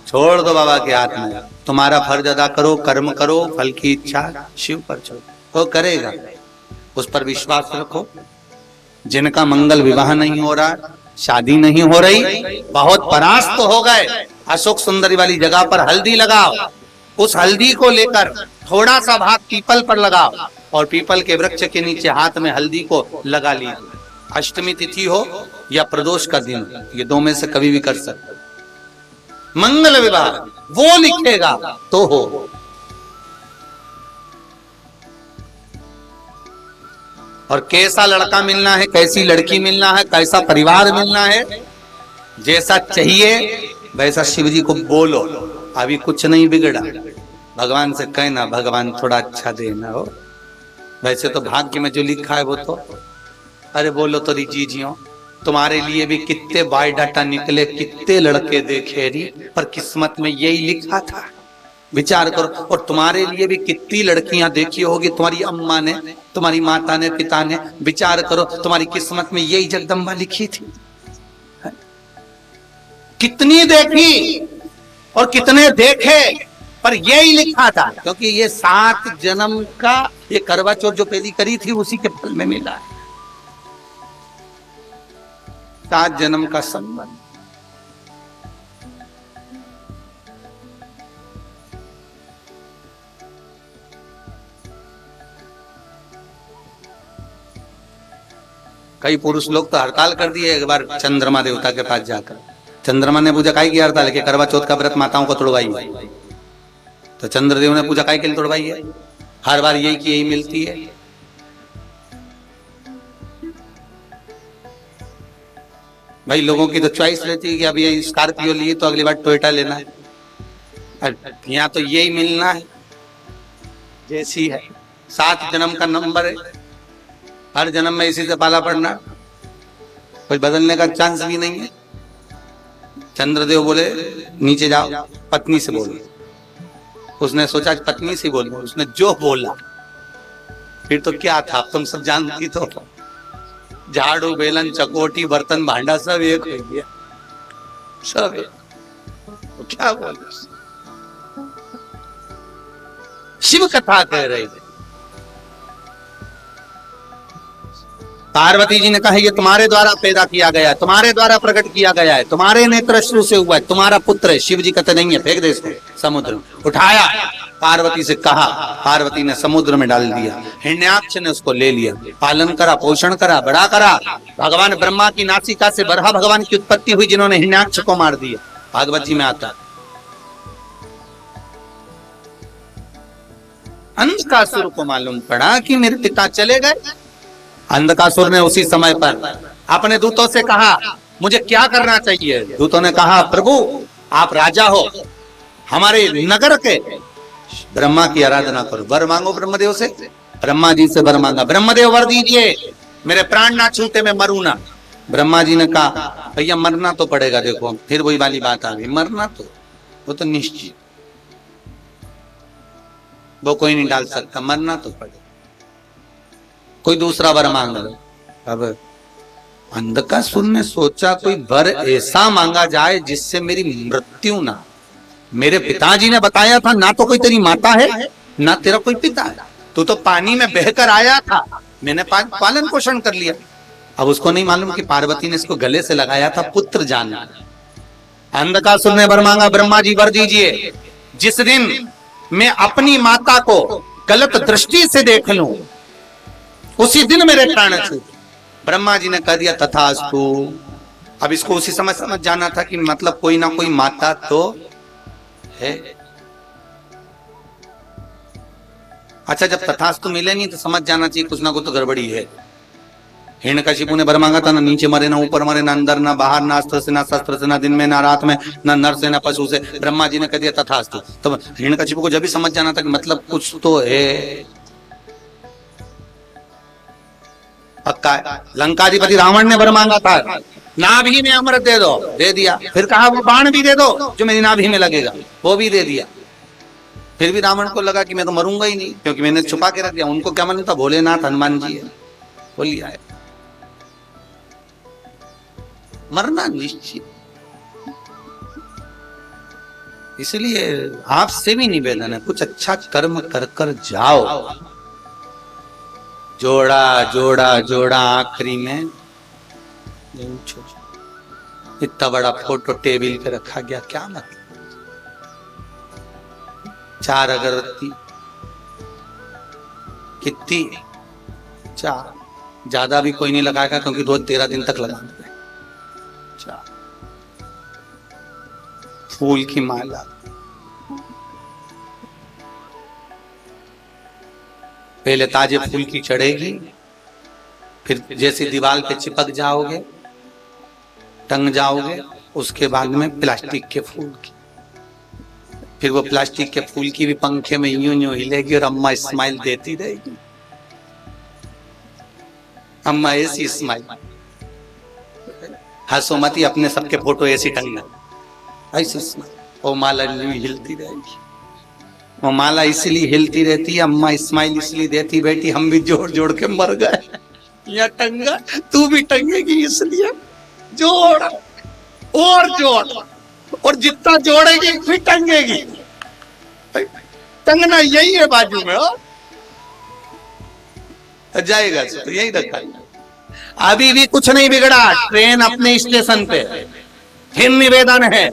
छोड़ दो बाबा के हाथ में, तुम्हारा फर्ज अदा करो, कर्म करो, फल की इच्छा शिव पर छोड़ो, वो करेगा। उस पर विश्वास रखो। जिनका मंगल विवाह नहीं हो रहा, शादी नहीं हो रही, बहुत परास्त हो गए, अशोक सुंदरी वाली जगह पर हल्दी लगाओ। उस हल्दी को लेकर थोड़ा सा भाग पीपल पर लगाओ और पीपल के वृक्ष के नीचे हाथ में हल्दी को लगा लीजिए। अष्टमी तिथि हो या प्रदोष का दिन, ये 2 में से कभी भी कर सकते। मंगल विवाह वो लिखेगा तो हो। और कैसा लड़का मिलना है, कैसी लड़की मिलना है, कैसा परिवार मिलना है, जैसा चाहिए वैसा शिव जी को बोलो। अभी कुछ नहीं बिगड़ा, भगवान से कहना भगवान थोड़ा अच्छा देना हो। वैसे तो भाग्य में जो लिखा है वो तो, अरे बोलो तो जीजियो, तुम्हारे लिए भी कितने बायोडाटा निकले, कितने लड़के देखे री, पर किस्मत में यही लिखा था। विचार करो। और तुम्हारे लिए भी कितनी लड़कियां देखी होगी तुम्हारी अम्मा ने, तुम्हारी माता ने, पिता ने। विचार करो, तुम्हारी किस्मत में यही जगदम्बा लिखी थी। कितनी देखी और कितने देखे, पर यही लिखा था, क्योंकि ये 7 जन्म का ये करवा चौथ जो पहली करी थी उसी के फल में मिला है। 7 जन्म का संबंध। कई पुरुष लोग तो हड़ताल कर दिए एक बार चंद्रमा देवता के पास जाकर। चंद्रमा ने पूछा काहे की हड़ताल के? करवा चौथ का व्रत माताओं को तोड़वाई है। तो चंद्रदेव ने पूछा काहे के लिए तोड़वाई है? हर बार यही की यही मिलती है। भाई लोगों की तो चॉइस रहती है कि अब ये स्कॉर्पियो लिए तो अगली बार टोयोटा लेना है, यहाँ तो यही मिलना है जैसी है, 7 जन्म का नंबर है, हर जन्म में इसी से पाला पड़ना, कोई बदलने का चांस भी नहीं है। चंद्रदेव बोले नीचे जाओ, पत्नी से बोलो। उसने सोचा पत्नी से बोलो, उसने जो बोला फिर तो क्या था, तुम सब जानती तो, झाड़ू बेलन चकोटी बर्तन भांडा सब एक हो गया, सब एक। तो क्या बोले, शिव कथा कह रही थी। पार्वती जी ने कहा ये तुम्हारे द्वारा पैदा किया गया है, तुम्हारे द्वारा प्रकट किया गया है, तुम्हारे नेत्रश्रु से हुआ है, तुम्हारा पुत्र है। शिव जी कहते नहीं है, फेंक दे इसको समुद्र में। उठाया, पार्वती से कहा, पार्वती ने समुद्र में डाल दिया। हिरण्याक्ष ने उसको ले लिया, पालन करा, पोषण करा, बड़ा करा। भगवान ब्रह्मा की नासिका से बरहा भगवान की उत्पत्ति हुई, जिन्होंने हिरण्याक्ष को मार दिया। भागवत जी में आता। अंधकासुर को मालूम पड़ा कि मेरे पिता चले गए। अंधकासुर ने उसी समय पर अपने दूतों से कहा मुझे क्या करना चाहिए। दूतों ने कहा प्रभु आप राजा हो, हमारे नगर के ब्रह्मा की आराधना करो, वर मांगो ब्रह्मदेव से। ब्रह्मा जी से वर मांगा, ब्रह्मदेव वर दीजिए, मेरे प्राण ना छूटे, मैं मरूं ना। ब्रह्मा जी ने कहा भैया मरना तो पड़ेगा। देखो फिर वही वाली बात आ गई, मरना तो वो तो निश्चित, वो कोई नहीं डाल सकता, मरना तो पड़ेगा। कोई दूसरा वर मांग लो। अब अंधकासुर ने सोचा कोई वर ऐसा मांगा जाए जिससे मेरी मृत्यु ना। मेरे पिताजी ने बताया था ना तो कोई तेरी माता है ना तेरा कोई पिता है, तू तो पानी में बहकर आया था, मैंने पालन पोषण कर लिया। अब उसको नहीं मालूम कि पार्वती ने इसको गले से लगाया था पुत्र जानना। अंधकासुर ने वर मांगा, ब्रह्मा जी वर दीजिए, जिस दिन मैं अपनी माता को गलत दृष्टि से देख लूं उसी दिन मेरे प्राण छूट। ब्रह्मा जी ने कह दिया तथास्तु। अब इसको उसी समय समझ जाना था कि मतलब कोई ना कोई माता तो है। अच्छा जब तथास्तु मिले नहीं तो समझ जाना चाहिए कुछ ना कुछ तो गड़बड़ी है। हिरण्यकशिपु ने वर मांगा था, ना नीचे मरे ना ऊपर मरे, ना अंदर ना बाहर, ना अस्त्र से ना शस्त्र से, ना दिन में ना रात में, ना नर से ना पशु से। ब्रह्मा जी ने कह दिया तथास्तु। तो हिरण्यकशिपु को जब भी समझ जाना था कि मतलब कुछ तो है, पक्का है। लंकाधिपति रावण ने वर मांगा था नाभि में अमृत दे दो, दे दिया। फिर कहा वो बाण भी दे दो जो मेरी नाभि में लगेगा, वो भी दे दिया। फिर भी रावण को लगा कि मैं तो मरूंगा ही नहीं क्योंकि मैंने छुपा के रख दिया। उनको क्या मालूम था भोलेनाथ हनुमान जी है, वो लिया है। मरना निश्चित। इसलिए आपसे भी निवेदन है कुछ अच्छा कर्म कर कर जाओ। जोड़ा जोड़ा जोड़ा आखिरी में इतना बड़ा फोटो टेबल पे रखा गया, क्या मतलब। 4 अगरबत्ती कितनी, 4, ज्यादा भी कोई नहीं लगाएगा क्योंकि रोज 13 दिन तक लगाना है। 4 फूल की माला, पहले ताजे फूल की चढ़ेगी, फिर जैसे दीवार पे चिपक जाओगे टंग जाओगे, उसके बाद में प्लास्टिक के फूल की, फिर वो प्लास्टिक के फूल की भी पंखे में यूं यूं हिलेगी और अम्मा स्माइल देती रहेगी। अम्मा ऐसी स्माइल, हंसो मती, अपने सबके फोटो ऐसी टंगना, ऐसी स्माइल। वो माला यूं हिलती रहेगी। वो माला इसलिए हिलती रहती है, अम्मा स्माइल इसलिए देती बेटी हम भी जोड़ जोड़ के मर गए, या टंगा तू भी टंगेगी, इसलिए जोड़ और जोड़, और जितना जोड़ेगी फिर टंगेगी। टंगना यही है बाजू में, हो जाएगा तो यही रखा। अभी भी कुछ नहीं बिगड़ा, ट्रेन अपने स्टेशन पे। फिर निवेदन है,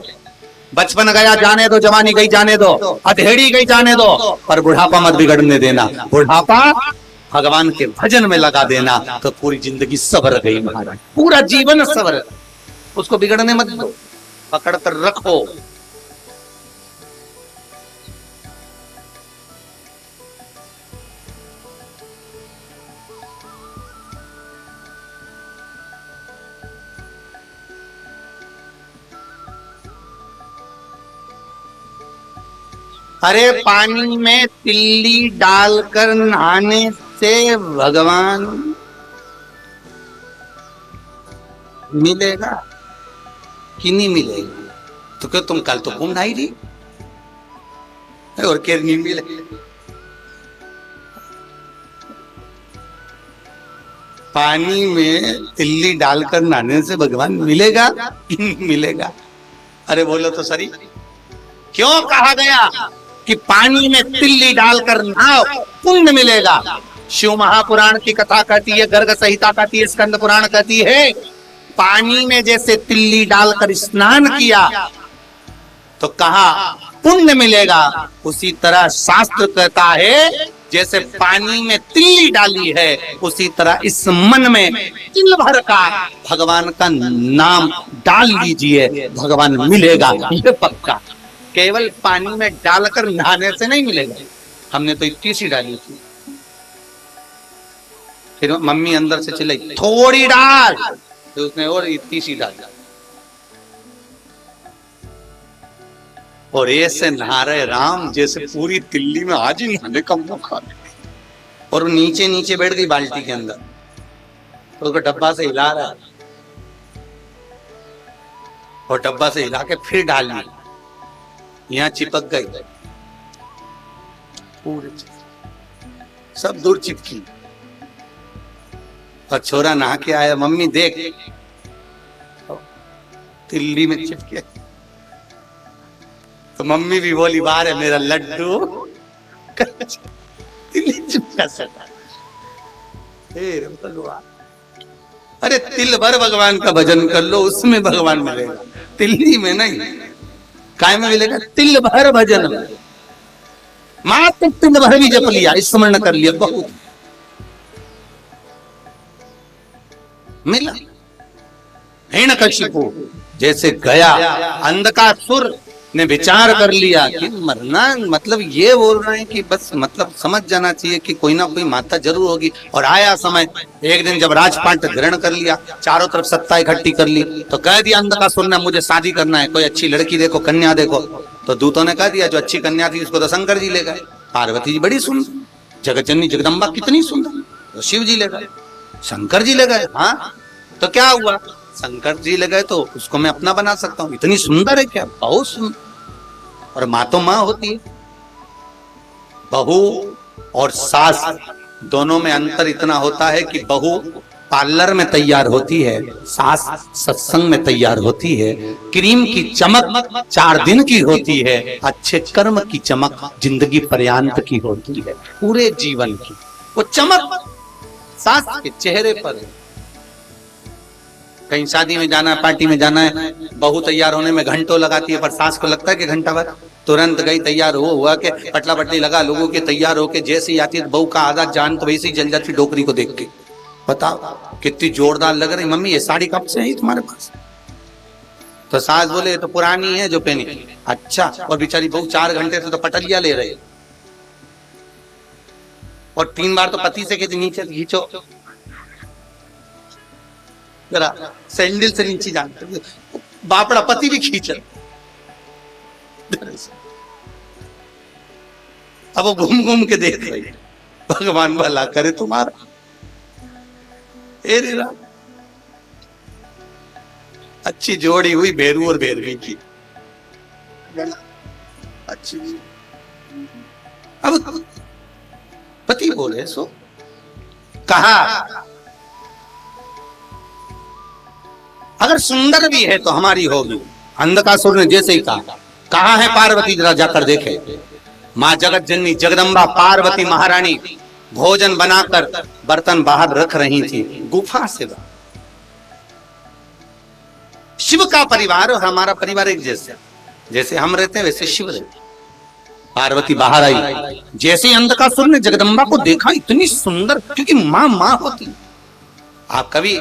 बचपन गया जाने दो, जवानी गई जाने दो, अधेड़ी गई जाने दो, पर बुढ़ापा मत बिगड़ने देना। बुढ़ापा भगवान के भजन में लगा देना तो पूरी जिंदगी सवर गई महाराज, पूरा जीवन सवर। उसको बिगड़ने मत दो, पकड़ कर रखो। अरे पानी में तिल्ली डालकर नहाने से भगवान मिलेगा कि नहीं मिलेगा? तो क्यों तुम कल तो कुंभ नहाई रही और क्या नहीं मिले? पानी में तिल्ली डालकर नहाने से भगवान मिलेगा कि नहीं मिलेगा? अरे बोलो तो सही, क्यों कहा गया कि पानी में तिल्ली डालकर नहाओ पुण्य मिलेगा? शिव महापुराण की कथा कहती है, गर्ग संहिता कहती है, स्कंद पुराण कहती है, पानी में जैसे तिल्ली डालकर स्नान किया तो कहा पुण्य मिलेगा, उसी तरह शास्त्र कहता है जैसे पानी में तिल्ली डाली है उसी तरह इस मन में तिल भर का भगवान का नाम डाल लीजिए, भगवान मिलेगा, ये पक्का। केवल पानी में डालकर नहाने से नहीं मिलेगा। हमने तो इतनी सी डाली थी, फिर मम्मी अंदर से चिल्लाई थोड़ी डाल, तो उसने और इतनी सी डाल, और ऐसे नहा रहे राम जैसे पूरी दिल्ली में आज ही नहाने का मौका मिले। और वो नीचे नीचे बैठ गई बाल्टी के अंदर, तो उसको डब्बा से हिला रहा है, और डब्बा से हिला के फिर डाल दी, यहाँ चिपक गई पूरे सब दूर चिपकी। और छोरा नहा के आया, मम्मी देख तिल्ली में चिपके। तो मम्मी भी बोली बाहर है मेरा लड्डू तिल्ली चिपका सका। अरे तिल भर भगवान का भजन कर लो, उसमें भगवान मिलेगा, तिल्ली में नहीं। काय में मिलेगा? तिल भर भजन में। मात्र तिल भर भी जप लिया, स्मरण कर लिया, बहुत मिला। हिरण्यकशिपु जैसे गया, अंधकासुर ने विचार कर लिया कि मरना मतलब ये बोल रहे हैं कि बस मतलब समझ जाना चाहिए कि कोई ना कोई माता जरूर होगी। और आया समय, एक दिन जब राजपाट ग्रहण कर लिया, चारों तरफ सत्ता इकट्ठी कर ली, तो कह दिया अंधकासुर ने मुझे शादी करना है, कोई अच्छी लड़की देखो, कन्या देखो। तो दूतों ने कह दिया जो अच्छी कन्या थी उसको तो शंकर जी ले गए, पार्वती जी बड़ी सुंदर, जगत जननी जगदम्बा कितनी सुंदर, तो शिव जी ले गए, शंकर जी ले गए। हाँ तो क्या हुआ, शंकर जी ले गए तो उसको मैं अपना बना सकता हूँ, इतनी सुंदर है क्या, बहुत सुंदर। और माँ तो माँ होती है, बहू और सास दोनों में अंतर इतना होता है कि बहू पार्लर में तैयार होती है, सास सत्संग में तैयार होती है। क्रीम की चमक 4 दिन की होती है, अच्छे कर्म की चमक जिंदगी पर्यंत की होती है, पूरे जीवन की। वो चमक सास के चेहरे पर है। कहीं शादी में जाना है, पार्टी में जाना है, बहू तैयार होने में घंटों लगाती है, पर सास को लगता है कि घंटा भर, तुरंत गई तैयार हुआ के पटला पटली लगा, लोगों के तैयार होके जैसे ही आती है बहू का आधा जान तो वैसे ही जल जाती डोकरी को देख के। बताओ कितनी जोरदार लग रही, मम्मी ये साड़ी कब से है तुम्हारे पास? तो सास बोले तो पुरानी है जो पहनी। अच्छा, और बेचारी बहू 4 घंटे से तो पटलिया ले रही, और 3 बार तो पति से कहती नीचे खींचो जरा, सैंडल से नीचे जानते, बापड़ा पति भी खींच। अब वो घूम घूम के देख रही है, भगवान भला करे तुम्हारा। अच्छी जोड़ी हुई भेरू और भेरवी की, अच्छी। अब पति बोले सो कहा, अगर सुंदर भी है तो हमारी होगी। अंधकासुर ने जैसे ही कहा है पार्वती जरा जाकर देखे। माँ जगत जननी जगदम्बा पार्वती महारानी भोजन बनाकर बर्तन बाहर रख रही थी गुफा से। शिव का परिवार और हमारा परिवार एक जैसे, जैसे हम रहते हैं वैसे शिव रहते। पार्वती बाहर आई, जैसे ही अंधकासुर ने जगदम्बा को देखा, इतनी सुंदर, क्योंकि माँ माँ होती। आप कभी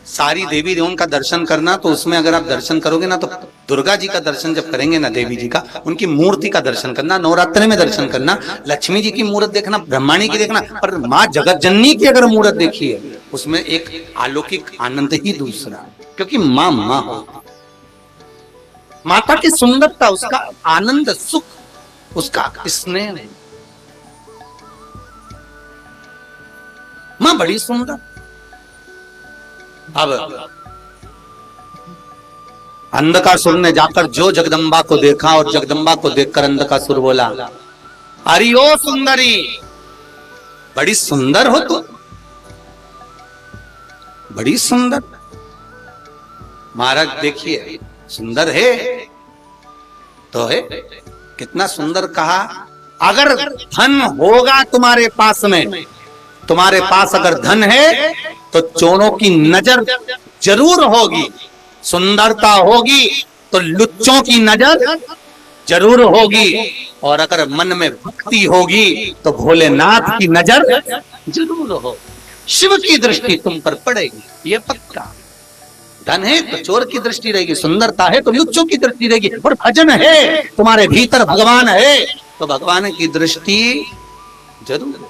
सारी देवी देवों का दर्शन करना, तो उसमें अगर आप दर्शन करोगे ना, तो दुर्गा जी का दर्शन जब करेंगे ना, देवी जी का, उनकी मूर्ति का दर्शन करना, नवरात्रि में दर्शन करना, लक्ष्मी जी की मूर्त देखना, ब्रह्माणी की देखना, पर माँ जगत जननी की अगर मूर्त देखी है, उसमें एक अलौकिक आनंद ही दूसरा, क्योंकि माँ माँ हो। माता की सुंदरता, उसका आनंद, सुख उसका स्नेह है। मां बड़ी सुंदर। अब अंधकासुर ने जाकर जो जगदम्बा को देखा और जगदम्बा को देखकर अंधकासुर बोला, अरे ओ सुंदरी, बड़ी सुंदर हो तू, बड़ी सुंदर। महाराज देखिए, सुंदर है तो है, कितना सुंदर कहा। अगर धन होगा तुम्हारे पास में, तुम्हारे पास अगर धन है तो चोरों की नजर जरूर होगी, सुंदरता होगी तो लुच्चों की नजर जरूर होगी, और अगर मन में भक्ति होगी तो भोलेनाथ की नजर जरूर हो, शिव की दृष्टि तुम पर पड़ेगी, ये पक्का। धन है तो चोर की दृष्टि रहेगी, सुंदरता है तो लुच्चों की दृष्टि रहेगी, और भजन है, तुम्हारे भीतर भगवान है तो भगवान की दृष्टि जरूर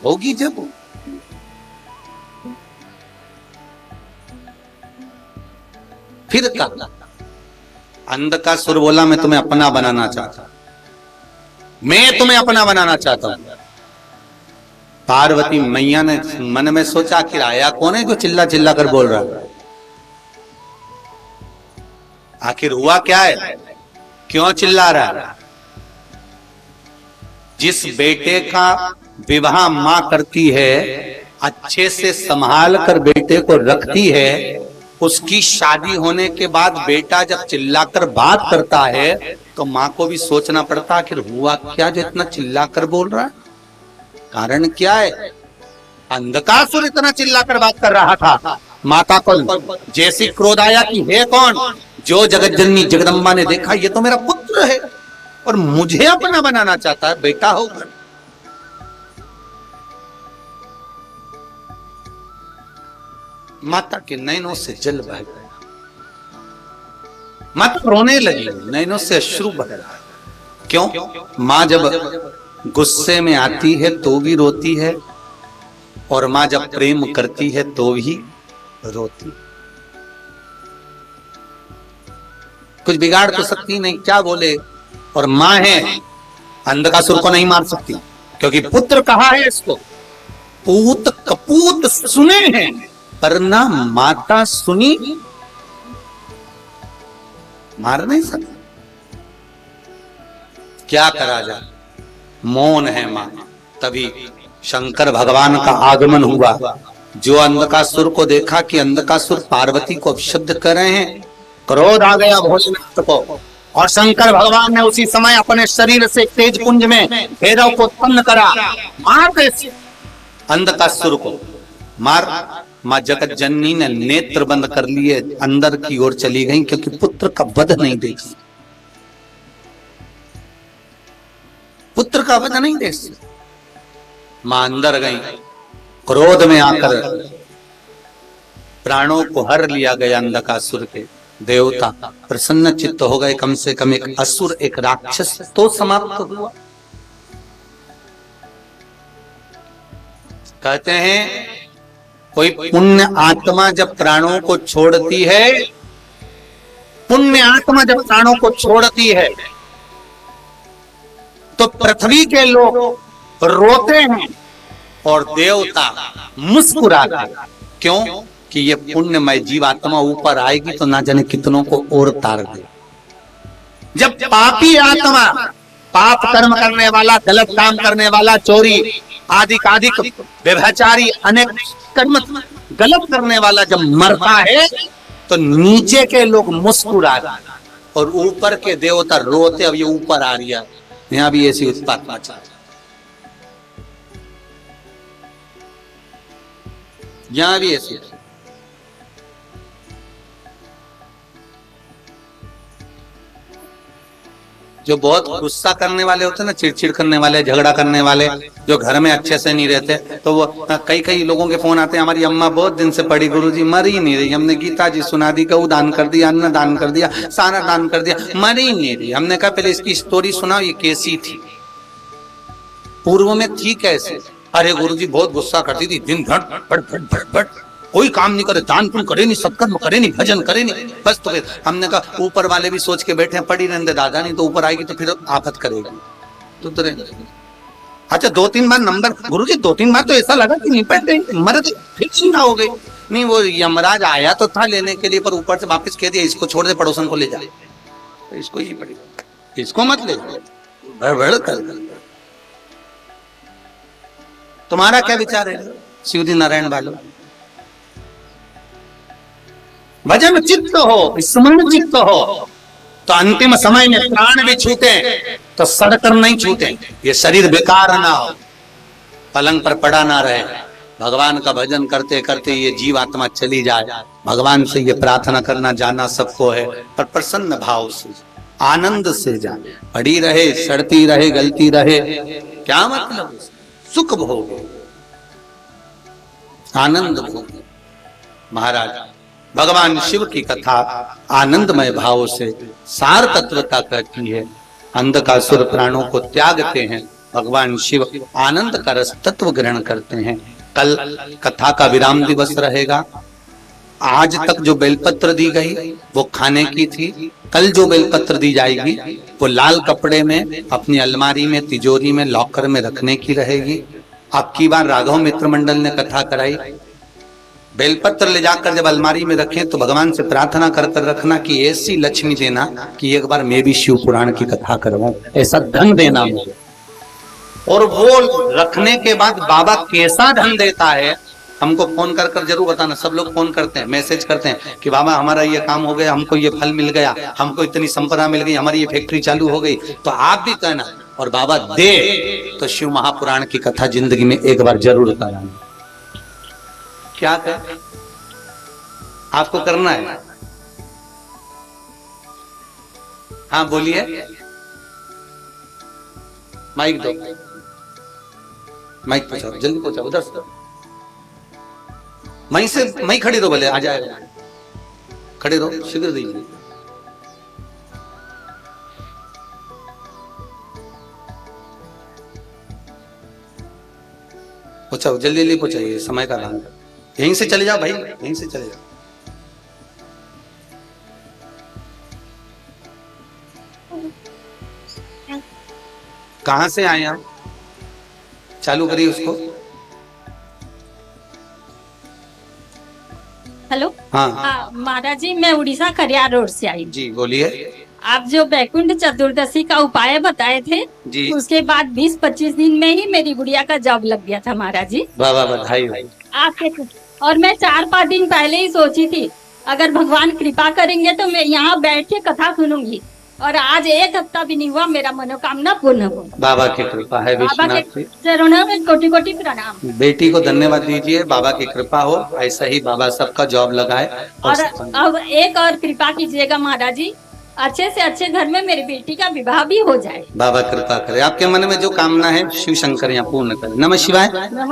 होगी। जब फिर कहा, अंधकासुर बोला, मैं तुम्हें अपना बनाना चाहता, मैं तुम्हें अपना बनाना चाहता हूं। पार्वती मैया ने मन में सोचा कि आया कौन है जो चिल्ला चिल्ला कर बोल रहा है, आखिर हुआ क्या है, क्यों चिल्ला रहा है। जिस बेटे का विवाह मां करती है, अच्छे से संभाल कर बेटे को रखती है, उसकी शादी होने के बाद बेटा जब चिल्लाकर बात करता है तो मां को भी सोचना पड़ता, आखिर हुआ क्या जो इतना चिल्लाकर बोल रहा है, कारण क्या है। अंधकासुर इतना चिल्लाकर बात कर रहा था, माता को जैसी क्रोध आया कि हे कौन, जो जगत जननी जगदम्बा ने देखा ये तो मेरा पुत्र है और मुझे अपना बनाना चाहता है, बेटा होगा। माता के नैनों से जल बह गया, माता रोने लगी, नैनों से अश्रु बह रहा। क्यों? मां जब गुस्से में आती है तो भी रोती है, और मां जब प्रेम करती है तो भी रोती। कुछ बिगाड़ तो सकती नहीं, क्या बोले, और मां है, अंधकासुर को नहीं मार सकती, क्योंकि पुत्र कहा है इसको, पूत कपूत सुने हैं, पर ना माता सुनी, मार नहीं सकती। क्या करा जाए, मौन है मां। तभी शंकर भगवान का आगमन हुआ, जो अंधकासुर को देखा कि अंधकासुर पार्वती को अपशब्द कर रहे हैं, क्रोध आ गया भोलेनाथ को, और शंकर भगवान ने उसी समय अपने शरीर से तेज पुंज में भैरव को उत्पन्न करा, मार दे अंधकासुर को, मार। मां जगत जननी ने नेत्र बंद कर लिए, अंदर की ओर चली गई, क्योंकि पुत्र का वध नहीं देख सकती, पुत्र का वध नहीं देख सकती। मां अंदर गई, क्रोध में आकर प्राणों को हर लिया गया अंधकासुर के। देवता प्रसन्न चित्त हो गए, कम से कम एक असुर, एक राक्षस तो समाप्त हुआ। कहते हैं कोई पुण्य आत्मा जब प्राणों को छोड़ती है, पुण्य आत्मा जब प्राणों को छोड़ती है तो पृथ्वी के लोग रोते हैं और देवता मुस्कुराते हैं। क्यों? कि ये पुण्यमय जीवात्मा ऊपर आएगी तो ना जाने कितनों को और तार दे। जब पापी आत्मा, पाप कर्म करने वाला, गलत काम करने वाला, चोरी आदि व्यभिचारी, अनेक कर्म गलत करने वाला जब मरता है तो नीचे के लोग मुस्कुराते और ऊपर के देवता रोते। अब ये ऊपर आ रही है, यहां भी ऐसी उत्पात मचा, यहां भी ऐसी। जो बहुत गुस्सा करने वाले होते हैं ना, चिड़चिड़ करने वाले, झगड़ा करने वाले, जो घर में अच्छे से नहीं रहते, तो वो कई लोगों के फोन आते हैं, हमारी अम्मा बहुत दिन से पड़ी, गुरुजी मर ही नहीं रही, हमने गीता जी सुना दी, गऊ दान कर दिया, अन्न दान कर दिया, सारा दान कर दिया, मर ही नहीं रही। हमने कहा पहले इसकी स्टोरी सुनाओ, ये कैसी थी, पूर्व में थी कैसे? अरे गुरुजी बहुत गुस्सा करती थी, दिन भर भट भट भट भट, कोई काम नहीं करे, दान पुण्य करे नहीं, सत्कर्म करे नहीं, भजन करे नहीं, बस। तो फिर हमने कहा ऊपर वाले भी सोच के बैठे हैं, पड़ी रहने दे दादा, नहीं तो ऊपर आएगी तो फिर आफत करेगी। तुतरे। अच्छा 2-3 बार नंबर, गुरुजी 2-3 बार तो ऐसा लगा कि नहीं पढ़ रहे, मर गए, फिर चिंता हो गई। नहीं वो यमराज आया तो था लेने के लिए, पर ऊपर से वापस कह दिया इसको छोड़ दे, पड़ोसन को ले जा, तो इसको ही पड़ेगा, इसको मत ले, भड़ कर। तुम्हारा क्या विचार है शिवजी नारायण वालों? भजन चित्त हो, स्मरण चित्त हो, तो अंतिम समय में प्राण भी छूटे तो सड़कर नहीं छूटे, ये शरीर बेकार ना हो, पलंग पर पड़ा ना रहे, भगवान का भजन करते करते ये जीव आत्मा चली जाए। भगवान से ये प्रार्थना करना जाना सबको है, पर प्रसन्न भाव से आनंद से जाए, पड़ी रहे, सड़ती रहे, गलती रहे, क्या मतलब, सुख भोग, आनंद भोग। महाराज भगवान शिव की कथा आनंदमय भाव से सार तत्वता कहती है। अंधकासुर प्राणों को त्यागते हैं, भगवान शिव आनंद का रस तत्व ग्रहण करते हैं। कल कथा का विराम दिवस रहेगा। आज तक जो बेलपत्र दी गई वो खाने की थी, कल जो बेलपत्र दी जाएगी वो लाल कपड़े में अपनी अलमारी में, तिजोरी में, लॉकर में रखने की रहेगी। अब की बार राघव मित्र मंडल ने कथा कराई, बेलपत्र ले जाकर जब अलमारी में रखें तो भगवान से प्रार्थना कर कर रखना कि ऐसी लक्ष्मी देना कि एक बार मैं भी शिव पुराण की कथा करवाऊं, ऐसा धन देना मुझे। और वो रखने के बाद बाबा कैसा धन देता है हमको फोन कर कर जरूर बताना। सब लोग फोन करते हैं, मैसेज करते हैं कि बाबा हमारा ये काम हो गया, हमको ये फल मिल गया, हमको इतनी संपदा मिल गई, हमारी ये फैक्ट्री चालू हो गई। तो आप भी कहना, और बाबा दे तो शिव महापुराण की कथा जिंदगी में एक बार जरूर कराना। क्या करें, आपको करना है। हाँ बोलिए, माइक दो, माइक पहुंचाओ, जल्दी पहुंचाओ, उधर से मई से मई खड़ी रहो, भले आ जाएगा, खड़े रहो, शीघ्र दीजिए। पहुंचाओ, जल्दी जल्दी पहुंचाइए, समय का नाम। यहीं से चले जाओ भाई, यहीं से चले जाओ। कहां से आए आप? चालू करिए उसको। हेलो। हाँ महाराज जी, मैं उड़ीसा खरियार रोड से आई। जी बोलिए। आप जो बैकुंठ चतुर्दशी का उपाय बताए थे जी, उसके बाद 20-25 दिन में ही मेरी गुड़िया का जॉब लग गया था महाराज जी। वाह वाह, बधाई भाई। आपके, और मैं 4-5 दिन पहले ही सोची थी अगर भगवान कृपा करेंगे तो मैं यहाँ बैठ के कथा सुनूंगी, और आज 1 हफ्ता भी नहीं हुआ, मेरा मनोकामना पूर्ण हो। बाबा की कृपा है, बाबा विश्वनाथ के जी। चरणों में कोटि कोटि प्रणाम। बेटी को धन्यवाद दीजिए, बाबा की कृपा हो, ऐसा ही बाबा सबका जॉब लगाए। और अब एक और कृपा कीजिएगा महाराज जी, अच्छे से अच्छे घर में मेरी बेटी का विवाह भी हो जाए। बाबा कृपा करे, आपके मन में जो कामना है शिव शंकर यहाँ पूर्ण करे। नमः शिवाय।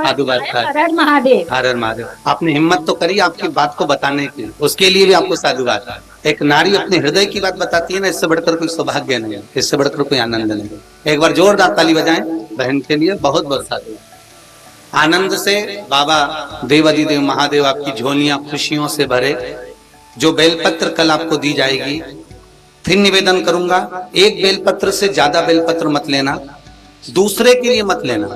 आदु बात का हर हर महादेव। हर हर महादेव। आपने हिम्मत तो करी आपकी बात को बताने की, उसके लिए भी आपको साधुवाद। एक नारी अपने हृदय की बात बताती है ना, इससे बढ़कर कोई सौभाग्य नहीं है, इससे बढ़कर कोई आनंद नहीं है। एक बार जोरदार ताली बजाएं बहन के लिए, बहुत बहुत साधुवाद। आनंद से बाबा देवाधिदेव महादेव आपकी झोलियां खुशियों से भरे। जो बेलपत्र कल आपको दी जाएगी, फिर निवेदन करूंगा, एक बेलपत्र से ज्यादा बेलपत्र मत लेना, दूसरे के लिए मत लेना।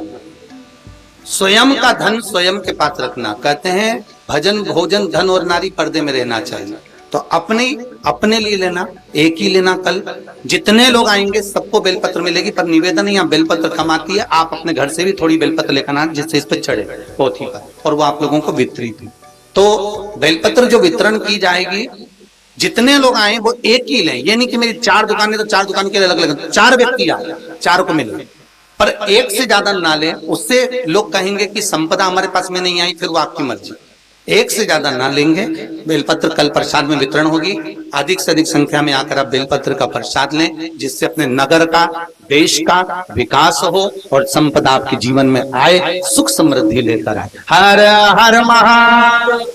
स्वयं का धन स्वयं के पास रखना। कहते हैं भजन भोजन धन और नारी पर्दे में रहना चाहिए, तो अपने लिए लेना, एक ही लेना। कल जितने लोग आएंगे सबको बेलपत्र मिलेगी, पर निवेदन यहाँ बेलपत्र कम आती है, आप अपने घर से भी थोड़ी बेलपत्र लेकर आना जिससे इस पर चढ़े पोथी पर, और वो आप लोगों को वितरित। तो बेलपत्र जो वितरण की जाएगी, जितने लोग आए वो एक ही लें। ये नहीं कि मेरी 4 दुकानें तो 4 दुकान के अलग अलग, 4 व्यक्ति आए 4 को मिले, पर एक से ज्यादा ना लें, उससे लोग कहेंगे कि संपदा हमारे पास में नहीं आई, फिर वो आपकी मर्जी। एक से ज्यादा ना लेंगे। बेलपत्र कल प्रसाद में वितरण होगी, अधिक से अधिक संख्या में आकर आप बेलपत्र का प्रसाद लें, जिससे अपने नगर का, देश का विकास हो और संपदा आपके जीवन में आए, सुख समृद्धि लेकर आए। हर हर महादेव।